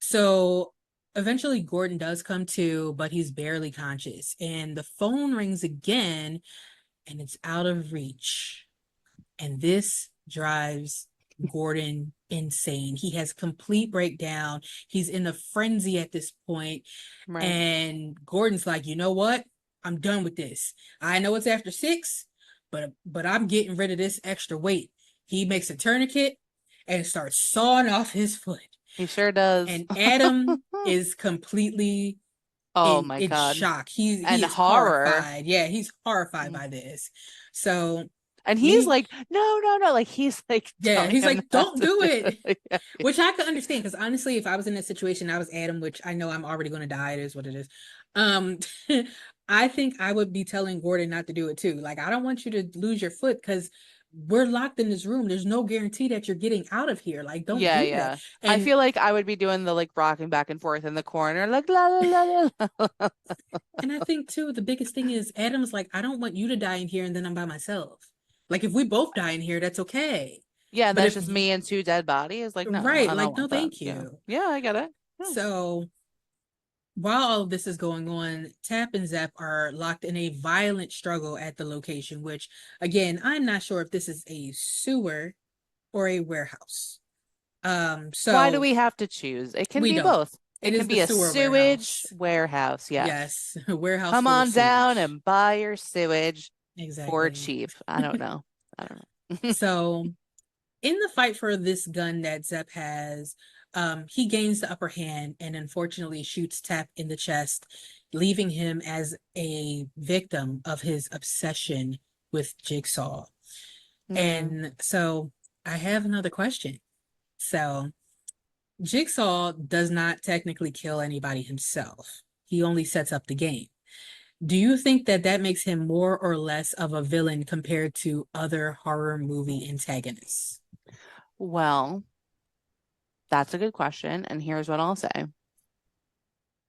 So eventually Gordon does come to, but he's barely conscious. And the phone rings again, and it's out of reach. And this drives Gordon insane. He has complete breakdown. He's in a frenzy at this point. Right. And Gordon's like, you know what? I'm done with this. I know it's after 6, but I'm getting rid of this extra weight. He makes a tourniquet and starts sawing off his foot. He sure does. And Adam is completely Oh in my in God. shock. He And is horror. horrified. Yeah, he's horrified Mm. by this. So And he's we like, no, no, no. Like he's like yeah, telling he's him like, not don't to do do it. it. Yeah, yeah. Which I could understand, because honestly, if I was in that situation, I was Adam, which I know I'm already going to die. It is what it is. Um, I think I would be telling Gordon not to do it too. Like, I don't want you to lose your foot because we're locked in this room. There's no guarantee that you're getting out of here. Like, don't Yeah, do that. yeah. I And feel like I would be doing the like rocking back and forth in the corner, like la la la la la. And I think too, the biggest thing is Adam's like, I don't want you to die in here and then I'm by myself. Like, if we both die in here, that's okay. Yeah, and But that's if just you, me and two dead bodies. Like, no, right, I don't like, no, want that. thank Yeah. you. Yeah, I get it. Yeah. So while all of this is going on, Tap and Zep are locked in a violent struggle at the location, which, again, I'm not sure if this is a sewer or a warehouse. Why do So we have to choose? It can we be don't. both. It It is can the be a sewer sewage warehouse. warehouse. Yes. Yes, a warehouse Come full of on down sewage. and buy your sewage for Exactly. cheap. I don't know. I don't know. So in the fight for this gun that Zep has, he gains the upper hand and unfortunately shoots Tap in the chest, leaving him as a victim of his obsession with Jigsaw. Yeah. And so I have another question. So Jigsaw does not technically kill anybody himself. He only sets up the game. Do you think that that makes him more or less of a villain compared to other horror movie antagonists? Well, that's a good question. And here's what I'll say.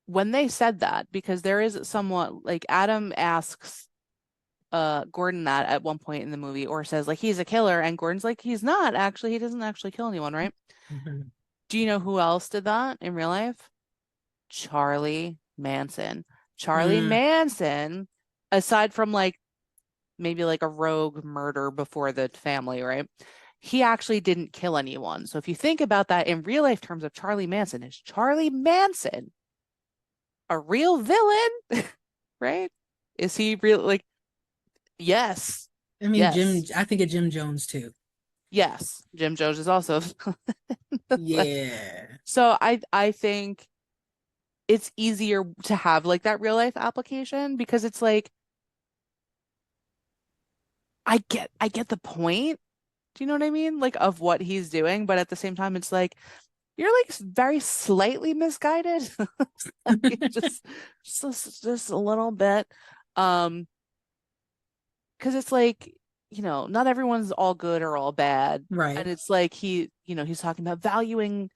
When they said that, because there is somewhat like Adam asks Gordon that at one point in the movie, or says like he's a killer, and Gordon's like, he's not actually, he doesn't actually kill anyone, right? Mhm. Do you know who else did that in real life? Charlie Manson. Charlie Mm, Manson, aside from like maybe like a rogue murder before the family, right? He actually didn't kill anyone. So if you think about that in real life terms of Charlie Manson, is Charlie Manson a real villain? Right? Is he real? Like, yes, I mean, yes, I think of Jim Jones too. yes. Jim Jones is also like, Yeah. so I think it's easier to have like that real life application because it's like I get the point. Do you know what I mean? Like of what he's doing, but at the same time, it's like you're like very slightly misguided, like just a little bit. Um, because it's like not everyone's all good or all bad, and Right. it's like he's talking about valuing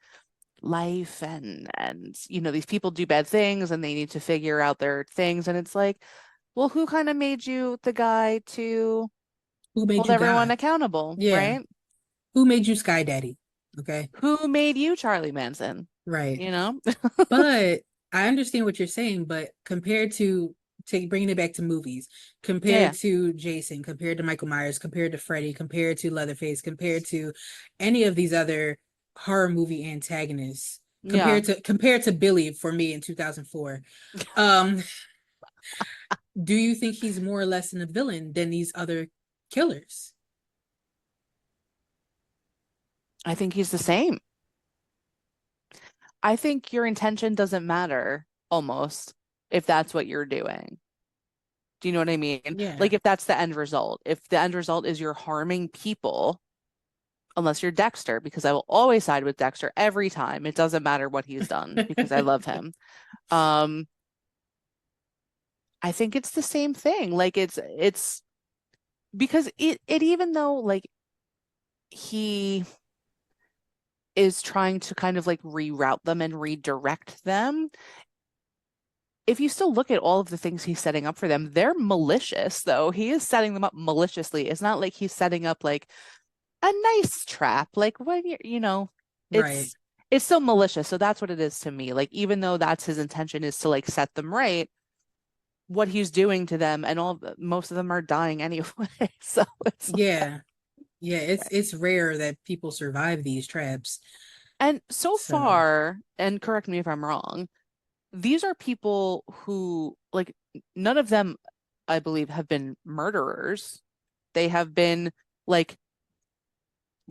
life and these people do bad things and they need to figure out their things, and it's like, well, who kind of made you the guy to Who made hold you everyone God? accountable, Yeah. right? Who made you Sky Daddy? Okay. Who made you Charlie Manson? Right. You know? But I understand what you're saying, but compared to take bringing it back to movies, Yeah, compared to Jason, compared to Michael Myers, compared to Freddy, compared to Leatherface, compared to any of these other horror movie antagonists, yeah. compared to Billy for me in 2004, um, do you think he's more or less than a villain than these other killers? I think he's the same. I think your intention doesn't matter almost if that's what you're doing. Do you know what I mean? Yeah. Like if that's the end result. If the end result is you're harming people, unless you're Dexter, because I will always side with Dexter every time. It doesn't matter what he's done because I love him. Um, I think it's the same thing. Like it's because it even though like he is trying to kind of like reroute them and redirect them, if you still look at all of the things he's setting up for them, they're malicious, though. He is setting them up maliciously. It's not like he's setting up like a nice trap. Like when Right. it's it's still malicious. So that's what it is to me. Like even though that's his intention is to like set them right, what he's doing to them and most of them are dying anyway. So it's like, Yeah. Yeah, it's rare that people survive these traps. and so So, far, and correct me if I'm wrong, these are people who like none of them, I believe, have been murderers. They have been like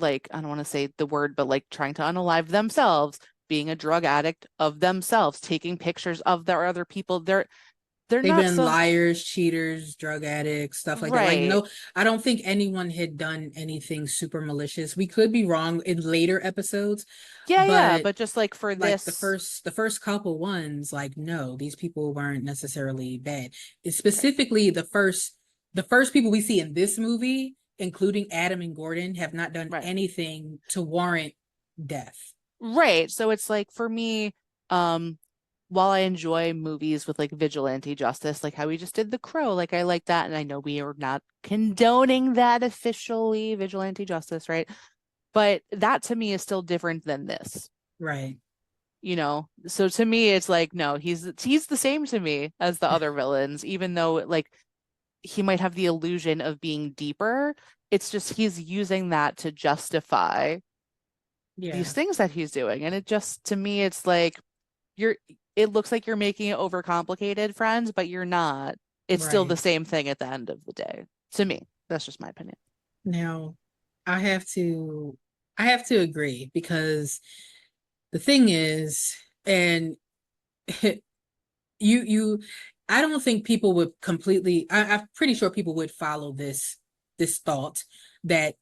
I don't want to say the word, but like trying to unalive themselves, being a drug addict of themselves, taking pictures of their other people. They're they've not been some liars, cheaters, drug addicts, stuff like that. Like, right. no, I don't think anyone had done anything super malicious. We could be wrong in later episodes, Yeah, yeah, but but just like for like this, the first couple ones, like, no, these people weren't necessarily bad. It's right. specifically the first people we see in this movie, including Adam and Gordon, have not done Right. anything to warrant death. Right. So it's like for me, um, while I enjoy movies with like vigilante justice, like how we just did The Crow, like I like that. And I know we are not condoning that officially, vigilante justice, right? But that to me is still different than this, Right. you know? So to me, it's like, no, he's the same to me as the other villains, even though like he might have the illusion of being deeper. It's just he's using that to justify these Yeah. things that he's doing. And it just to me, it's like you're it looks like you're making it overcomplicated, friends, but you're not. It's still the Right. same thing at the end of the day. To me. That's just my opinion. Now, I have to I have to agree because the thing is, and you I don't think people would completely I'm pretty sure people would follow this thought that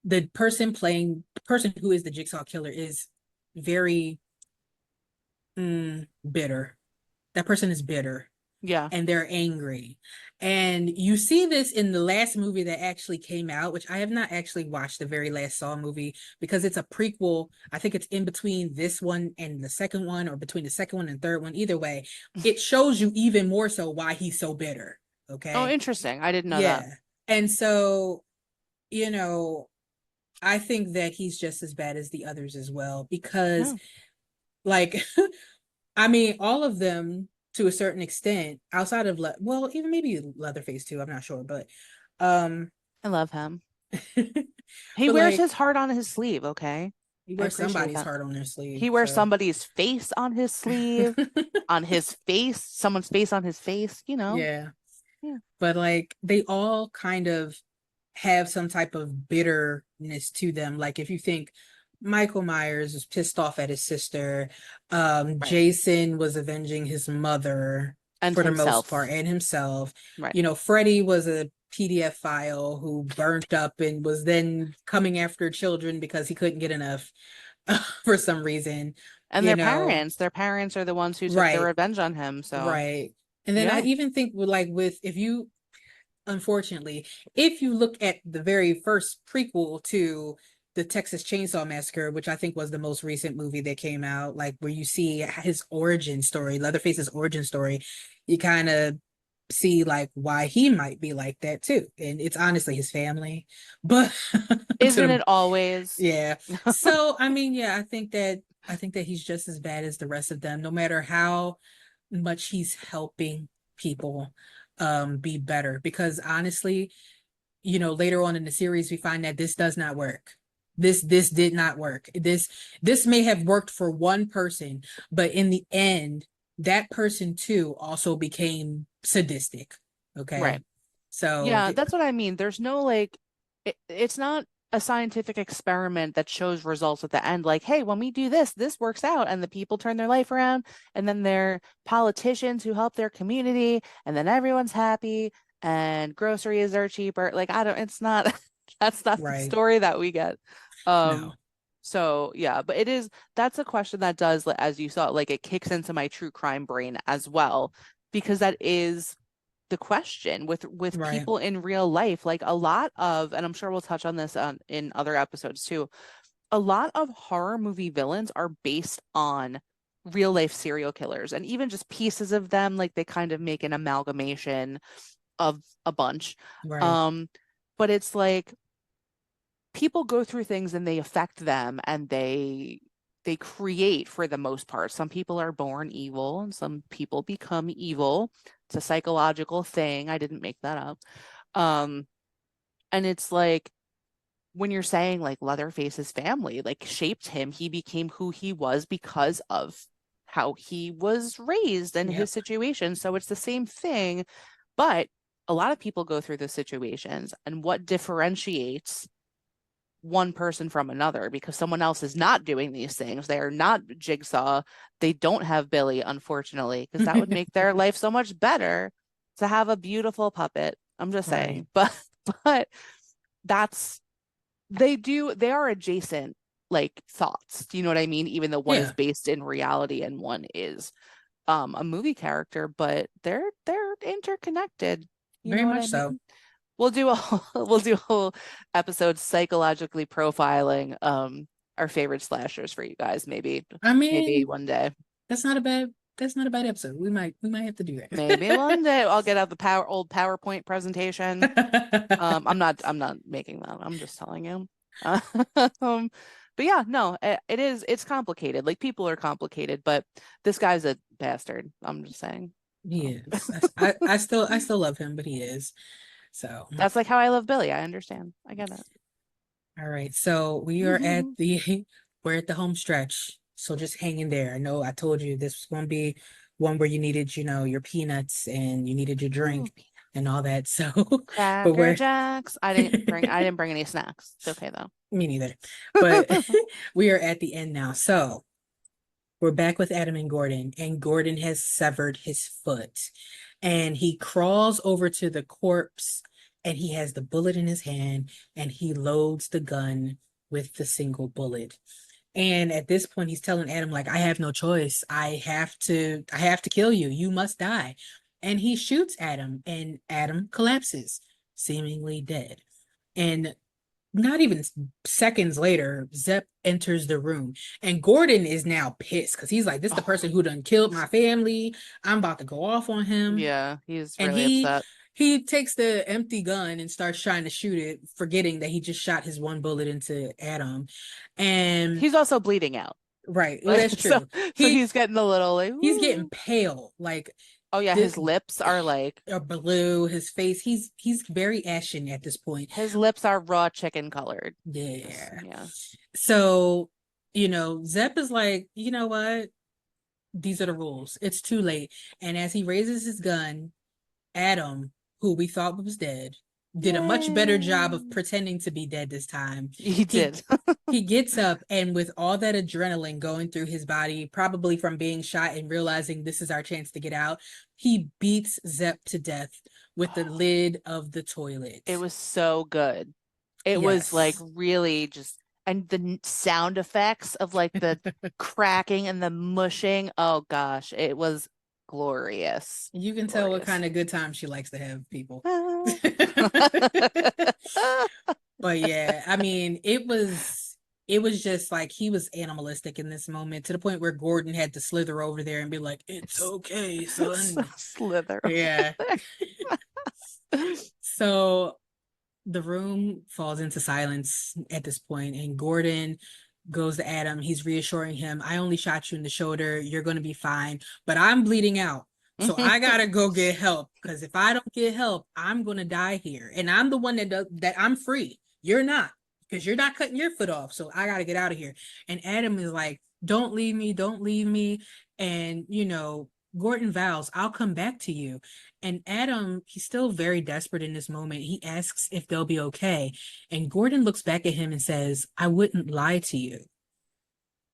the person who is the Jigsaw killer is very bitter. That person is bitter Yeah. and they're angry. And you see this in the last movie that actually came out, which I have not actually watched the very last Saw movie because it's a prequel. I think it's in between this one and the second one, or between the second one and third one. Either way, it shows you even more so why he's so bitter. Oh, Okay. interesting. I didn't know that. Yeah. And so, you know, I think that he's just as bad as the others as well because, No, like, I mean, all of them to a certain extent, outside of well, even maybe Leatherface too. I'm not sure, but um, I love him. He but wears like his heart on his sleeve, okay? you I wear appreciate somebody's that. heart on their sleeve, He wears so somebody's face on his sleeve, on his face, someone's face on his face, you know? yeah. Yeah. But like they all kind of have some type of bitterness to them. Like if you think Michael Myers was pissed off at his sister, Right. Jason was avenging his mother And for the most himself. part and himself. Right. You know, Freddy was a PDF file who burnt up and was then coming after children because he couldn't get enough for some reason, And you know. their parents are the ones who took their Right, revenge on him. So, right. And then I yeah, even think with like with if you unfortunately, if you look at the very first prequel to the Texas Chainsaw Massacre, which I think was the most recent movie that came out, like where you see his origin story, Leatherface's origin story, you kind of see like why he might be like that too. And it's honestly his family. But to isn't the it always? yeah. So I mean, yeah, I think that he's just as bad as the rest of them, no matter how much he's helping people be better. Because honestly, you know, later on in the series we find that this does not work. This did not work. This may have worked for one person, but in the end, that person too also became sadistic. Right. Okay. So Yeah, that's what I mean. There's no like, it's not a scientific experiment that shows results at the end. Like, hey, when we do this, this works out, and the people turn their life around, and then they're politicians who help their community, and then everyone's happy, and groceries are cheaper. Like, I don't, it's not, that's not the right. story that we get. No. So yeah, but that's a question that does, as you saw, like it kicks into my true crime brain as well, because that is the question with Right. people in real life. Like a lot of, and I'm sure we'll touch on this in other episodes too, a lot of horror movie villains are based on real life serial killers, and even just pieces of them, like they kind of make an amalgamation of a bunch. Right. Um, but it's like people go through things and they affect them, and they create for the most part. Some people are born evil and some people become evil. It's a psychological thing. I didn't make that up. Um, and it's like when you're saying like Leatherface's family like shaped him, he became who he was because of how he was raised and his Yep. situation. So it's the same thing, but a lot of people go through the situations, and what differentiates one person from another, because someone else is not doing these things. They are not Jigsaw. They don't have Billy, unfortunately, because that would make their life so much better to have a beautiful puppet. I'm just Right. saying. But that's they are adjacent like thoughts. Do you know what I mean? Even though one is Yeah. based in reality and one is a movie character, but they're interconnected. You Very know what much I so. mean? We'll do a whole episode psychologically profiling our favorite slashers for you guys, I maybe mean, one day. that's not a bad that's not a bad episode. We might have to do Maybe that. one day I'll get out the old PowerPoint presentation. I'm not making that. I'm just telling you. Um, but yeah, no, it's complicated. Like people are complicated, but this guy's a bastard. I'm just saying. He So is. I still love him, but he is. So, that's like how I love Billy. I understand. I get all right. So we are at it. the we're at the home stretch. So just hang in there. I know I told you this was gonna be one where you needed, your peanuts and you needed your Ooh, drink and all that. So, but Cracker we're Jacks. I didn't bring any snacks. It's okay me neither. But though. we are at the end now. So we're back with Adam and Gordon has severed his foot. And he crawls over to the corpse and he has the bullet in his hand and he loads the gun with the single bullet. And at this point, he's telling Adam, like, I have no choice. I have to kill you. You must die. And he shoots Adam, and Adam collapses, seemingly dead. And not even seconds later, Zepp enters the room, and Gordon is now pissed because he's like, "This is the Oh, person who done killed my family. I'm about to go off on him." yeah, he's And really he upset. he takes the empty gun and starts trying to shoot it, forgetting that he just shot his one bullet into Adam. And He's also bleeding out. right, well, Like that's so true. so He he's getting a little like, he's getting ooh. pale, like Oh yeah, the his lips are like or blue. His face, he's very ashen at this point. his lips are raw chicken colored. Just Yeah. yeah. So, Zepp is like, you know what? These are the rules. It's too late. And as he raises his gun, Adam, who we thought was dead, did a much better job of Yay. pretending to be dead this time. He He did. he gets up and with all that adrenaline going through his body, probably from being shot and realizing this is our chance to get out, he beats Zepp to death with the lid of the toilet. It was so good. It was like Yes. really just, and the sound effects of like the cracking and the mushing. Oh gosh, it was glorious. You can tell what Glorious. kind of good time she likes to have people. Ah. But yeah, I mean, it was just like he was animalistic in this moment to the point where Gordon had to slither over there and be like, "It's okay, son." Slither Yeah. over there. So the room falls into silence at this point, and Gordon goes to Adam. He's reassuring him, I only shot you in the shoulder. You're going to be fine, but I'm bleeding out. So I gotta go get help because if I don't get help, I'm gonna die here. And I'm the one that I'm free. You're not because you're not cutting your foot off. So I gotta get out of here. And Adam is like, don't leave me, don't leave me. And Gordon vows, I'll come back to you. And Adam, he's still very desperate in this moment. He asks if they'll be okay. And Gordon looks back at him and says, I wouldn't lie to you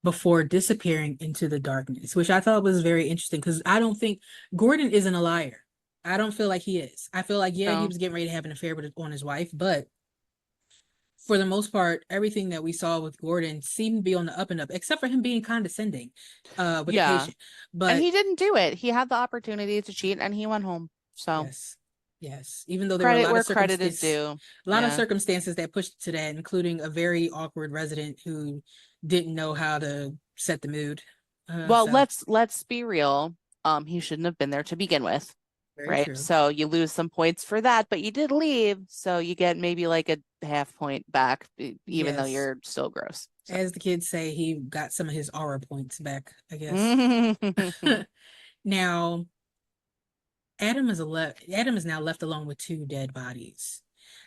before disappearing into the darkness, which I thought was very interesting because I don't think Gordon isn't a liar. I don't feel like he is. I feel like, yeah, he No, was getting ready to have an affair on his wife, but for the most part, everything that we saw with Gordon seemed to be on the up and up, except for him being condescending with the Yeah. patient. And But he didn't do it. He had the opportunity to cheat and he went home. So yes, yes. Even though there were credit where credit is due. a lot of Yeah. circumstances that pushed to that, including a very awkward resident who didn't know how to set the mood. Well, So let's be real. He shouldn't have been there to begin with, very right? true. So you lose some points for that, but you did leave, so you get maybe like a half point back, even though Yes. you're still gross. So. As the kids say, he got some of his aura points back, I guess. Mm-hmm. Now, Adam is now left alone with two dead bodies.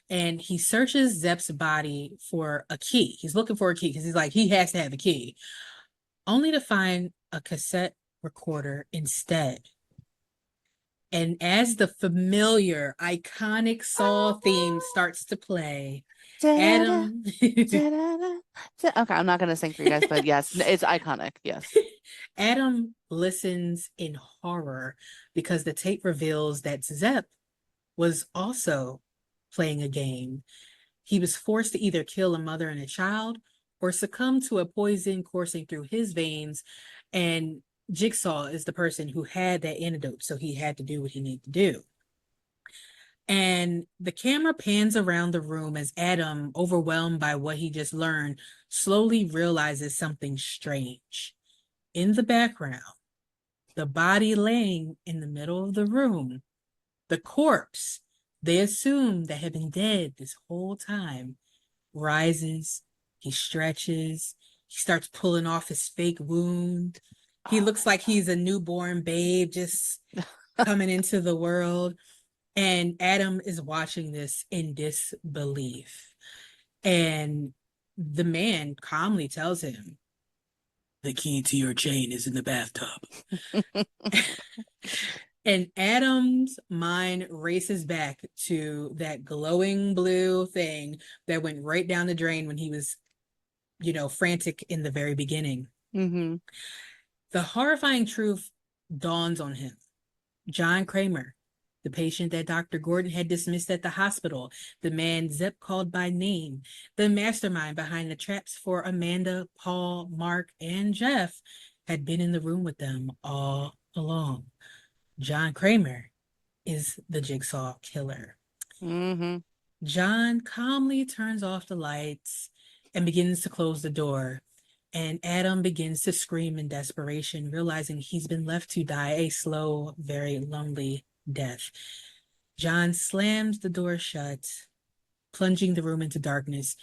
And he searches Zepp's body for a key. He's looking for a key because he's like, he has to have a key, only to find a cassette recorder instead. And as the familiar, iconic Saw theme starts to play, Da-da-da, Adam da-da-da, okay, I'm not gonna sing for you guys, but yes, it's iconic. Yes. Adam listens in horror because the tape reveals that Zepp was also playing a game. He was forced to either kill a mother and a child or succumb to a poison coursing through his veins. And Jigsaw is the person who had that antidote, so he had to do what he needed to do. And the camera pans around the room as Adam, overwhelmed by what he just learned, slowly realizes something strange. In the background, the body laying in the middle of the room, the corpse they assume that had been dead this whole time, rises, he stretches, he starts pulling off his fake wound. He Oh looks like he's a newborn babe just my coming into the world. And Adam is watching this in disbelief. And the man calmly tells him, the key to your chain is in the bathtub. God. And Adam's mind races back to that glowing blue thing that went right down the drain when he was, frantic in the very beginning. Mm-hmm. The horrifying truth dawns on him. John Kramer, the patient that Dr. Gordon had dismissed at the hospital, the man Zip called by name, the mastermind behind the traps for Amanda, Paul, Mark, and Jeff, had been in the room with them all along. John Kramer is the Jigsaw killer. Mm-hmm. John calmly turns off the lights and begins to close the door. And Adam begins to scream in desperation, realizing he's been left to die a slow, very lonely death. John slams the door shut, plunging the room into darkness,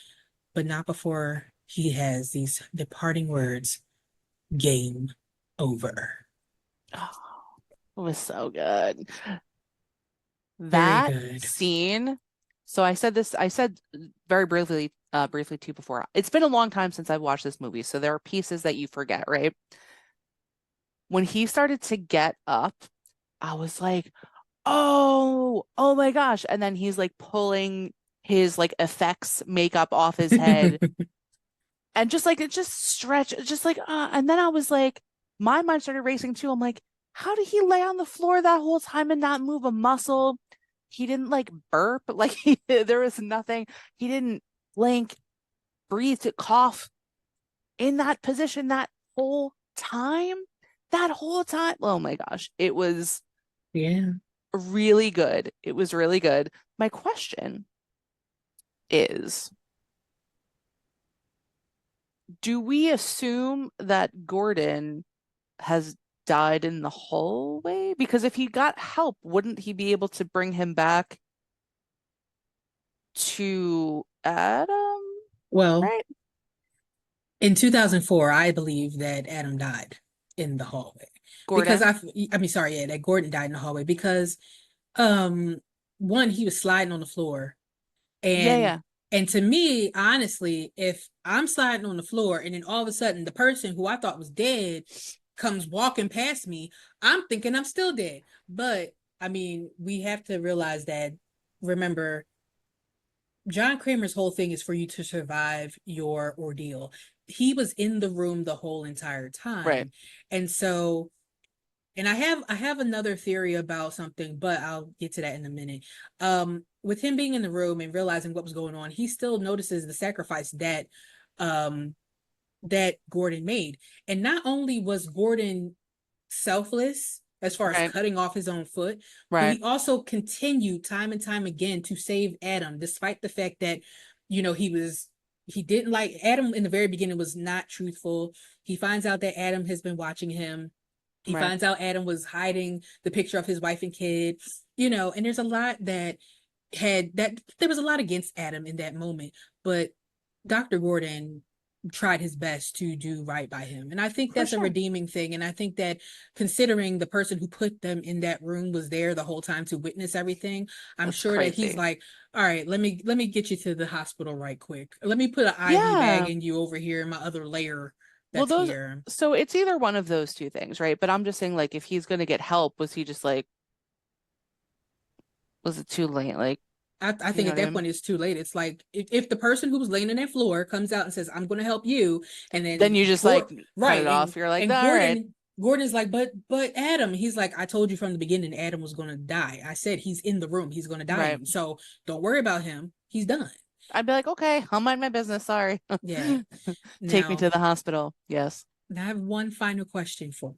but not before he has these departing words: game over. Oh, it was so good. Very That good. scene. So I said very briefly to you before. It's been a long time since I've watched this movie, so there are pieces that you forget, right? When he started to get up, I was like, oh my gosh. And then he's like pulling his like effects makeup off his head and just like it just stretch, just like and then I was like, my mind started racing too. I'm like, how did he lay on the floor that whole time and not move a muscle? He didn't like burp, like there was nothing. He didn't blink, breathe, to cough in that position that whole time. That whole time. Oh my gosh. It was Yeah. really good. It was really good. My question is, do we assume that Gordon has died in the hallway? Because if he got help, wouldn't he be able to bring him back to Adam? Well, Right? in 2004, I believe that Adam died in the hallway because Gordon? I mean, sorry, yeah, that Gordon died in the hallway because, um, one, he was sliding on the floor, Yeah, and yeah. to me, honestly, if I'm sliding on the floor and then all of a sudden the person who I thought was dead comes walking past me, I'm thinking I'm still dead. But I mean, we have to realize that. Remember, John Kramer's whole thing is for you to survive your ordeal. He was in the room the whole entire Right. time. And so And I have another theory about something, but I'll get to that in a minute. With him being in the room and realizing what was going on, he still notices the sacrifice um that Gordon made. And not only was Gordon selfless as far as Right, cutting off his own foot, but right, he also continued time and time again to save Adam, despite the fact that, he didn't like Adam in the very beginning was not truthful. He finds out that Adam has been watching him. He right. finds out Adam was hiding the picture of his wife and kid, and there's a lot that there was a lot against Adam in that moment, but Dr. Gordon tried his best to do right by him. And I think For that's a sure. redeeming thing. And I think that considering the person who put them in that room was there the whole time to witness everything, I'm That's sure that he's crazy. like, all right, let me get you to the hospital right quick. Let me put an IV bag Yeah. in you over here in my other layer Well, that's those, here. so it's either one of those two things, right? But I'm just saying, like, if he's going to get help, was he just like, was it too late? Like, I you think know at what I that mean? point it's too late. It's like if the person who was laying on that floor comes out and says, "I'm going to help you," and Then you then just like cut it Right, off. You're like, and all right, Gordon is like, but Adam, he's like, I told you from the beginning, Adam was going to die. I said he's in the room. He's going to die right. in. So don't worry about him. He's done. I'd be like, okay, I'll mind my business. Sorry. Yeah. Take me Now, to the hospital. Yes. I have one final question for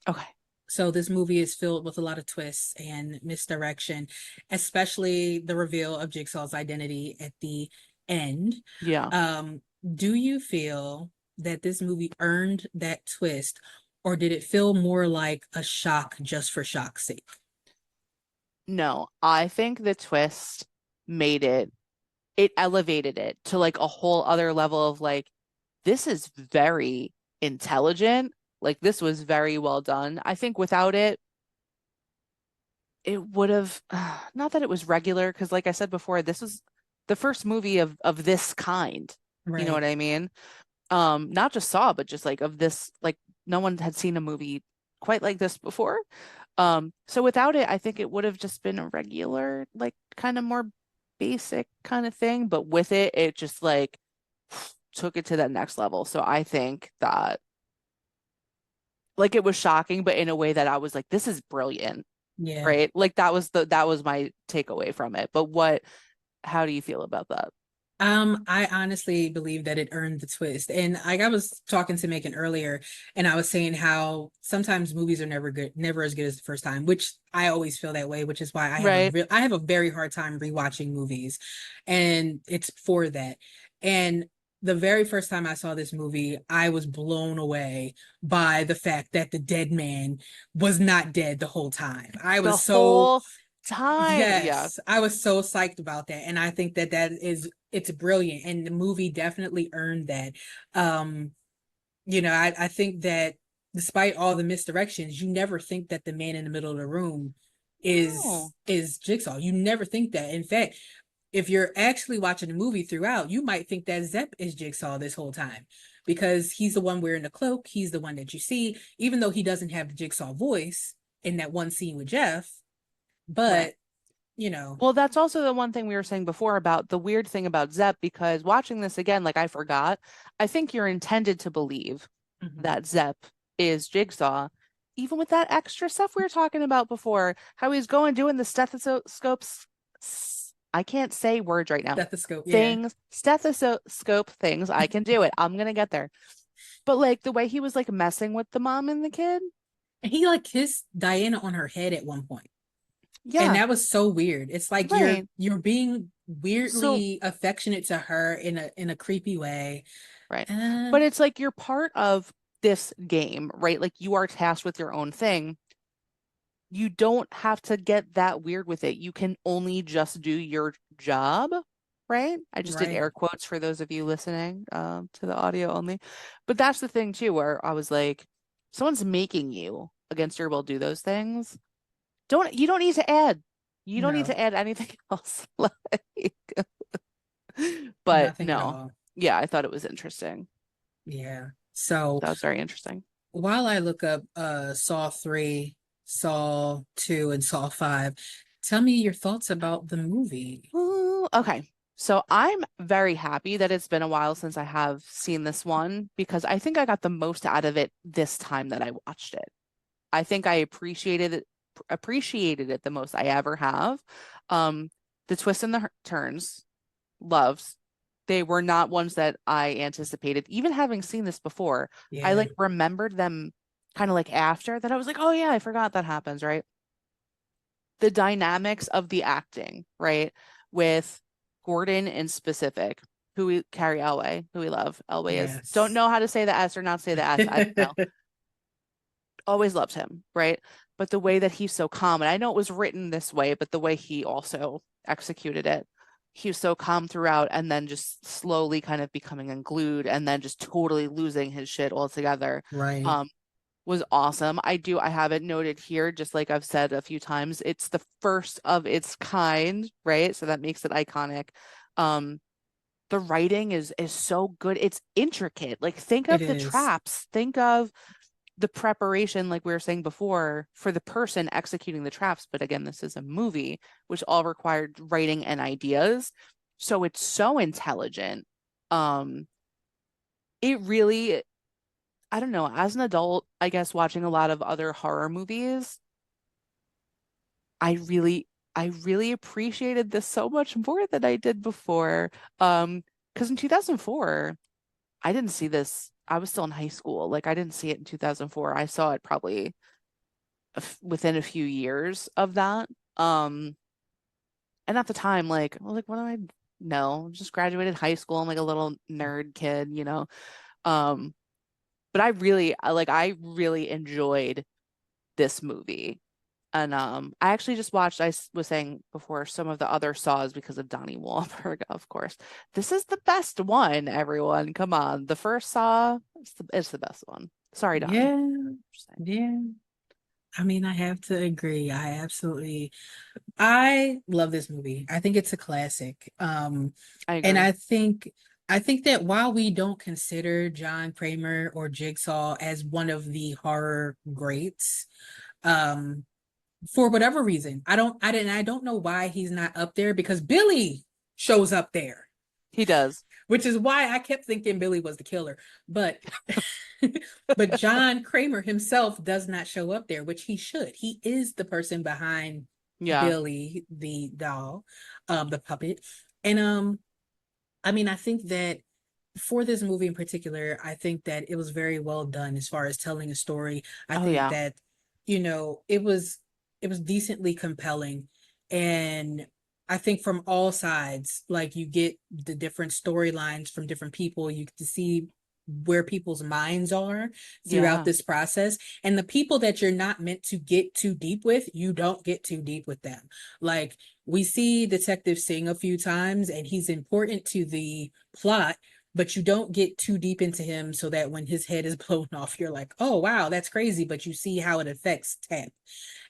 you. Okay. So this movie is filled with a lot of twists and misdirection, especially the reveal of Jigsaw's identity at the end. Yeah. Do you feel that this movie earned that twist, or did it feel more like a shock just for shock's sake? No, I think the twist made it elevated it to like a whole other level of like, this is very intelligent. Like, this was very well done. I think without it, it would have, not that it was regular, because like I said before, this was the first movie of this kind. You know Right. what I mean? Not just Saw, but just like of this, like no one had seen a movie quite like this before. So without it, I think it would have just been a regular, like kind of more basic kind of thing. But with it, it just like took it to that next level. So I think that like it was shocking, but in a way that I was like, this is brilliant, Yeah. right? Like that was my takeaway from it. But how do you feel about that? I honestly believe that it earned the twist. And like I was talking to Megan earlier, and I was saying how sometimes movies are never good, never as good as the first time, which I always feel that way, which is why Right. I have a very hard time rewatching movies. And it's for that. And the very first time I saw this movie, I was blown away by the fact that the dead man was not dead the whole time. I The was so whole time. Yeah. Yes, I was so psyched about that, and I think that it's brilliant, and the movie definitely earned that. Um, I think that despite all the misdirections, you never think that the man in the middle of the room No. is Jigsaw. You never think that. In fact, if you're actually watching the movie throughout, you might think that Zepp is Jigsaw this whole time because he's the one wearing the cloak. He's the one that you see, even though he doesn't have the Jigsaw voice in that one scene with Jeff. Right. But you know, Well, that's also the one thing we were saying before about the weird thing about Zepp, because watching this again, like I forgot, I think you're intended to believe mhm. that Zepp is Jigsaw, even with that extra stuff we were talking about before, how he's going doing the stethoscopes. I can't say words right now. Stethoscope, yeah. Things, stethoscope things. I can do it. I'm gonna get there. But like the way he was like messing with the mom and the kid. And he like kissed Diana on her head at one point. And Yeah, that was so weird. It's like right. you're being So weirdly affectionate to her in a creepy way. right. Uh, But it's like you're part of this game, right? Like you are tasked with your own thing. You don't have to get that weird with it. You can only just do your job, right? I just did right. air quotes for those of you listening to the audio only. But that's the thing too, where I was like, someone's making you against your will do those things. You don't need to add. You don't need No, to add anything else. Like, but nothing at no. all. Yeah, I thought it was interesting. Yeah. So That was very interesting. while I look up Saw 3, Saw 2, and Saw 5, tell me your thoughts about the movie. Ooh, okay. So I'm very happy that it's been a while since I have seen this one because I think I got the most out of it this time that I watched it. I think I appreciated it the most I ever have. Um, the twists and the turns, loves. They were not ones that I anticipated. Even having seen this before, I Yeah. like remembered them kind of like after that. I was like, oh yeah, I forgot that happens, right? The dynamics of the acting, right? With Gordon in specific, who we Carrie Elway, who we love. Elway is don't Yes. know how to say the S or not say the S. I don't know. Always loved him, right? But the way that he's so calm, and I know it was written this way, but the way he also executed it, he was so calm throughout and then just slowly kind of becoming unglued and then just totally losing his shit altogether. Right. Um, was awesome. I have it noted here, just like I've said a few times, it's the first of its kind, right? So that makes it iconic. Um, the writing is so good. It's intricate. Like think It of the is. traps. Think of the preparation, like we were saying before, for the person executing the traps. But again, this is a movie, which all required writing and ideas. So it's so intelligent. Um, it really, I don't know, as an adult, I guess watching a lot of other horror movies, I really, I really appreciated this so much more than I did before. Because in 2004, I didn't see this. I was still in high school. Like I didn't see it in 2004. I saw it probably within a few years of that. Um, and at the time, like, I was like, what do I know? Just graduated high school. I'm like a little nerd kid, you know. Um, but I really enjoyed this movie. And I actually just watched, was saying before, some of the other Saws because of Donnie Wahlberg, of course. This is the best one, everyone. Come on. The first Saw, it's the best one. Sorry, Donnie. Yeah. Just saying. Yeah. I mean, I have to agree. I love this movie. I think it's a classic. I And agree. I think that while we don't consider John Kramer or Jigsaw as one of the horror greats, um, for whatever reason, I don't know why he's not up there because Billy shows up there, He does. which is why I kept thinking Billy was the killer. But but John Kramer himself does not show up there, which he should. He is the person behind Yeah. Billy, the doll, the puppet. And I mean, I think that for this movie in particular, I think that it was very well done as far as telling a story. I Oh, think yeah. that, you know, it was decently compelling. And I think from all sides, like you get the different storylines from different people, you get to see where people's minds are throughout Yeah. this process. And the people that you're not meant to get too deep with, you don't get too deep with them. Like we see Detective Singh a few times, and he's important to the plot, but you don't get too deep into him so that when his head is blown off, you're like, oh, wow, that's crazy. But you see how it affects Ted.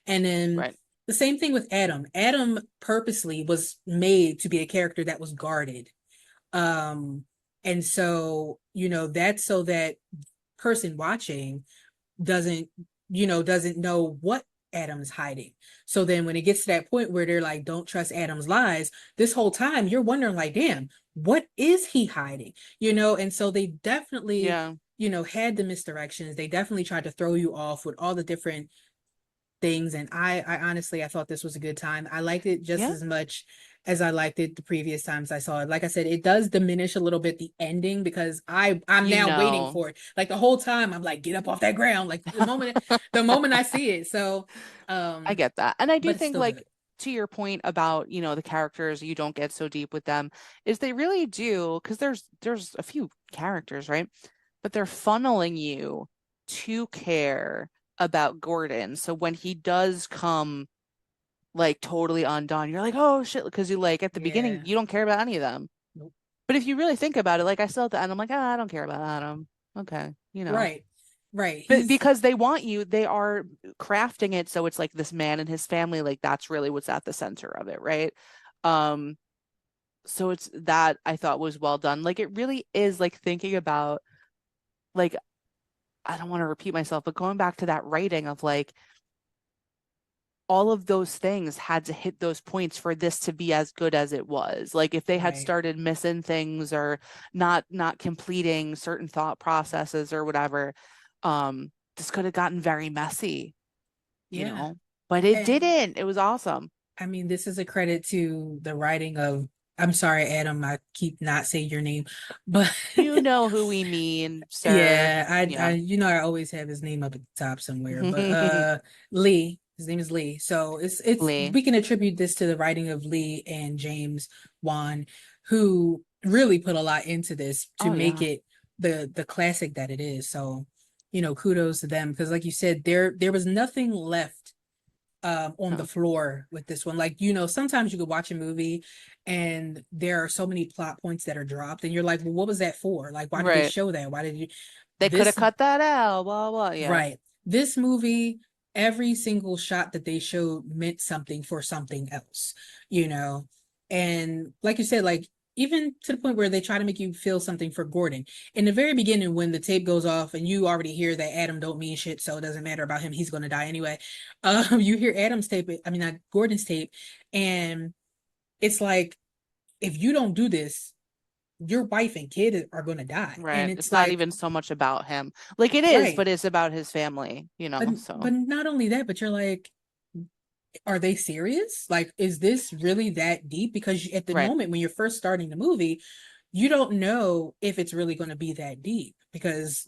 And then Right. the same thing with Adam. Adam purposely was made to be a character that was guarded. Um, and so, you know, that's so that person watching doesn't, doesn't know what Adam's hiding. So then when it gets to that point where they're like, don't trust Adam's lies, this whole time you're wondering, like, damn, what is he hiding? And so they definitely, Yeah. had the misdirections. They definitely tried to throw you off with all the different things. And I honestly, I thought this was a good time. I liked it just Yeah. as much as I liked it the previous times I saw it. Like I said, it does diminish a little bit the ending because I'm You now waiting know. for it. Like the whole time I'm like, get up off that ground. Like the moment I see it. So I get that. And I do but it's think still like good. to your point about, the characters, you don't get so deep with them, is they really do, because there's a few characters, right? But they're funneling you to care about Gordon. So when he does come like totally undone, you're like, oh shit, because you like at the beginning, Yeah. you don't care about any of them. Nope. But if you really think about it, like I still at the end, I'm like, I don't care about Adam. Okay, Right. Right. But He's because they want you, they are crafting it so it's like this man and his family, like that's really what's at the center of it, right? Um, so it's that I thought was well done. Like it really is like thinking about like I don't want to repeat myself, but going back to that writing of like all of those things had to hit those points for this to be as good as it was. Like if they had right. started missing things or not completing certain thought processes or whatever, this could have gotten very messy. you Yeah. know, but it And didn't. It was awesome. I mean, this is a credit to the writing of, I'm sorry, Adam, I keep not saying your name, but You know who we mean, sir. yeah, Yeah. I always have his name up at the top somewhere, but Lee, his name is Lee. So it's Lee. we can attribute this to the writing of Lee and James Wan, who really put a lot into this to Oh make yeah. it the classic that it is. So, kudos to them because like you said, there was nothing left on the No. floor with this one. Like, sometimes you could watch a movie and there are so many plot points that are dropped, and you're like, well, what was that for? Like, why did they Right. show that? Why did you They could have this cut that out, blah blah. Yeah. right. This movie, every single shot that they showed meant something for something else, you know. And like you said, like even to the point where they try to make you feel something for Gordon. In the very beginning, when the tape goes off and you already hear that Adam don't mean shit, so it doesn't matter about him, he's gonna die anyway. You hear Adam's tape, I mean not Gordon's tape, and it's like if you don't do this, your wife and kid are gonna die. And Right. it's It's not like, even so much about him. Like it is, right. but it's about his family, you But know. but So not only that, but you're like, are they serious? Like, is this really that deep? Because at the right. moment when you're first starting the movie, you don't know if it's really going to be that deep because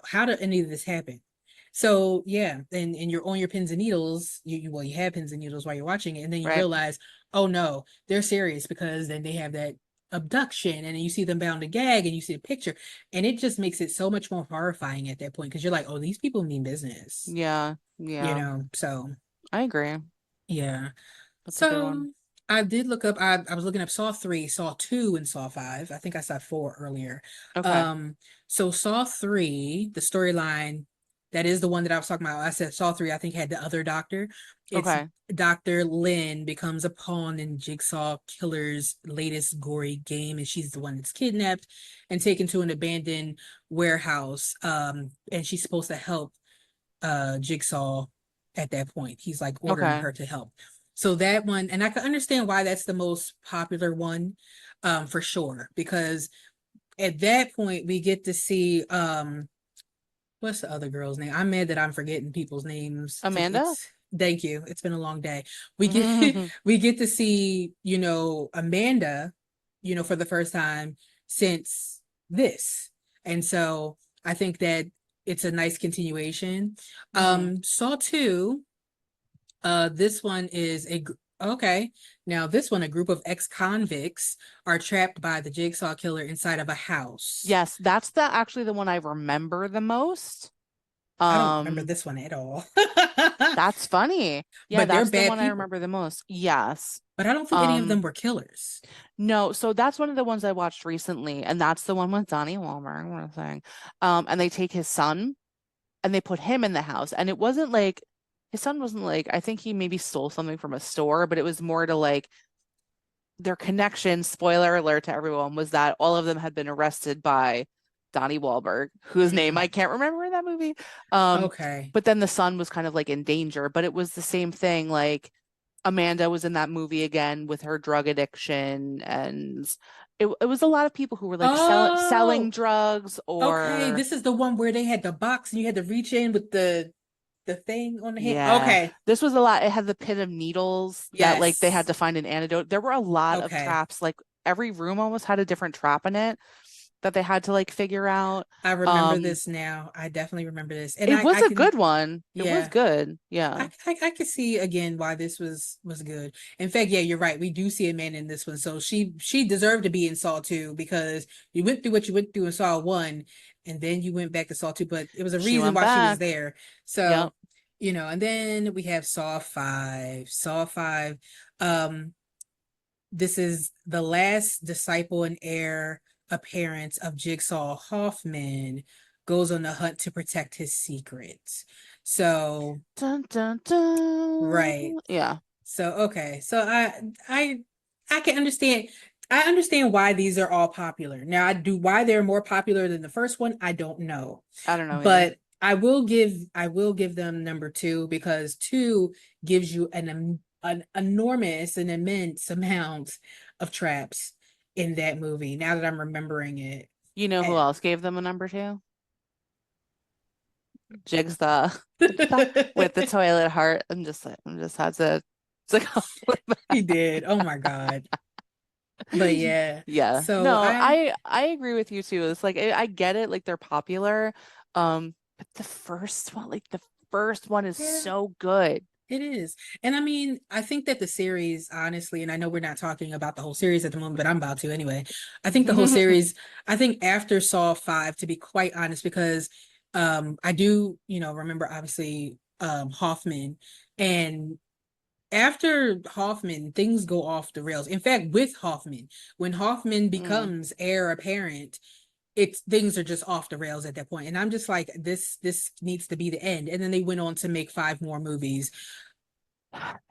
how did any of this happen? So yeah, and you're on your pins and needles. You have pins and needles while you're watching it, and then you Right. realize, oh no, they're serious because then they have that abduction, and then you see them bound to gag, and you see a picture, and it just makes it so much more horrifying at that point because you're like, oh, these people mean business, Yeah. Yeah. So I agree. yeah. That's a good So one. I did look up, I was looking up Saw 3, Saw 2, and Saw 5. I think I saw 4 earlier. Okay. Um, so Saw 3, the storyline, that is the one that I was talking about. I said Saw 3, I think had the other doctor. It's Okay. Dr. Lynn becomes a pawn in Jigsaw Killer's latest gory game, and she's the one that's kidnapped and taken to an abandoned warehouse. And she's supposed to help Jigsaw at that point. He's like ordering Okay. her to help. So that one, and I can understand why that's the most popular one, for sure, because at that point we get to see what's the other girl's name? I'm mad that I'm forgetting people's names. Amanda? It's thank you. It's been a long day. We get we get to see, Amanda, for the first time since this. And so I think that it's a nice continuation. Hmm. Saw 2, this one is okay. Now this one, a group of ex-convicts are trapped by the Jigsaw killer inside of a house. Yes, that's the actually the one I remember the most. I don't remember Um, this one at all. that's funny. Yeah, But they're that's the bad one I people. remember the most. Yes. But I don't think any of them Um, were killers. no, so that's one of the ones I watched recently, and that's the one with Donnie Wahlberg, what I'm saying. And they take his son and they put him in the house. And it wasn't like his son wasn't like, I think he maybe stole something from a store, but it was more to like their connection, spoiler alert to everyone, was that all of them had been arrested by Donnie Wahlberg, whose name I Mm, can't remember in that movie. Um, okay. but then the son was kind of like in danger, but it was the same thing. Like Amanda was in that movie again with her drug addiction, and it was a lot of people who were like selling Oh, drugs okay. or This is the one where they had the box and you had to reach in with the thing on the hand. yeah. Okay. This was a lot. It had the pit of needles that like they had Yes. to find an antidote. There were a lot of Okay. traps. Like every room almost had a different trap in it that they had to like figure out. I remember Um, this now. I definitely remember this. And it was I a can good one. It was yeah. good. Yeah. I can see again why this was good. In fact, yeah, you're right. We do see a man in this one. So she deserved to be in Saw 2 because you went through what you went through in Saw 1 and then you went back to Saw 2, but it was a She reason went why she was back. there. Yep. So, and then we have Saw 5. Saw 5. Um, this is the last disciple and heir appearance of Jigsaw. Hoffman goes on the hunt to protect his secrets. So, Dun dun right. dun. Yeah. So okay. So I I can understand, I understand why these are all popular. Now I do why they're more popular than the first one, I don't know. I don't know either. But I will give them number 2 because 2 gives you an enormous and immense amount of traps in that movie. Now that I'm remembering it. You know who And else gave them a number two? Jigsaw, Jigsaw with the toilet heart. I'm just had to go with He that. did. Oh my God. But yeah. Yeah. So No, I I agree with you too. It's like I get it, like they're popular. But the first one is yeah, so good. it is. And I mean, I think that the series, honestly, and I know we're not talking about the whole series at the moment, but I'm about to anyway. I think the whole series, I think after Saw 5, to be quite honest, because I do, remember obviously Hoffman, and after Hoffman, things go off the rails. In fact, with Hoffman, when Hoffman Mm. becomes heir apparent, it's things are just off the rails at that point. And I'm just like, this needs to be the end. And then they went on to make 5 more movies.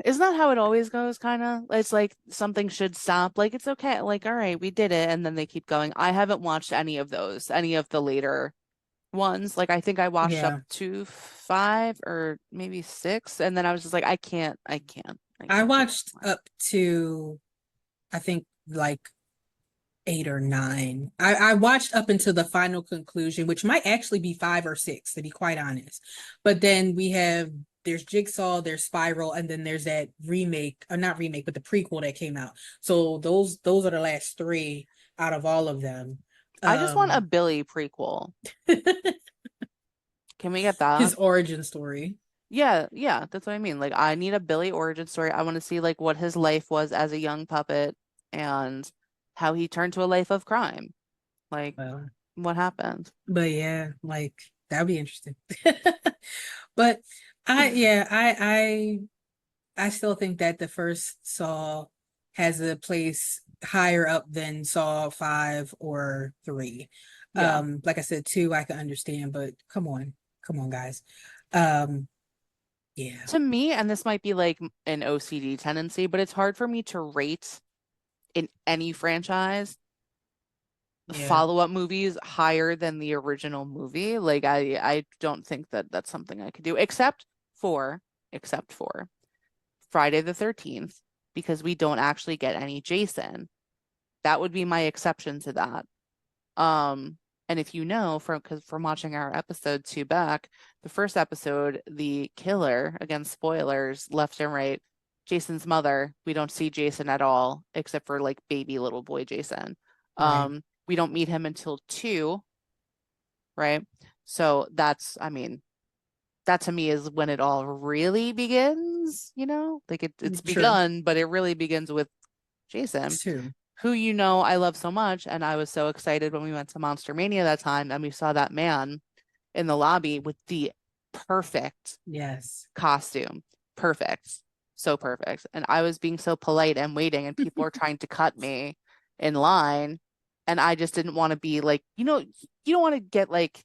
Isn't that how it always goes, kind of? It's like something should stop. Like it's okay. Like, all right, we did it, and then they keep going. I haven't watched any of those, any of the later ones. Like I think I watched up Yeah. to 5 or maybe 6, and then I was just like, I I can't do watched this up to, I think, like 8 or 9. I watched up until the final conclusion, which might actually be 5 or 6, to be quite honest. But then there's Jigsaw, there's Spiral, and then there's that remake, or not remake, but the prequel that came out. So those are the last 3 out of all of them. I just want a Um, Billy prequel. Can we get that? his origin story. Yeah, yeah, that's what I mean. Like I need a Billy origin story. I want to see like what his life was as a young puppet and how he turned to a life of crime. Like Well, what happened? but yeah, like that'd be interesting. But I still think that the first Saw has a place higher up than Saw 5 or 3. Yeah. Like I said, 2 I can understand, but come on, guys. Um, yeah, To me, and this might be like an OCD tendency, but it's hard for me to rate in any franchise yeah, follow-up movies higher than the original movie. Like I don't think that that's something I could do for except for Friday the 13th because we don't actually get any Jason. That would be my exception to that. Um, and if you know from watching our episode 2 back, the first episode, the killer, again, spoilers left and right, Jason's mother, we don't see Jason at all, except for like baby little boy Jason. right. We don't meet him until 2, right? So that's, I mean, that to me is when it all really begins, Like it's True. begun, but it really begins with Jason, It's true. who I love so much. And I was so excited when we went to Monster Mania that time and we saw that man in the lobby with the perfect Yes. costume. Perfect. So perfect. And I was being so polite and waiting, and people were trying to cut me in line. And I just didn't want to be like, you don't want to get like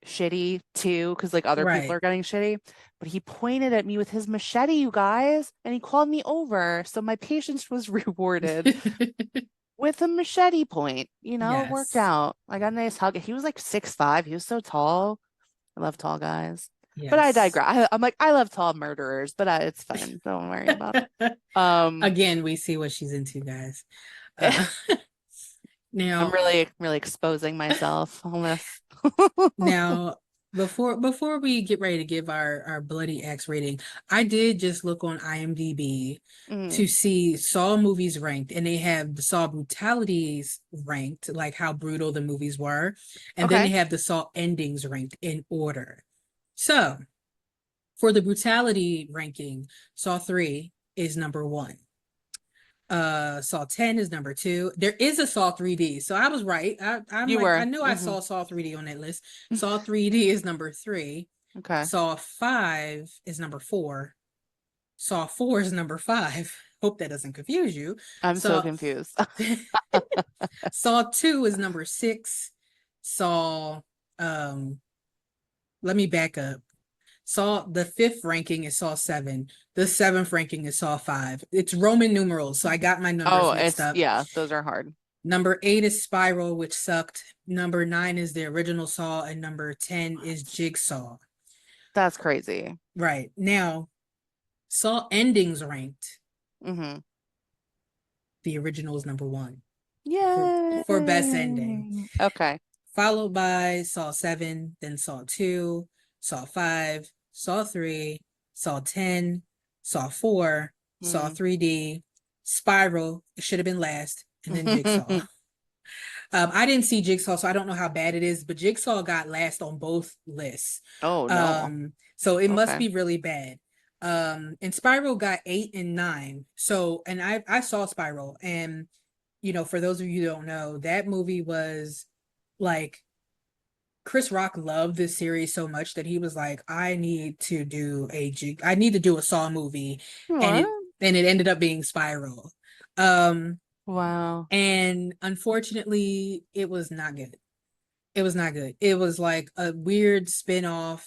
shitty too, because like other people Right. are getting shitty. But he pointed at me with his machete, you guys, and he called me over. So my patience was rewarded with a machete point. It worked Yes. out. I got a nice hug. He was like 6'5". He was so tall. I love tall guys. But I Yes. digress. I'm like, I love tall murderers, but it's fine. Don't worry about it. Um, Again, we see what she's into, guys. Uh, I'm now, really exposing myself on this. now, before we get ready to give our bloody X rating, I did just look on IMDb to Mm, see Saw movies ranked, and they have the Saw brutalities ranked, like how brutal the movies were, and then they okay. have the Saw endings ranked in order. So, for the brutality ranking, Saw 3 is number 1. Saw 10 is number 2. There is a Saw 3D, so I was right. I'm You like, I were. knew I Hmm. saw Saw 3D on that list. Saw 3D is number 3. Okay. Saw 5 is number 4. Saw 4 is number 5. Hope that doesn't confuse you. I'm so Saw confused. Saw 2 is number 6. Saw um let me back up. Saw the 5th ranking is Saw 7. The 7th ranking is Saw 5. It's Roman numerals, so I got my numbers Oh, mixed up. yeah, those are hard. Number 8 is Spiral, which sucked. Number 9 is the original Saw, and number 10 is What? Jigsaw. That's crazy. Right. Now, Saw endings ranked. Hmm. The original is number 1 for best ending, Yay. Okay. followed by Saw 7, then Saw 2, Saw 5, Saw 3, Saw 10, Saw 4, Saw Mm. 3D, Spiral, it should have been last, and then Jigsaw. I didn't see Jigsaw, so I don't know how bad it is, but Jigsaw got last on both lists. Oh no. So it must Okay. be really bad. And Spiral got 8 and 9. So, and I saw Spiral, and for those of you who don't know, that movie was like Chris Rock loved this series so much that he was like, I need to do a Saw movie, and What? it ended up being Spiral. Um, Wow. and unfortunately, it was not good. It was not good. It was like a weird spin-off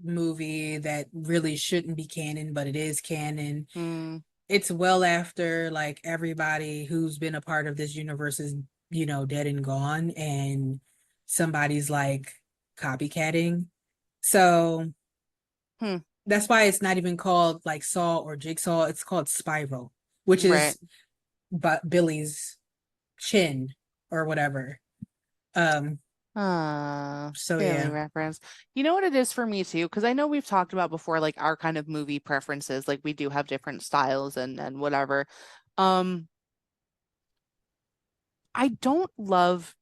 movie that really shouldn't be canon, but it is canon. Mm. It's well after like everybody who's been a part of this universe is, dead and gone, and somebody's like copycatting. So Hmm. that's why it's not even called like Saw or Jigsaw. It's called Spiral, which Right. is but Billy's chin or whatever. Um, so Family yeah. reference. You know what it is for me too? Because I know we've talked about before, like our kind of movie preferences. Like we do have different styles and whatever. Um, I don't love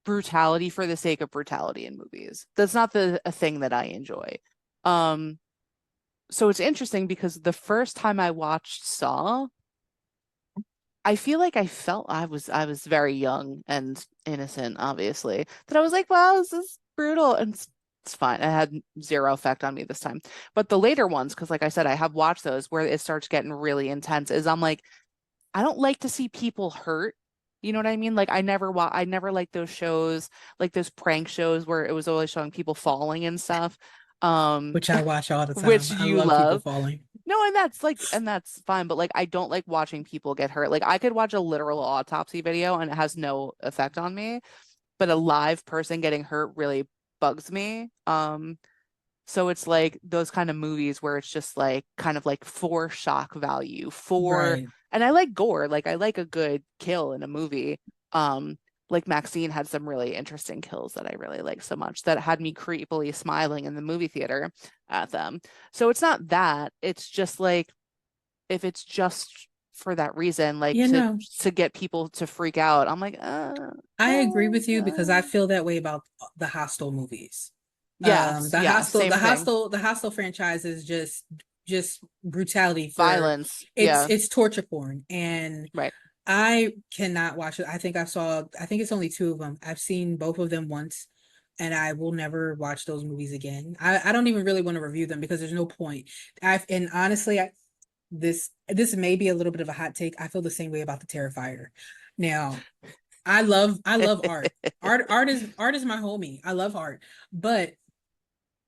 brutality for the sake of brutality in movies. That's not a thing that I enjoy. Um, so it's interesting because the first time I watched Saw, I feel like I was very young and innocent, obviously, that I was like, wow, this is brutal. And it's fine. It had zero effect on me this time. But the later ones, because like I said, I have watched those where it starts getting really intense, is I'm like, I don't like to see people hurt. You know what I mean? Like I never liked those shows, like those prank shows where it was always showing people falling and stuff. Um, Which I watch all the which time. I you love people love. falling. No, and that's fine, but like I don't like watching people get hurt. Like I could watch a literal autopsy video and it has no effect on me, but a live person getting hurt really bugs me. So it's like those kind of movies where it's just like kind of like for shock value, Right. and I like gore, like I like a good kill in a movie. Um, like Maxine had some really interesting kills that I really liked so much that had me creepily smiling in the movie theater at them. So it's not that, it's just like if it's just for that reason, like You know, to get people to freak out, I'm like, I agree no, with you because I feel that way about the Hostel movies. yes, yeah, same thing. The Hostel franchise is just brutality for Violence, yeah, it's torture porn, and right. I cannot watch it. I think it's only two of them. I've seen both of them once, and I will never watch those movies again. I don't even really want to review them because there's no point. And honestly, this may be a little bit of a hot take. I feel the same way about the Terrifier. Now, I love art. Art is my homie. I love art. But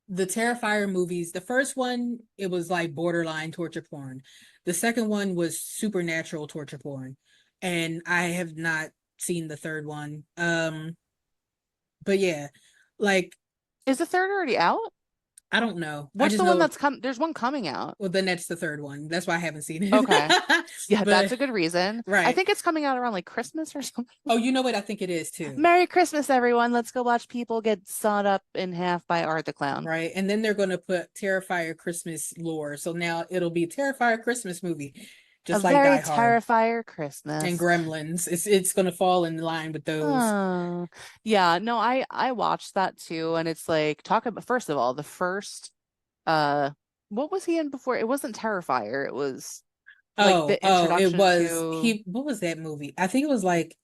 the Terrifier movies, the first one, it was like borderline torture porn. The second one was supernatural torture porn. And I have not seen the third one. But yeah, like Is the third already out? I don't know. I What's just the one know, that's come? There's one coming out. well, then that's the third one. That's why I haven't seen Okay. it. Yeah, But that's a good reason. I right. think it's coming out around like Christmas or something. Oh, you know what? I think it is too. Merry Christmas, everyone. Let's go watch people get sawed up in half by Art the Clown. Right. And then they're going to put Terrifier Christmas lore. So now it'll be Terrifier Christmas movie, A just like very Die Hard Terrifier and Christmas. Gremlins. It's going to fall in line with those. Oh, yeah. No, I watched that too, and it's like talk about first of all, the first uh, what was he in before? It wasn't Terrifier. It was like the It introduction was to he. What was that movie? I think it was like,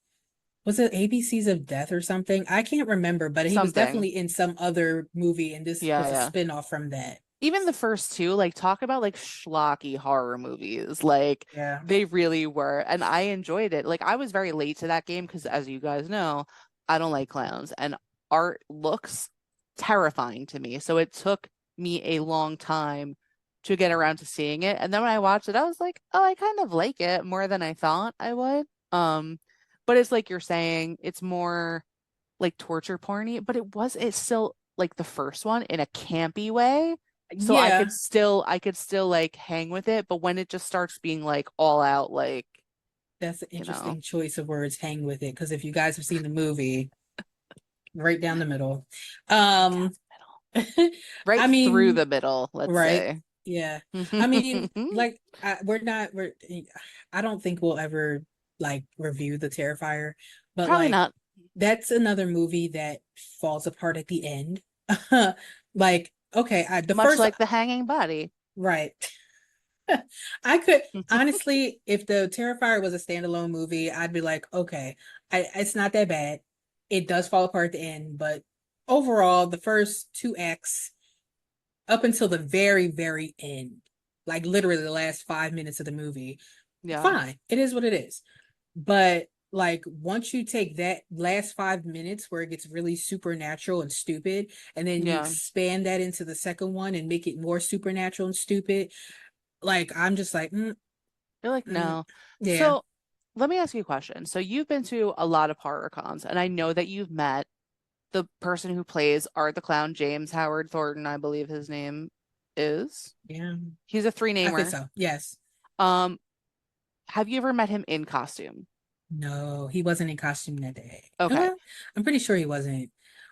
was it ABCs of Death or something? I can't remember, but he was something. definitely in some other movie, and this Yeah, was a yeah. spinoff from that. Even the first two, like talk about like schlocky horror movies. Like Yeah. they really were. And I enjoyed it. Like I was very late to that game because as you guys know, I don't like clowns and art looks terrifying to me. So it took me a long time to get around to seeing it. And then when I watched it, I was like, oh, I kind of like it more than I thought I would. But it's like you're saying, it's more like torture porny, but it's still like the first one in a campy way. So Yeah, I could still like hang with it, but when it just starts being like all out, like, that's an you know, interesting choice of words. Hang with it, because if you guys have seen the movie, right down the middle. down Um, the middle. Right I through mean, the middle, let's right. say. Yeah. I mean, like we're I don't think we'll ever like review The Terrifier, but Probably like not. that's another movie that falls apart at the end. Like, okay, the Much first like the hanging body. right. I could honestly, if the Terrifier was a standalone movie, I'd be like, okay, it's not that bad. It does fall apart at the end, but overall, the first two acts up until the very, very end, like literally the last 5 minutes of the movie, Yeah. fine. It is what it is. But like once you take that last 5 minutes where it gets really supernatural and stupid, and then you Yeah. expand that into the second one and make it more supernatural and stupid, like I'm just like, You're like, mm, no. yeah, So let me ask you a question. So you've been to a lot of horror cons, and I know that you've met the person who plays Art the Clown, James Howard Thornton, I believe his name is. yeah, He's a I think three-namer. so. Yes. Um, have you ever met him in costume? No, he wasn't in costume that day. Okay. Well, I'm pretty sure he wasn't.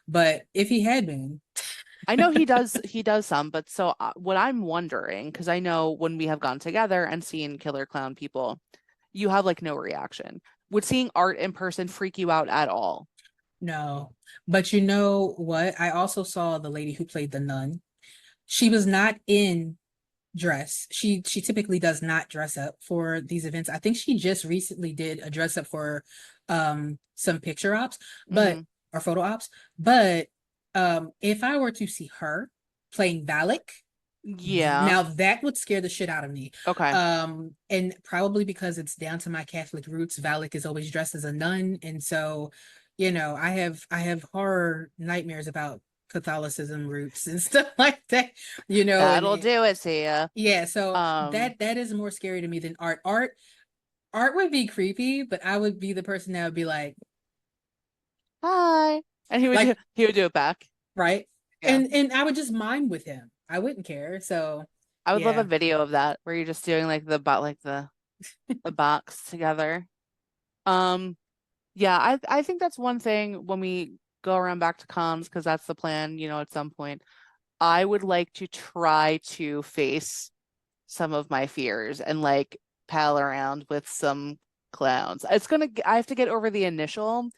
But if he had been, I know he does some, but so what I'm wondering, because I know when we have gone together and seen killer clown people, you have like no reaction. Would seeing Art in person freak you out at all? no. But you know what? I also saw the lady who played the nun. She was not in dress. She typically does not dress up for these events. I think she just recently did a dress up for some picture ops, but Hmm. or photo ops. But if I were to see her playing Valak, Yeah. now that would scare the shit out of me. Okay. And probably because it's down to my Catholic roots, Valak is always dressed as a nun, and so, I have horror nightmares about Catholicism roots and stuff like that, and That'll do it to you. yeah, so Um, that is more scary to me than art. Art would be creepy, but I would be the person that would be Hi. And like, he would do it back. right, Yeah. and I would just mime with him. I wouldn't care. So I would love a yeah, video of that where you're just doing like the box together. Um, yeah, I think that's one thing when we go around back to cons, because that's the plan, at some point. I would like to try to face some of my fears and like pal around with some clowns. I have to get over the initial,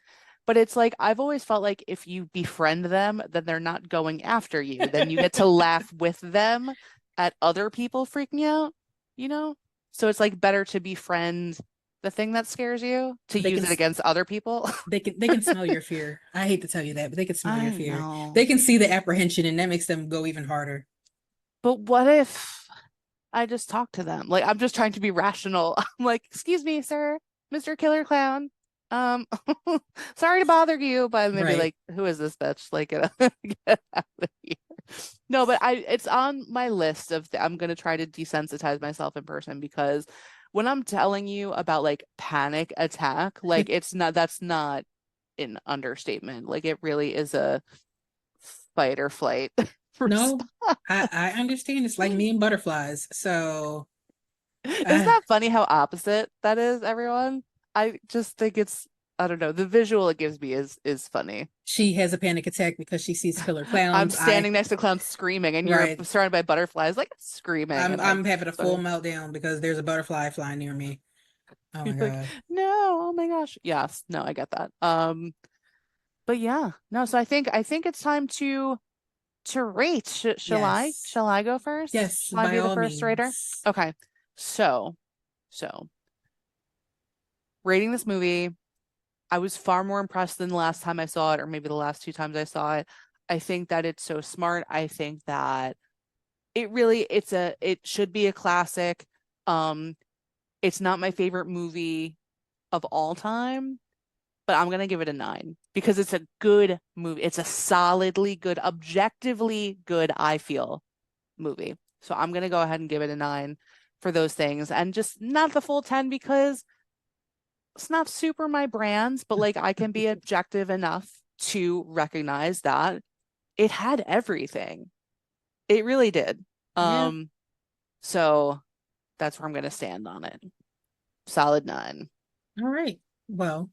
but it's like I've always felt like if you befriend them, then they're not going after you. Then you get to laugh with them at other people freaking out, you know? So it's like better to befriend the thing that scares you to they use can it against other people. they can smell your fear. I hate to tell you that, but they can smell your I fear. know. They can see the apprehension, and that makes them go even harder. But what if I just talk to them? Like I'm just trying to be rational. I'm like, excuse me, sir, Mr. Killer Clown. Um, sorry to bother you, but maybe Right. like, who is this bitch? Like, get out of here. No, but it's on my list of I'm gonna try to desensitize myself in person because when I'm telling you about like panic attack, like that's not an understatement. Like it really is a fight or flight No, response. I understand. It's like me and butterflies. So Isn't uh, that funny how opposite that is, everyone? I just think I don't know, the visual it gives me is funny. she has a panic attack because she sees killer I'm clowns. standing next to clowns screaming, and you're Right. surrounded by butterflies, like screaming, I'm and I I'm having a it's full funny. meltdown because there's a butterfly flying near me. Oh You're my like, God. no, oh my gosh. Yes, no, I get that. But yeah, no, so I think it's time to rate. Shall I? Yes. Shall I go first? Yes, Shall I by be the all first rater? means. Okay. So, so rating this movie, I was far more impressed than the last time I saw it, or maybe the last two times I saw it. I think that it's so smart. I think that it should be a classic. Um, it's not my favorite movie of all time, but I'm gonna give it a 9 because it's a good movie. It's a solidly good, objectively good, I feel, movie. So I'm gonna go ahead and give it a 9 for those things, and just not the full 10 because it's not super my brands, but like I can be objective enough to recognize that it had everything. It really did. Yeah. Um, so that's where I'm gonna stand on it. Solid 9. All right. Well,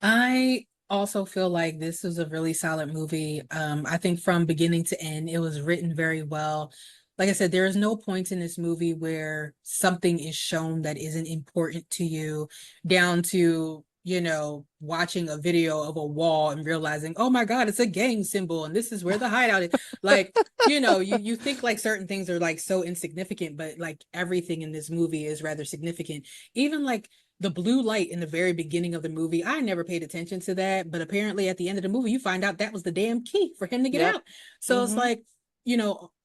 I also feel like this was a really solid movie. I think from beginning to end, it was written very well. Like I said, there is no point in this movie where something is shown that isn't important to you, down to, watching a video of a wall and realizing, oh my God, it's a gang symbol and this is where the hideout is. Like, you think like certain things are like so insignificant, but like everything in this movie is rather significant. Even like the blue light in the very beginning of the movie, I never paid attention to that, but apparently at the end of the movie, you find out that was the damn key for him to get Yep. out. So it's Mm-hmm. like,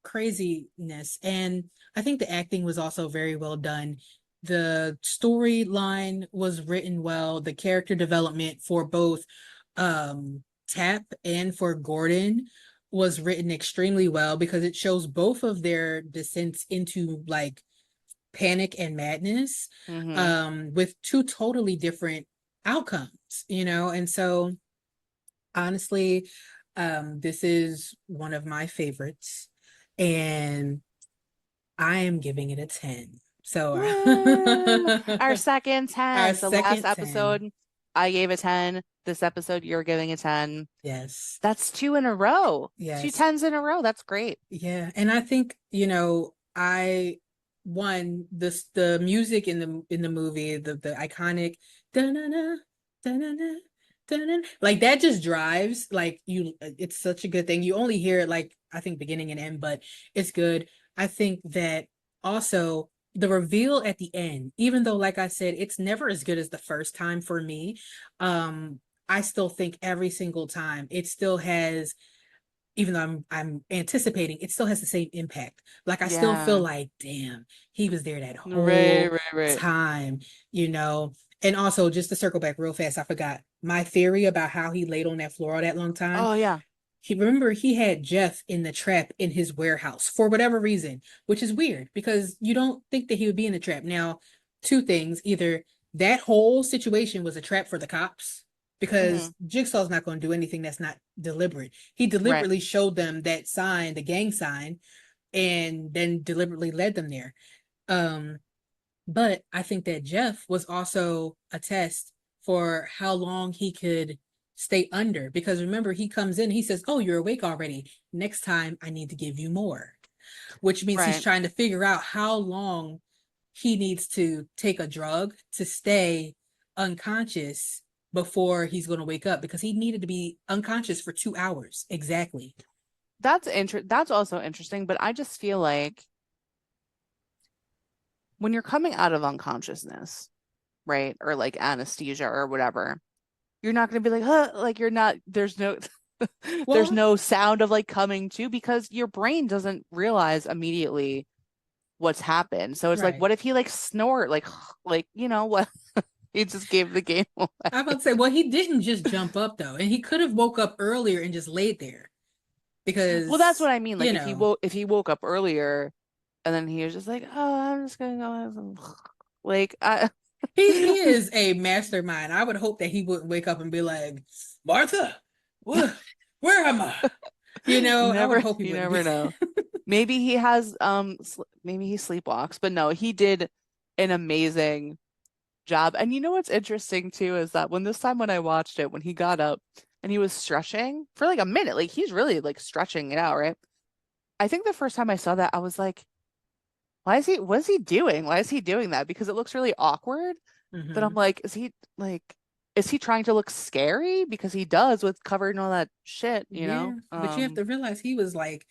craziness. And I think the acting was also very well done. The storyline was written well. The character development for both Tap and for Gordon was written extremely well because it shows both of their descents into like panic and madness, Mm-hmm. with two totally different outcomes, and so honestly, this is one of my favorites, and I am giving it a 10. So Woo! Our second our 10. So last second 10. episode, I gave a 10. This episode, you're giving a 10. Yes. That's two in a row. Two Yes. tens in a row. That's great. Yeah. And I think, I one this the music in the movie, the iconic da-na-na, da-na-na, da-na, like that just drives like it's such a good thing. You only hear it like I think beginning and end, but it's good. I think that also the reveal at the end, even though like I said, it's never as good as the first time for me, I still think every single time it still has, even though I'm anticipating, it still has the same impact. Like I still feel Yeah. like, damn, he was there that Right, whole right, right. time, you know. And also, just to circle back real fast, I forgot my theory about how he laid on that floor all that long time. Oh, yeah. He had Jeff in the trap in his warehouse for whatever reason, which is weird because you don't think that he would be in the trap. Now, two things: either that whole situation was a trap for the cops Hmm. because Jigsaw's not going to do anything that's not deliberate. He Right. deliberately showed them that sign, the gang sign, and then deliberately led them there. Um, but I think that Jeff was also a test for how long he could stay under. Because remember, he comes in, he says, oh, you're awake already. Next time, I need to give you more, which means he's Right. trying to figure out how long he needs to take a drug to stay unconscious before he's going to wake up because he needed to be unconscious for 2 hours exactly. That's also interesting, but I just feel like when you're coming out of unconsciousness, right? Or like anesthesia or whatever, you're not going to be like, huh, like you're not, there's Well, no sound of like coming to because your brain doesn't realize immediately what's happened. So it's like, right. what if he like snort, like, like, what? He just gave the game I'm about away. to say, well, he didn't just jump up though, and he could have woke up earlier and just laid there Well, that's what because, I mean. Like if he woke up earlier and then he was just like, oh, I'm just gonna go have some like I he is a mastermind. I would hope that he wouldn't wake up and be like, Martha, where, where am I? I would hope he you wouldn't never be. know. Maybe he has maybe he sleepwalks, but no, he did an amazing job. And you know what's interesting too is that when I watched it, when he got up and he was stretching for like a minute, like he's really like stretching it out, right? I think the first time I saw that, I was like, what is he doing? Why is he doing that? Because it looks really awkward. But I'm Hmm. like, is he trying to look scary? Because he does with covered and all that shit, you Yeah, know? but you have to realize he was like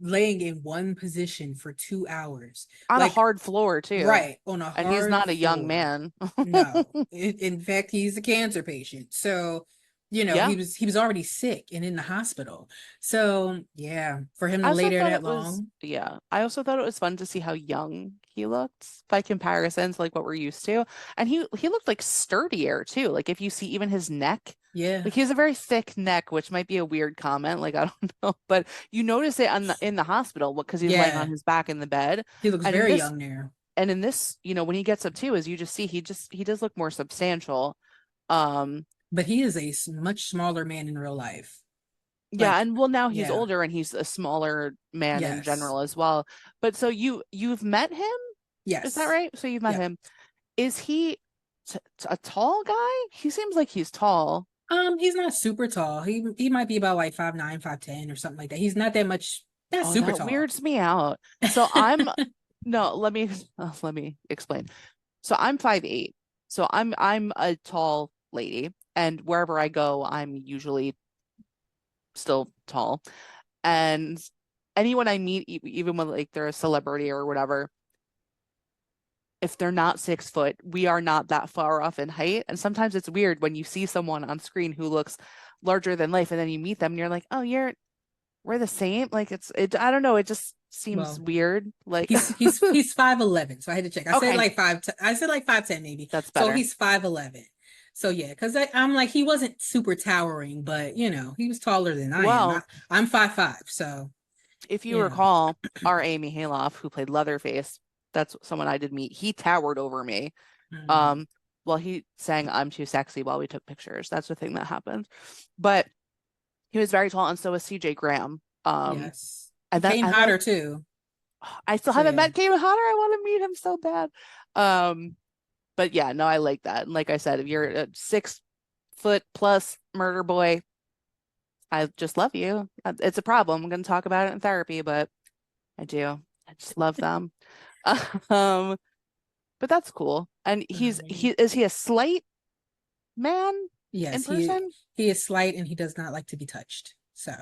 laying in one position for 2 hours, On a like hard floor too. right on a And he's hard not a young floor. man. No, in fact, he's a cancer patient. So, he Yeah. was already sick and in the hospital. So, yeah, for him I to lay also there thought that it was, long, yeah. I also thought it was fun to see how young he looked by comparison to like what we're used to. And he looked like sturdier too. Like if you see even his neck, yeah, like he has a very thick neck, which might be a weird comment. Like I don't know, but you notice it in the hospital because he's laying on yeah, his back in the bed. he looks And in very this young there. when he gets up too, as you just see, he does look more substantial. Um, But he is a much smaller man in real life. yeah, Like, and well now he's yeah, older and he's a smaller man in yes, general as well. But so you've met him? Is that yes, right? So you've met yep. him. Is he a tall guy? He seems like he's tall. He's not super tall. He might be about like 5'9", 5'10", or something like that. He's not that much, not Oh, super that tall. weirds me out. So I'm no, let me explain. So I'm 5'8". So I'm a tall lady, and wherever I go, I'm usually still tall. And anyone I meet, even when like they're a celebrity or whatever, if they're not 6 foot, we are not that far off in height. And sometimes it's weird when you see someone on screen who looks larger than life, and then you meet them and you're like, oh, we're the same. Like I don't know, it just seems Well, weird. Like, he's 5'11", so I had to check. I said okay, like I said like 5'10" maybe. that's So better. he's 5'11". So yeah, because I'm like he wasn't super towering, but he was taller than I am. Well, I'm 5'5", so if you you know. recall, our Amy Hayloft, who played Leatherface, that's someone I did meet. He towered over me. Mm, Um, while he sang "I'm Too Sexy" while we took pictures. That's the thing that happened. But he was very tall, and so was CJ Graham. yes, he And then came I like hotter too. I still So haven't yeah, met Kevin Hodder. I want to meet him so bad. Um, but yeah, no, I like that. And like I said, if you're a 6 foot plus murder boy, I just love you. It's a problem. I'm going to talk about it in therapy, but I do. I just love them. Um, but that's cool. And all he right. is he a slight man in Yes, person? he is slight and he does not like to be touched. So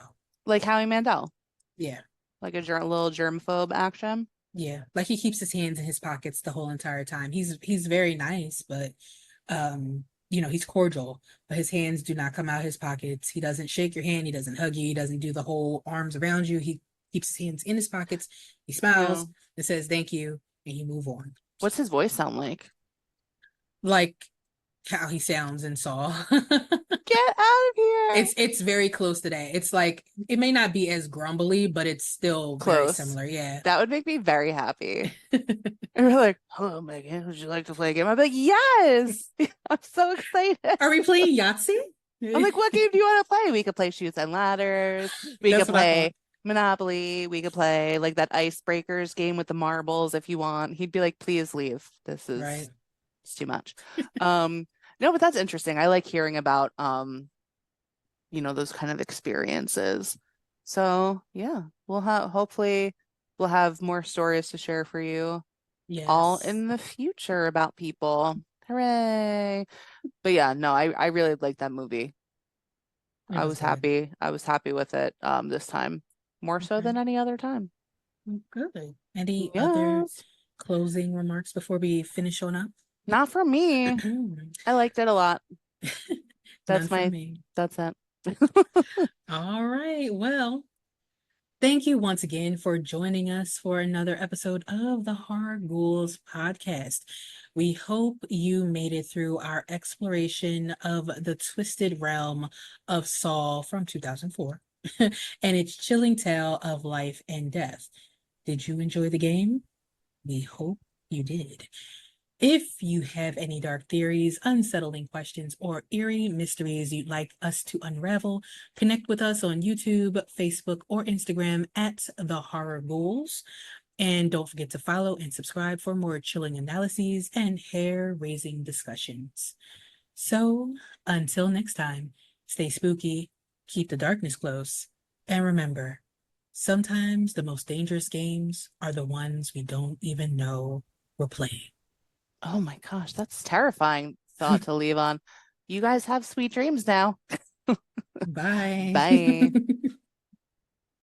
Like Howie Mandel, yeah, like a little germphobe action. yeah, like he keeps his hands in his pockets the whole entire time. He's very nice, but he's cordial, but his hands do not come out his pockets. He doesn't shake your hand. He doesn't hug you. He doesn't do the whole arms around you. He keeps his hands in his pockets. He Yeah. smiles and says thank you, and he move on. So, What's his voice sound like? like how he sounds in Saw. Get out of here. It's very close to that. It's like it may not be as grumbly, but it's still very Close. similar. Yeah. That would make me very happy. And we're like, hello, Megan. Would you like to play a game? I'm like, yes. I'm so excited. Are we playing Yahtzee? I'm like, what game do you want to play? We could play Shoots and Ladders. We That's could what I thought. play Monopoly. We could play like that Icebreakers game with the marbles if you want. He'd be like, please leave. Right. It's too much. Um, no, but that's interesting. I like hearing about those kind of experiences. So yeah, hopefully we'll have more stories to share for you all Yes. in the future about people. Hooray. But yeah, no, I really liked that movie. It was good. I was happy with it this time, more so Okay. than any other time. Good. Any other Yes. closing remarks before we finish on up? Not for me. I liked it a lot. None That's for my me. that's it. All right. Well, thank you once again for joining us for another episode of the Horror Ghouls podcast. We hope you made it through our exploration of the twisted realm of Saul from 2004 and its chilling tale of life and death. Did you enjoy the game? We hope you did. If you have any dark theories, unsettling questions, or eerie mysteries you'd like us to unravel, connect with us on YouTube, Facebook, or Instagram at The Horror Ghouls. And don't forget to follow and subscribe for more chilling analyses and hair-raising discussions. So, until next time, stay spooky, keep the darkness close, and remember, sometimes the most dangerous games are the ones we don't even know we're playing. Oh my gosh, that's terrifying thought to leave on. You guys have sweet dreams now. Bye. Bye.